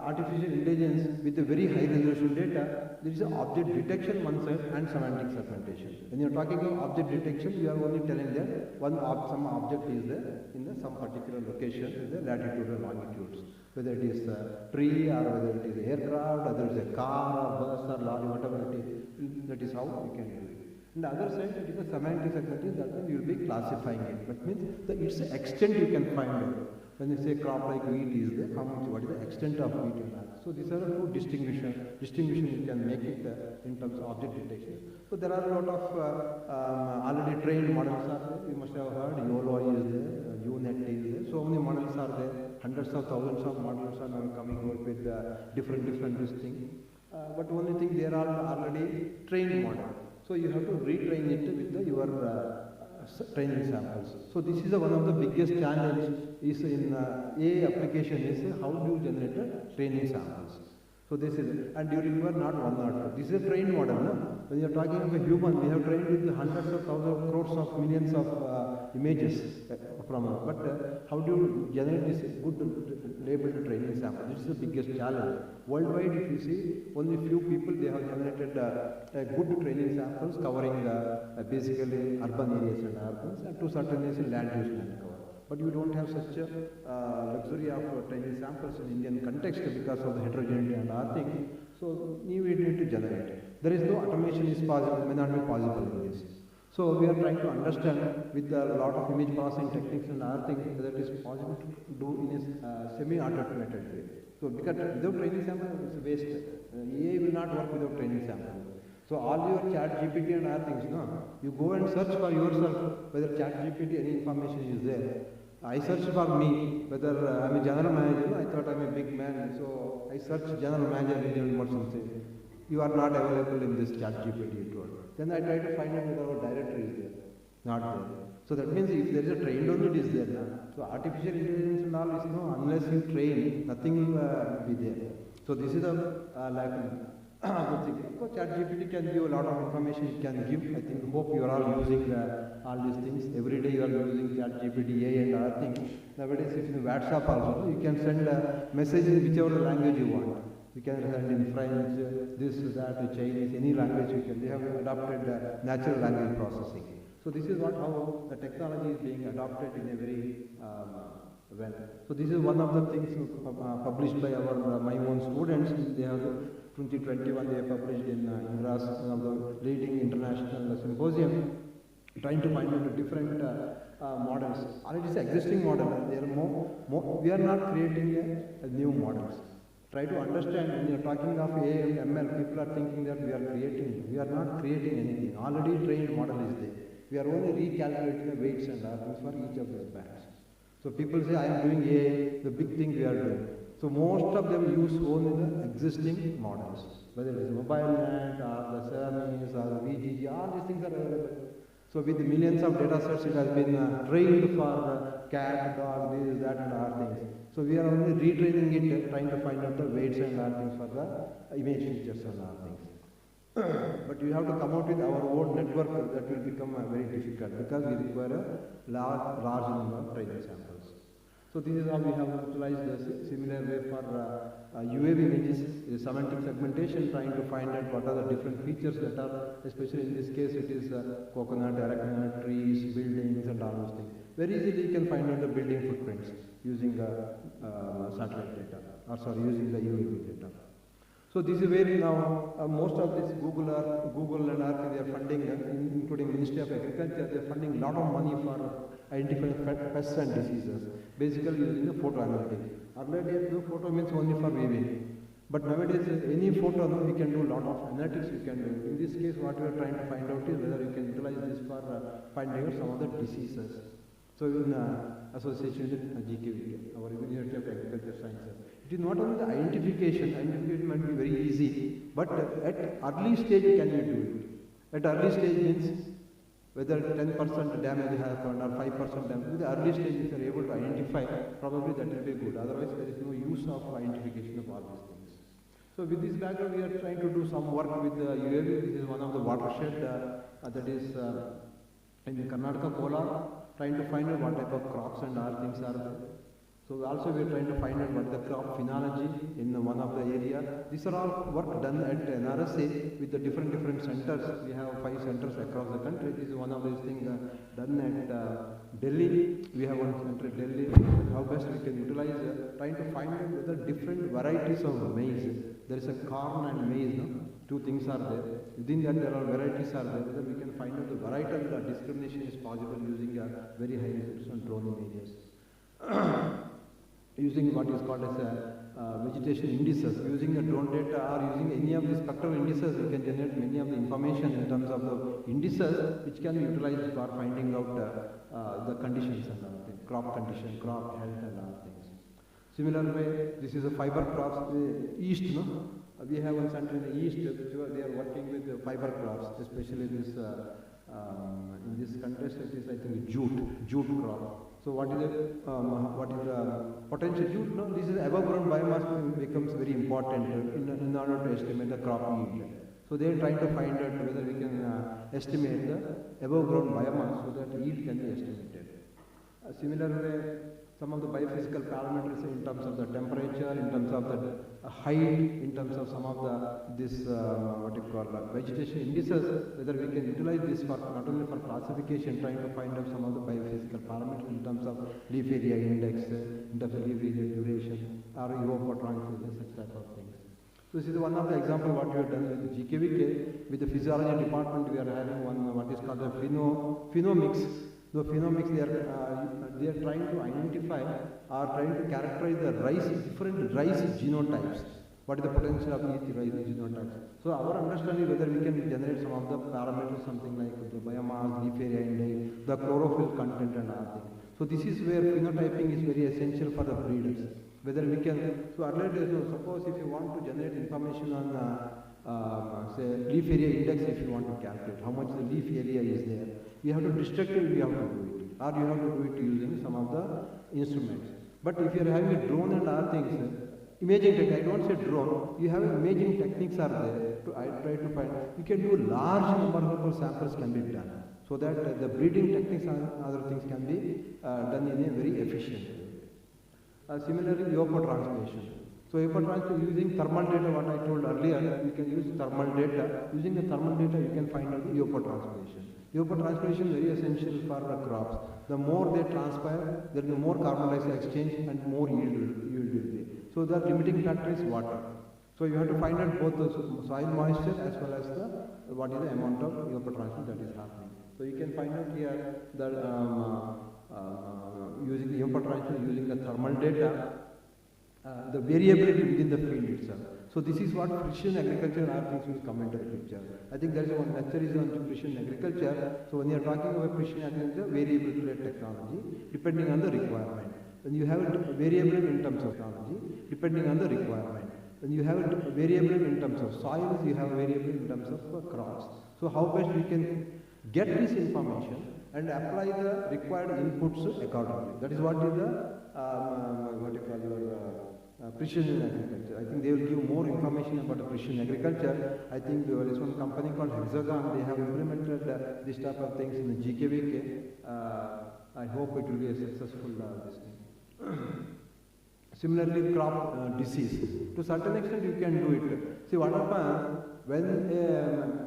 E: artificial intelligence with a very high resolution data, there is an object detection one side and semantic segmentation. When you are talking of object detection, you are only telling that some object is there in some particular location in the latitude or longitudes. Whether it is a tree or whether it is an aircraft, whether it is a car or bus or lorry, whatever it is, that is how we can do it. On the other side, it is a semantic segmentation, that means you will be classifying it. That means its extent you can find out. When you say crop like wheat is there, how much, what is the extent of wheat in that? So these are two distinction you can make it in terms of object detection. So there are a lot of already trained models are there. You must have heard YOLO is there, UNet is there. So many models are there. Hundreds of thousands of models are now coming out with different things. But only thing, they are already trained model. So you have to retrain it with your training samples. So this is one of the biggest challenge is in AI application is how do you generate training samples. So this is, and you require not one or two. This is a trained model. No? When you are talking of a human, we have trained with hundreds of thousands of crores of millions of images from. But how do you generate this good labeled training sample? This is the biggest challenge. Worldwide, if you see, only few people they have generated good training samples covering basically urban areas and urbans, and to certain areas land use land cover. But you don't have such a luxury of training samples in Indian context because of the heterogeneity and other things. So you need to generate. There is no automation is possible, may not be possible in this. So we are trying to understand with a lot of image processing techniques and other things whether it is possible to do in a semi-automated way. So because without training sample, it's a waste. AI will not work without training sample. So all your chat GPT and other things, no? You go and search for yourself whether chat GPT any information is there. I searched for me, whether I'm a general manager, I thought I'm a big man, so I searched general manager in or something. You are not available in this chat GPT tool. Then I try to find out whether our directory is there. Not there. So that means if there is a trained only, it is there. No? So artificial intelligence and all is no, unless you train, nothing will be there. So this is a like good thing. Of course, ChatGPT can give a lot of information. It can give. I think, hope you are all using all these things. Every day you are using ChatGPT, AI and other things. Nowadays, if in WhatsApp also, you can send a message in whichever language you want. You can send in French, this, that, Chinese, any language you can. They have adopted natural language processing. So this is how the technology is being adopted in a very well. So this is one of the things published by my own students. They have 2021 they have published in INRAS, one of the leading international symposium, trying to find out different models. Already it's existing model. There are more. We are not creating a new models. Try to understand when you are talking of AI and ML, people are thinking that we are creating. We are not creating anything. Already trained model is there. We are only recalculating the weights and things for each of these bands. So people say, I am doing AI, the big thing we are doing. So most of them use only the existing models, whether it is MobileNet or the Ceramis or the VGG, all these things are available. So with millions of data sets, it has been trained for cat, dog, this, that and other things. So we are only retraining it, trying to find out the weights and other things for the image features and other things. But we have to come out with our own network. That will become very difficult because we require a large number of training samples. So this is how we have utilized the similar way for UAV images, semantic segmentation, trying to find out what are the different features that are, especially in this case it is coconut, arachnoid, trees, buildings and all those things. Very easily you can find out the building footprints using satellite data, or sorry, using the UAV data. So this is where now most of this Google and Arc, they are funding, including Ministry of Agriculture, they are funding a lot of money for identifying pests and diseases, basically using the photo analytics. Earlier days, photo means only for weaving. But nowadays, any photo, we can do a lot of analytics we can do. In this case, what we are trying to find out is whether we can utilize this for finding out some of the diseases. So in association with GKV, our University of Agriculture Sciences, it is not only the identification might be very easy, but at early stage can you do it? At early stage means whether 10% damage happened or 5% damage. In the early stage, if you are able to identify, probably that will be good. Otherwise, there is no use of identification of all these things. So with this background, we are trying to do some work with the UAV. This is one of the watershed that is in the Karnataka Kolar, trying to find out what type of crops and other things are there. So also we are trying to find out what the crop phenology in one of the area. These are all work done at NRSA with the different centers. We have 5 centers across the country. This is one of these things done at Delhi. We have one center at Delhi. How best we can utilize, trying to find out whether different varieties of maize. There is a corn and maize, no? 2 things are there. Within that there are varieties are there. Whether we can find out the varietal discrimination is possible using very high resolution drone images. Using what is called as vegetation indices, using the drone data or using any of the spectral indices, we can generate many of the information in terms of the indices which can be utilized for finding out the conditions and other things, crop condition, crop health and other things. Similar way, this is a fiber crops, east, no? We have one center in the east, they are working with fiber crops, especially this, in this contest it is I think jute crop. So what is the potential jute? No, this is above ground biomass becomes very important in order to estimate the crop yield. So they are trying to find out whether we can estimate the above ground biomass so that yield can be estimated. Similarly, some of the biophysical parameters in terms of the temperature, in terms of the height, in terms of some of what you call vegetation indices, whether we can utilize this for not only for classification, trying to find out some of the biophysical parameters in terms of leaf area index, in terms of leaf area duration, or evapotranquility, such type of things. So this is one of the example what we have done with GKVK. With the physiology department, we are having one what is called a phenomics. The phenomics, they are trying to identify or trying to characterize the different rice genotypes. What is the potential of each rice genotypes? So our understanding whether we can generate some of the parameters, something like the biomass, leaf area index, the chlorophyll content and other things. So this is where phenotyping is very essential for the breeders. Whether we can, so earlier days, suppose if you want to generate information on say leaf area index, if you want to calculate how much the leaf area is there, you have to destructively you have to do it, or you have to do it using some of the instruments. But if you are having a drone and other things, imaging technique, I don't say drone, you have imaging techniques are there to try to find, you can do large number of samples can be done, so that the breeding techniques and other things can be done in a very efficient way. Similarly, evapotranspiration. So evapotranspiration using thermal data, what I told earlier, you can use thermal data. Using the thermal data, you can find out the evapotranspiration. Evapotranspiration is very essential for the crops. The more they transpire, there is more carbon dioxide exchange and more yield will be. So the limiting factor is water. So you have to find out both the soil moisture as well as what is the amount of evapotranspiration that is happening. So you can find out here that using the evapotranspiration, using the thermal data, the variability within the field itself. So this is what precision agriculture and other things will come into the picture. I think there is one lecture is on precision agriculture. So when you are talking about precision agriculture, variable rate technology, depending on the requirement. When you have variable in terms of technology, depending on the requirement. When you have variable in terms of soils, you have variable in terms of crops. So how best we can get this information and apply the required inputs accordingly. That is what is the what you call your precision agriculture. I think they will give more information about the precision agriculture. I think there is one company called Hexagon. They have implemented this type of things in the GKVK. I hope it will be a successful this thing. Similarly, crop disease. To a certain extent, you can do it. See, what happens when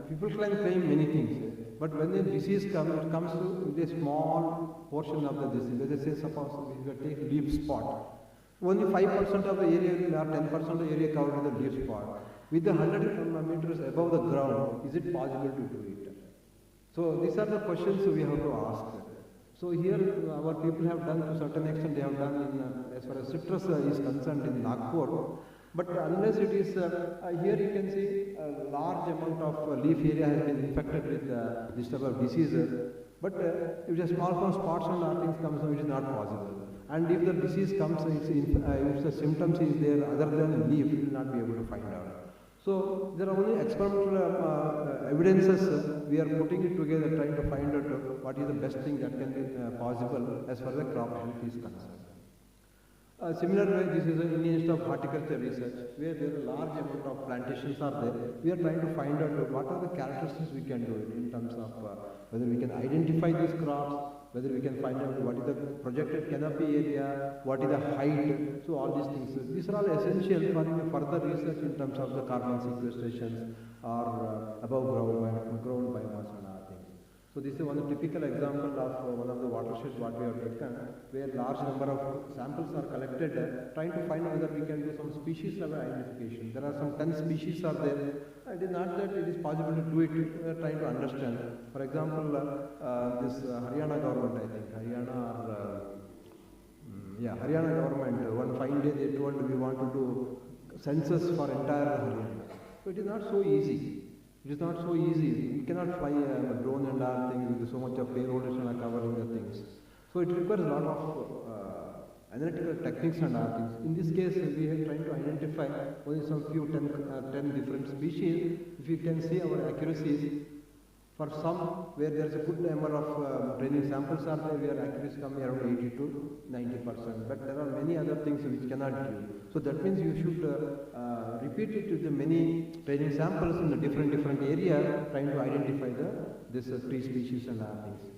E: people can claim many things, but when the disease comes, it comes to a small portion of the disease. Let us say, suppose if you take leaf spot, only 5% of the area or 10% of the area covered with the leaf spot. With the 100 meters above the ground, is it possible to do it? So these are the questions we have to ask. So here our people have done to a certain extent, they have done in, as far as citrus is concerned in Nagpur. But unless it is, here you can see a large amount of leaf area has been infected with this type of diseases. But if a small spots and other things comes, it is not possible. And if the disease comes, if the symptoms is there other than leaf, you will not be able to find out. So there are only experimental evidences we are putting it together, trying to find out what is the best thing that can be possible as far as the crop health is concerned. Similarly, this is an Indian Institute of Horticulture Research, where there are large amount of plantations are there. We are trying to find out what are the characteristics we can do in terms of whether we can identify these crops, whether we can find out what is the projected canopy area, what is the height, so all these things. These are all essential for further research in terms of the carbon sequestration or above ground biomass and other things. So this is one typical example of one of the watersheds what we have taken, where large number of samples are collected, trying to find whether we can do some species level identification. There are some 10 species are there. It is not that it is possible to do it, we are trying to understand. For example, this Haryana government, I think, Haryana government, one fine day they told we want to do census for entire Haryana. So it is not so easy. It is not so easy. You cannot fly a drone and other things with so much of payloaders and covering the things. So it requires a lot of analytical techniques and other things. In this case, we are trying to identify only some few 10 different species. If you can see our accuracies, for some where there is a good number of training samples are there, where accuracy coming around 80 to 90%. But there are many other things which cannot give. So that means you should repeat it with the many training samples in the different areas, trying to identify this tree species and other things.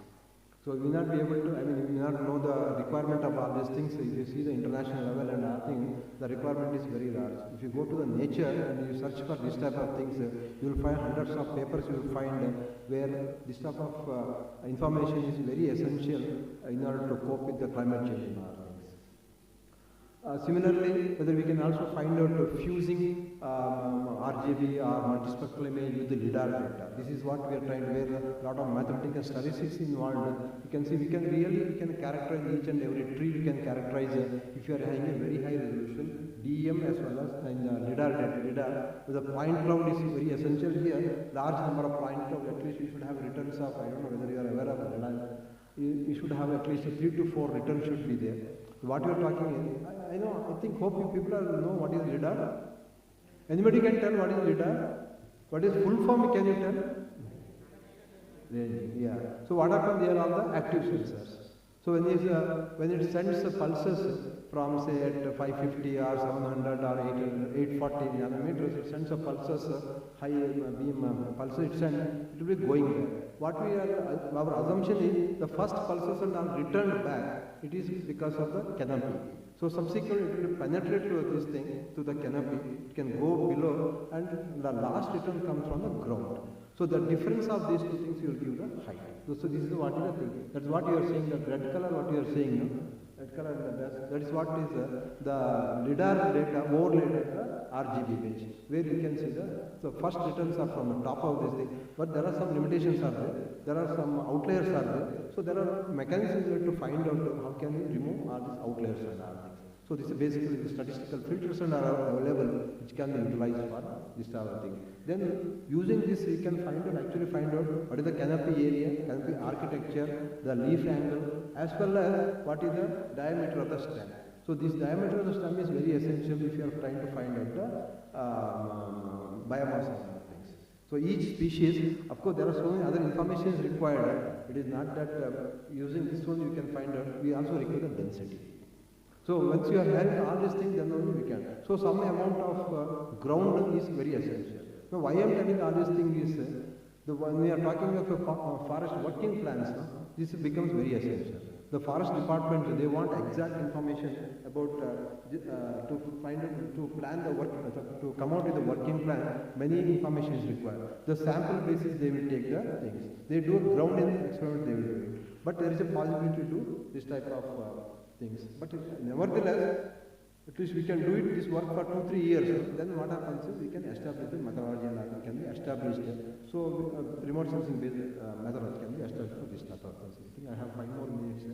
E: So we will not be able to, we will not know the requirement of all these things. If you see the international level and other things, the requirement is very large. If you go to the nature and you search for this type of things, you will find hundreds of papers you will find where this type of information is very essential in order to cope with the climate change and other things. Similarly, whether we can also find out fusing RGB or multispectral image with the LIDAR data. This is what we are trying to, where a lot of mathematical statistics involved. You can see we can characterize each and every tree. We can characterize if you are having a very high resolution DEM as well as in the LIDAR data. LIDAR, the point cloud is very essential here. Large number of point cloud. At least you should have returns of, I don't know whether you are aware of LIDAR. You should have at least 3 to 4 returns should be there. So what you are talking is, I think hope you people know what is LIDAR. Anybody can tell what is LIDAR? What is full form, can you tell? Yeah. So what happens, they are all the active sensors. So when it sends the pulses from say at 550 or 700 or 840 nanometers, it sends a pulses, high beam pulses, it will be going there. What our assumption is the first pulses are returned back. It is because of the canopy. So subsequently it will penetrate to this thing, to the canopy, it can go below, and the last return comes from the ground. So the difference of these two things will give the height. So this is what is the thing. That's what you are saying, the red color what you are saying. No? Red color, that is what is the LIDAR data overlaid at the RGB page, where you can see the first returns are from the top of this thing. But there are some limitations are there. There are some outliers are there. So there are mechanisms to find out how can we remove all these outliers and all things. So this is basically the statistical filters and are available which can be utilized for this type of thing. Then using this we can actually find out what is the canopy area, canopy architecture, the leaf angle, as well as what is the diameter of the stem. So this diameter of the stem is very essential if you are trying to find out the biomass and things. So each species, of course there are so many other information is required. It is not that using this one you can find out, we also require the density. So once you are having all these things, then only we can. So some amount of ground is very essential. Now why I am telling all these things is, when we are talking of a forest working plans, this becomes very essential. The forest department, they want exact information about to plan the work, to come out with the working plan. Many information is required. The sample basis they will take the things. They do a ground in experiment, they will do it. But there is a possibility to do this type of things. But nevertheless, at least we can do it, this work for 2-3 years. Then what happens is we can establish the methodology and it can be established. So remote sensing based methodology can be established for this type of things. I think I have 5 more minutes.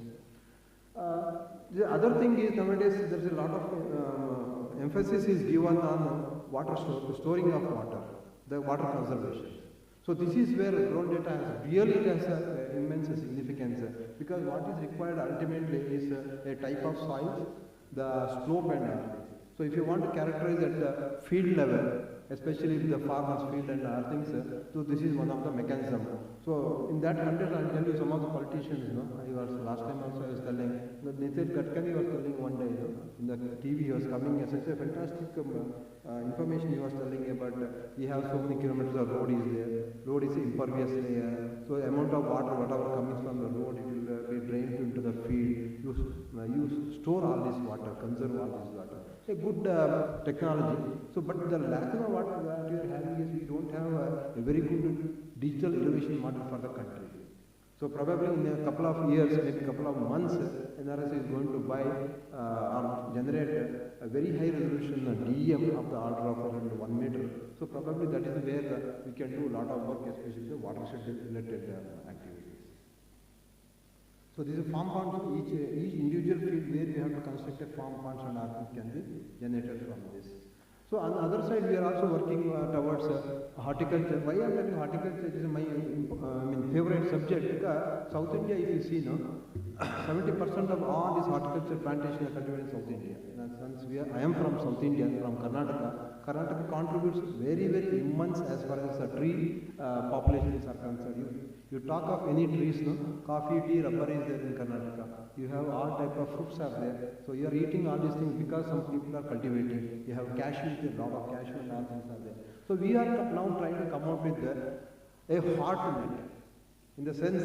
E: The other thing is nowadays there is a lot of emphasis is given on water storing of water, the water conservation. So this is where drone data has immense significance, because what is required ultimately is a type of soil, the slope and everything. So if you want to characterize at the field level, especially the farmer's field and other things, so this is one of the mechanisms. So in that context, I will tell you some of the politicians, last time also I was telling, Nitin Gadkari was telling one day, in the TV he was coming, such a fantastic information he was telling about, we have so many kilometers of road is there, road is impervious layer, so the amount of water, whatever comes from the road, it will be drained into the field, you store all this water, conserve all this water. A good technology. So, but the lack of what we are having is we don't have a very good digital innovation model for the country. So probably in a couple of years, maybe a couple of months, NRS is going to buy or generate a very high resolution DEM of the order of around 1 meter. So probably that is where we can do a lot of work, especially the watershed related activities. So this is farm ponds, each individual field where we have to construct a farm ponds and all can be generated from this. So on the other side, we are also working towards horticulture. Why I am telling horticulture? It is my favorite subject. Because South India, if you see now, 70% of all these horticulture plantations are cultivated in South India. Since I am from South India, from Karnataka. Karnataka contributes very, very immense as far as the tree populations are concerned. You talk of any trees, no? Coffee, tea, rubber is there in Karnataka. You have all type of fruits are there. So you are eating all these things because some people are cultivating. You have cashew, a lot of cashew and all things are there. So we are now trying to come up with a hot net. In the sense,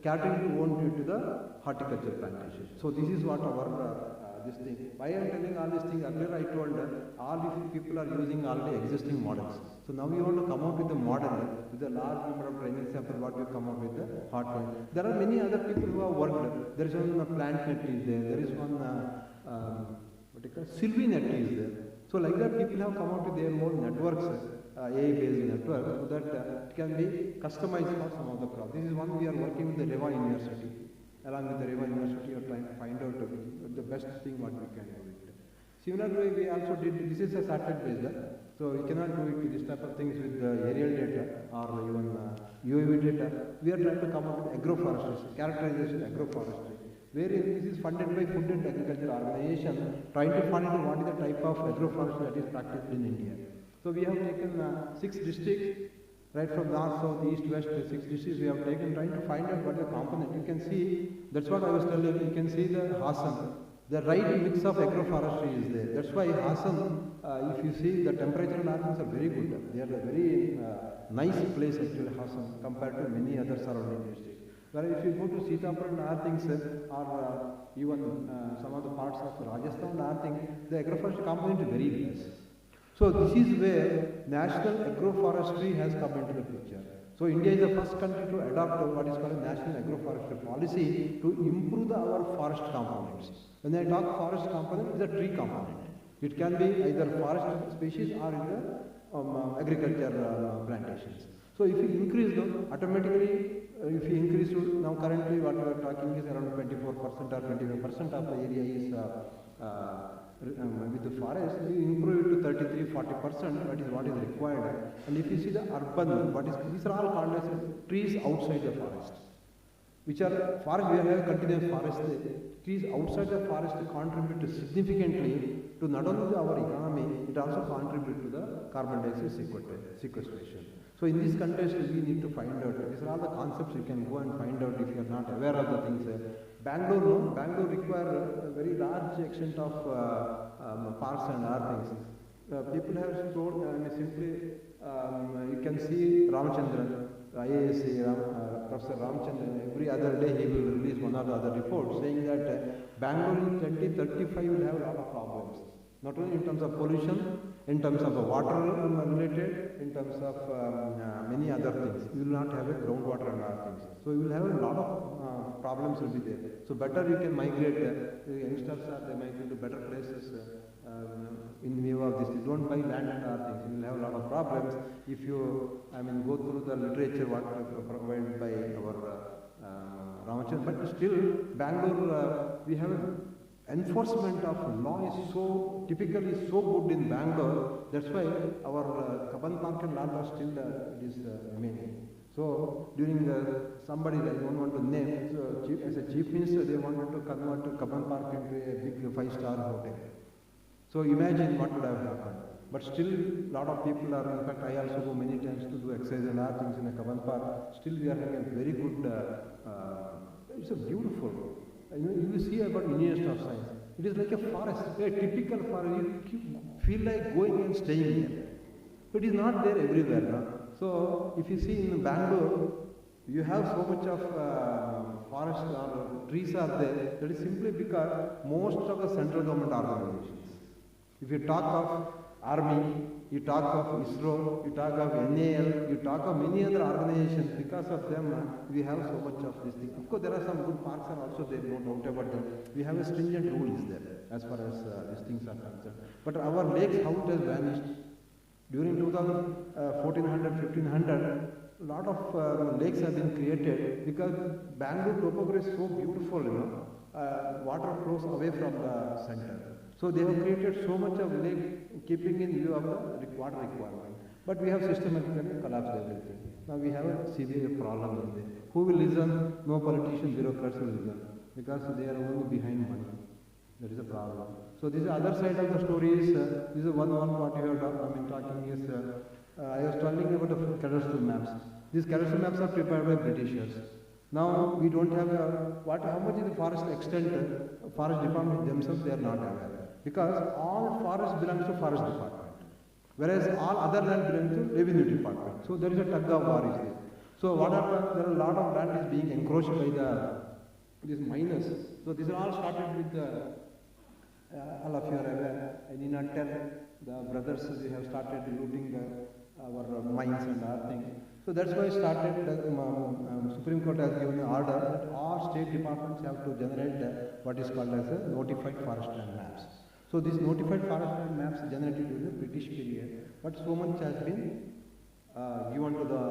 E: catering only to the horticulture plantation. So this is what our this thing. Why I am telling all these things? Earlier I told all these people are using already existing models. So now we want to come up with a model with a large number of training samples. What we come up with the hot point. There are many other people who have worked. There is one plant net is there. There is one what you call Sylvie net is there. So like that, people have come out with their own networks, AI-based network, so that it can be customized for some of the crops. This is one we are working with the Reva University. Along with the Reva University, we are trying to find out the best thing what we can do with it. Similarly, we also did, this is a satellite-based, so we cannot do it with this type of things with aerial data or even UAV data. We are trying to come up with agroforestry, characterization agroforestry. Wherein this is funded by Food and Agriculture Organization, trying to find out what is the type of agroforestry that is practiced in India. So we have taken 6 districts, right from north, south, east, west, 6 districts we have taken, trying to find out what the component. You can see, that's what I was telling you, can see the Hassan. The right mix of agroforestry is there. That's why Hassan, if you see, the temperature and things are very good. They are a very nice place actually, Hassan, compared to many other surrounding districts. Whereas if you go to Sitapur and other things, or even some of the parts of Rajasthan and other things, the agroforestry component is very less. So this is where national agroforestry has come into the picture. So India is the first country to adopt what is called a national agroforestry policy to improve our forest components. When I talk forest component, it is a tree component. It can be either forest species or in the agriculture plantations. So if you increase them, automatically if you increase to, now currently what we are talking is around 24% or 25% of the area is with the forest, we improve it to 33-40%, that is what is required. And if you see the urban, these are all called as trees outside the forest, which are forest, we have continuous forest. Trees outside the forest contribute significantly to not only our economy, it also contributes to the carbon dioxide sequestration. So So in this context, we need to find out. These are all the concepts you can go and find out if you are not aware of the things. Bangalore require a very large extent of parks and other things. People have explored, simply you can see Ramachandran, IASC, Professor Ramachandran, every other day he will release one or the other report saying that Bangalore in 2035 will have a lot of problems. Not only in terms of pollution, in terms of water related, in terms of many other things. We will not have a groundwater and other things. So we will have a lot of problems will be there. So better you can migrate, youngsters they migrate to better places in view of this. You don't buy land and other things. You will have a lot of problems if you, go through the literature what provided by our Ramachandran. But still, Bangalore, we have enforcement of law is so typically so good in Bangalore. That's why our Kaban Park and Lal still it is remaining. So during somebody I don't want to name, so as a chief minister, they wanted to convert Kaban Park into a big 5-star hotel. So imagine what would have happened. But still, a lot of people are. In fact, I also go many times to do exercise and other things in a Kaban Park. Still, we are having a very good. It's a beautiful. You will see about University of Science. It is like a forest, a typical forest. You feel like going and staying here. But it is not there everywhere. No? So, if you see in Bangalore, you have so much of forest or trees are there. That is simply because most of the central government organizations. If you talk of Army, you talk of ISRO, you talk of NAL, you talk of many other organizations, because of them we have so much of this thing. Of course, there are some good parks are also there, no doubt about that. We have a stringent rules there as far as these things are concerned. But our lakes, how it has vanished. During 1400, 1500, a lot of lakes have been created because Bangalore topography is so beautiful, water flows away from the center. So they have created so much of lake keeping in view of the water requirement. But we have systematically collapsed everything. Now we have a severe problem in there. Who will listen? No politician, bureaucrats will listen because they are only behind money. That is a problem. So this is the other side of the story is, this is one what you have talking is, I was telling about the cadastral maps. These cadastral maps are prepared by Britishers. Now we don't have how much is the forest extent, forest department themselves they are not aware. Because all forest belongs to forest department. Whereas all other land belongs to revenue department. So there is a tug of war is there. So what happens, there are a lot of land is being encroached by these miners. So these are all started with all of you are aware. I need not tell the brothers they have started looting our mines and other things. So that's why started Supreme Court has given an order that all state departments have to generate what is called as a notified forest land maps. So these notified forest land maps generated during the British period, but so much has been given to the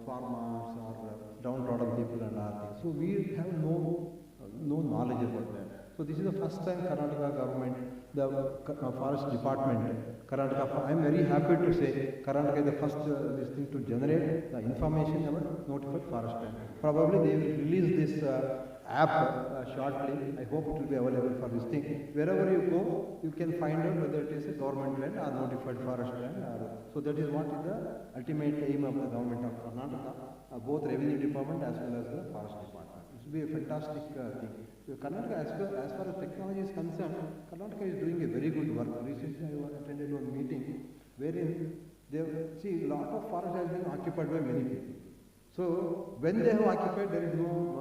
E: farmers or downtrodden people and other things. So we have no knowledge about that. So this is the first time Karnataka government, the forest department, Karnataka, I am very happy to say Karnataka is the first this thing to generate the information about notified forest land. Probably they will release this app shortly. I hope it will be available for this thing. Wherever you go, you can find out whether it is a government land or notified forest land. So that is what is the ultimate aim of the government of Karnataka, both revenue department as well as the forest department. It will be a fantastic thing. So Karnataka, as far as technology is concerned, Karnataka is doing a very good work. Recently I attended one meeting wherein they see a lot of forest has been occupied by many people. So when they have occupied, there is no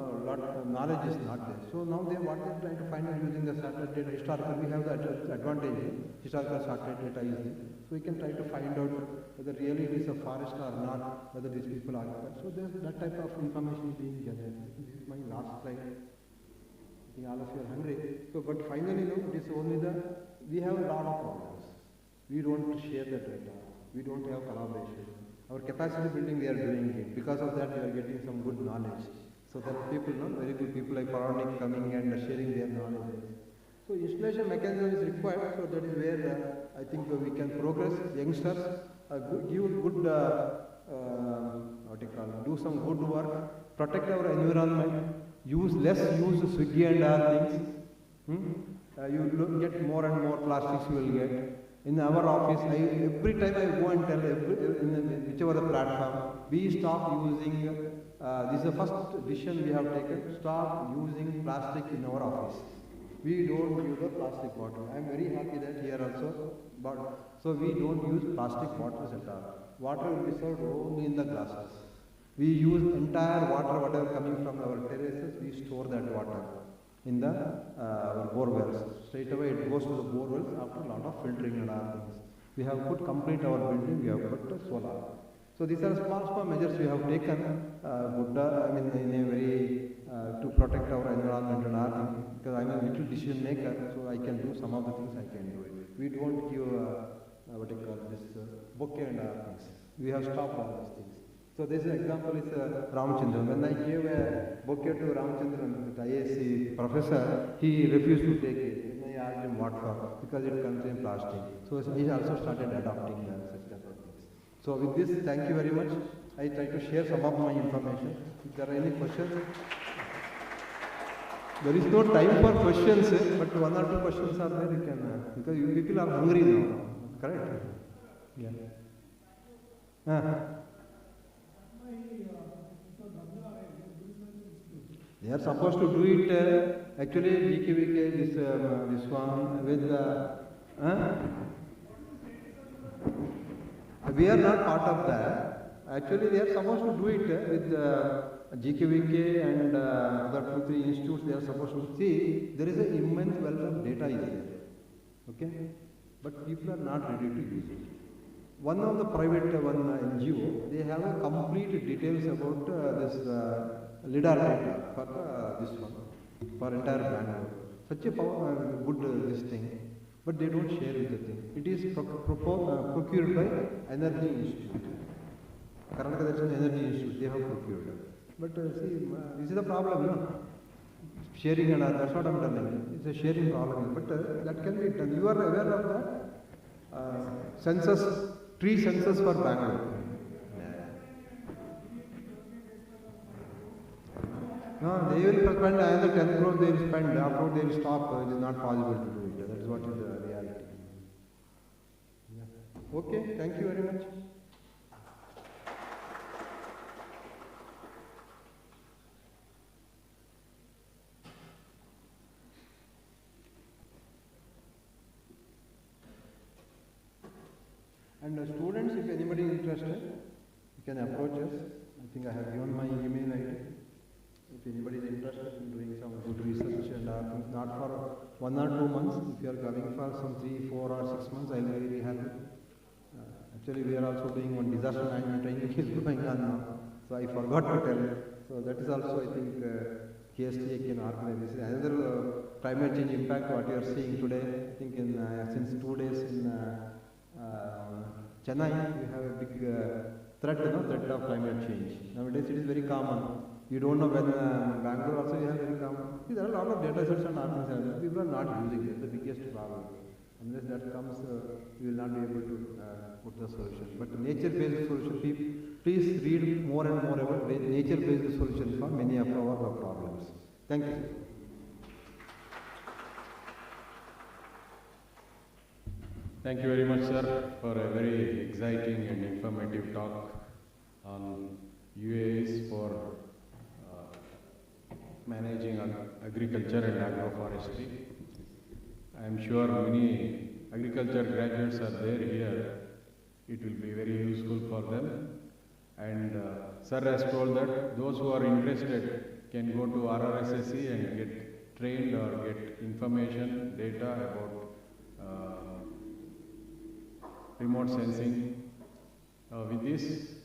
E: knowledge is not there. So now they what they are trying to find out using the satellite data. Historical, we have the advantage. Historical satellite data is there. So we can try to find out whether really it is a forest or not, whether these people occupy. So that type of information is being generated. This is my last slide. I think all of you are hungry. So, but finally, it is only we have a lot of problems. We don't share the data. We don't have collaboration. Our capacity building, we are doing it. Because of that, we are getting some good knowledge. So that people, very good people like Paronic coming and sharing their knowledge. So installation mechanism is required. So that is where I think we can progress. Youngsters give good, do some good work, protect our environment, use Swiggy and other things. You get more and more plastics you will get. In our office, every time I go and tell whichever the platform, we stop using, this is the first decision we have taken, stop using plastic in our office. We don't use the plastic bottle. I am very happy that here also, so we don't use plastic bottles at all. Water will be served only in the glasses. We use entire water, whatever coming from our terraces, we store that water in the our bore wells. Straight away it goes to the bore wells after a lot of filtering and other things. We have put complete our building, we have put solar. So these are small measures we have taken, in a very, to protect our environment and other things, because I am a little decision maker, so I can do some of the things I can do it. We don't give, what do you call this, bouquet and other things. We have stopped all these things. So this example is Ramachandran. When I gave a bouquet to Ramachandran, the IAC professor, he refused to take it. And I asked him what for, because it contains plastic. So he also started adopting such type of things. So with this, thank you very much. I try to share some of my information. If there are any questions, there is no time for questions, but one or two questions are there. You can, because you people are hungry now, correct? Yeah. They are supposed to do it, actually GKVK, this one with we are not part of that. Actually they are supposed to do it with GKVK and other 2-3 institutes. They are supposed to see there is an immense wealth of data is there. Okay? But people are not ready to use it. One of the private NGO, they have a complete details about this LIDAR data for this one, for entire Bangalore. Such a good this thing, but they don't share with the thing. It is procured by Energy Institute. Karnataka there is an Energy Institute, they have procured. But see, this is the problem, no? Sharing and that's what I am telling you. It's a sharing problem, but that can be done. You are aware of that? Census, tree census for Bangalore. No, they will spend another 10 crores, they will spend, after they will stop, it is not possible to do it. That is what is the reality. Yeah. Okay, thank you very much. And students, if anybody is interested, you can approach us. I think I have given my email ID. If anybody is interested in doing some good research and not for 1 or 2 months, if you are coming for some 3, 4 or 6 months, I will be very happy. Actually, we are also doing one disaster management training is going on now. So I forgot to tell you. So that is also, I think, KSTA can organize. This is another climate change impact what you are seeing today. I think in since 2 days in Chennai, we have a big threat of climate change. Nowadays, it is very common. You don't know when Bangalore also you have very common. See, there are a lot of data sets and organizations. People are not using it. The biggest problem. Unless that comes, we will not be able to put the solution. But nature-based solution, please read more and more about nature-based solutions for many of our problems. Thank you.
C: Thank you very much, sir, for a very exciting and informative talk on UAVs for managing agriculture and agroforestry. I am sure many agriculture graduates are there here. It will be very useful for them. And sir has told that those who are interested can go to RRSSE and get trained or get information, data about remote sensing. With this,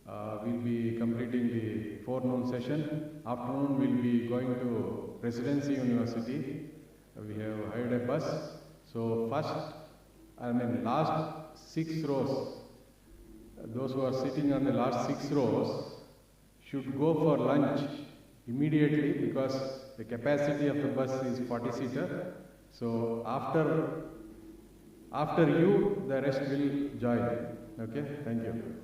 C: we'll be completing the forenoon session. Afternoon, we'll be going to Residency University. We have hired a bus. So last 6 rows, those who are sitting on the last 6 rows should go for lunch immediately because the capacity of the bus is 40-seater. So after you, the rest will join. Okay, thank you.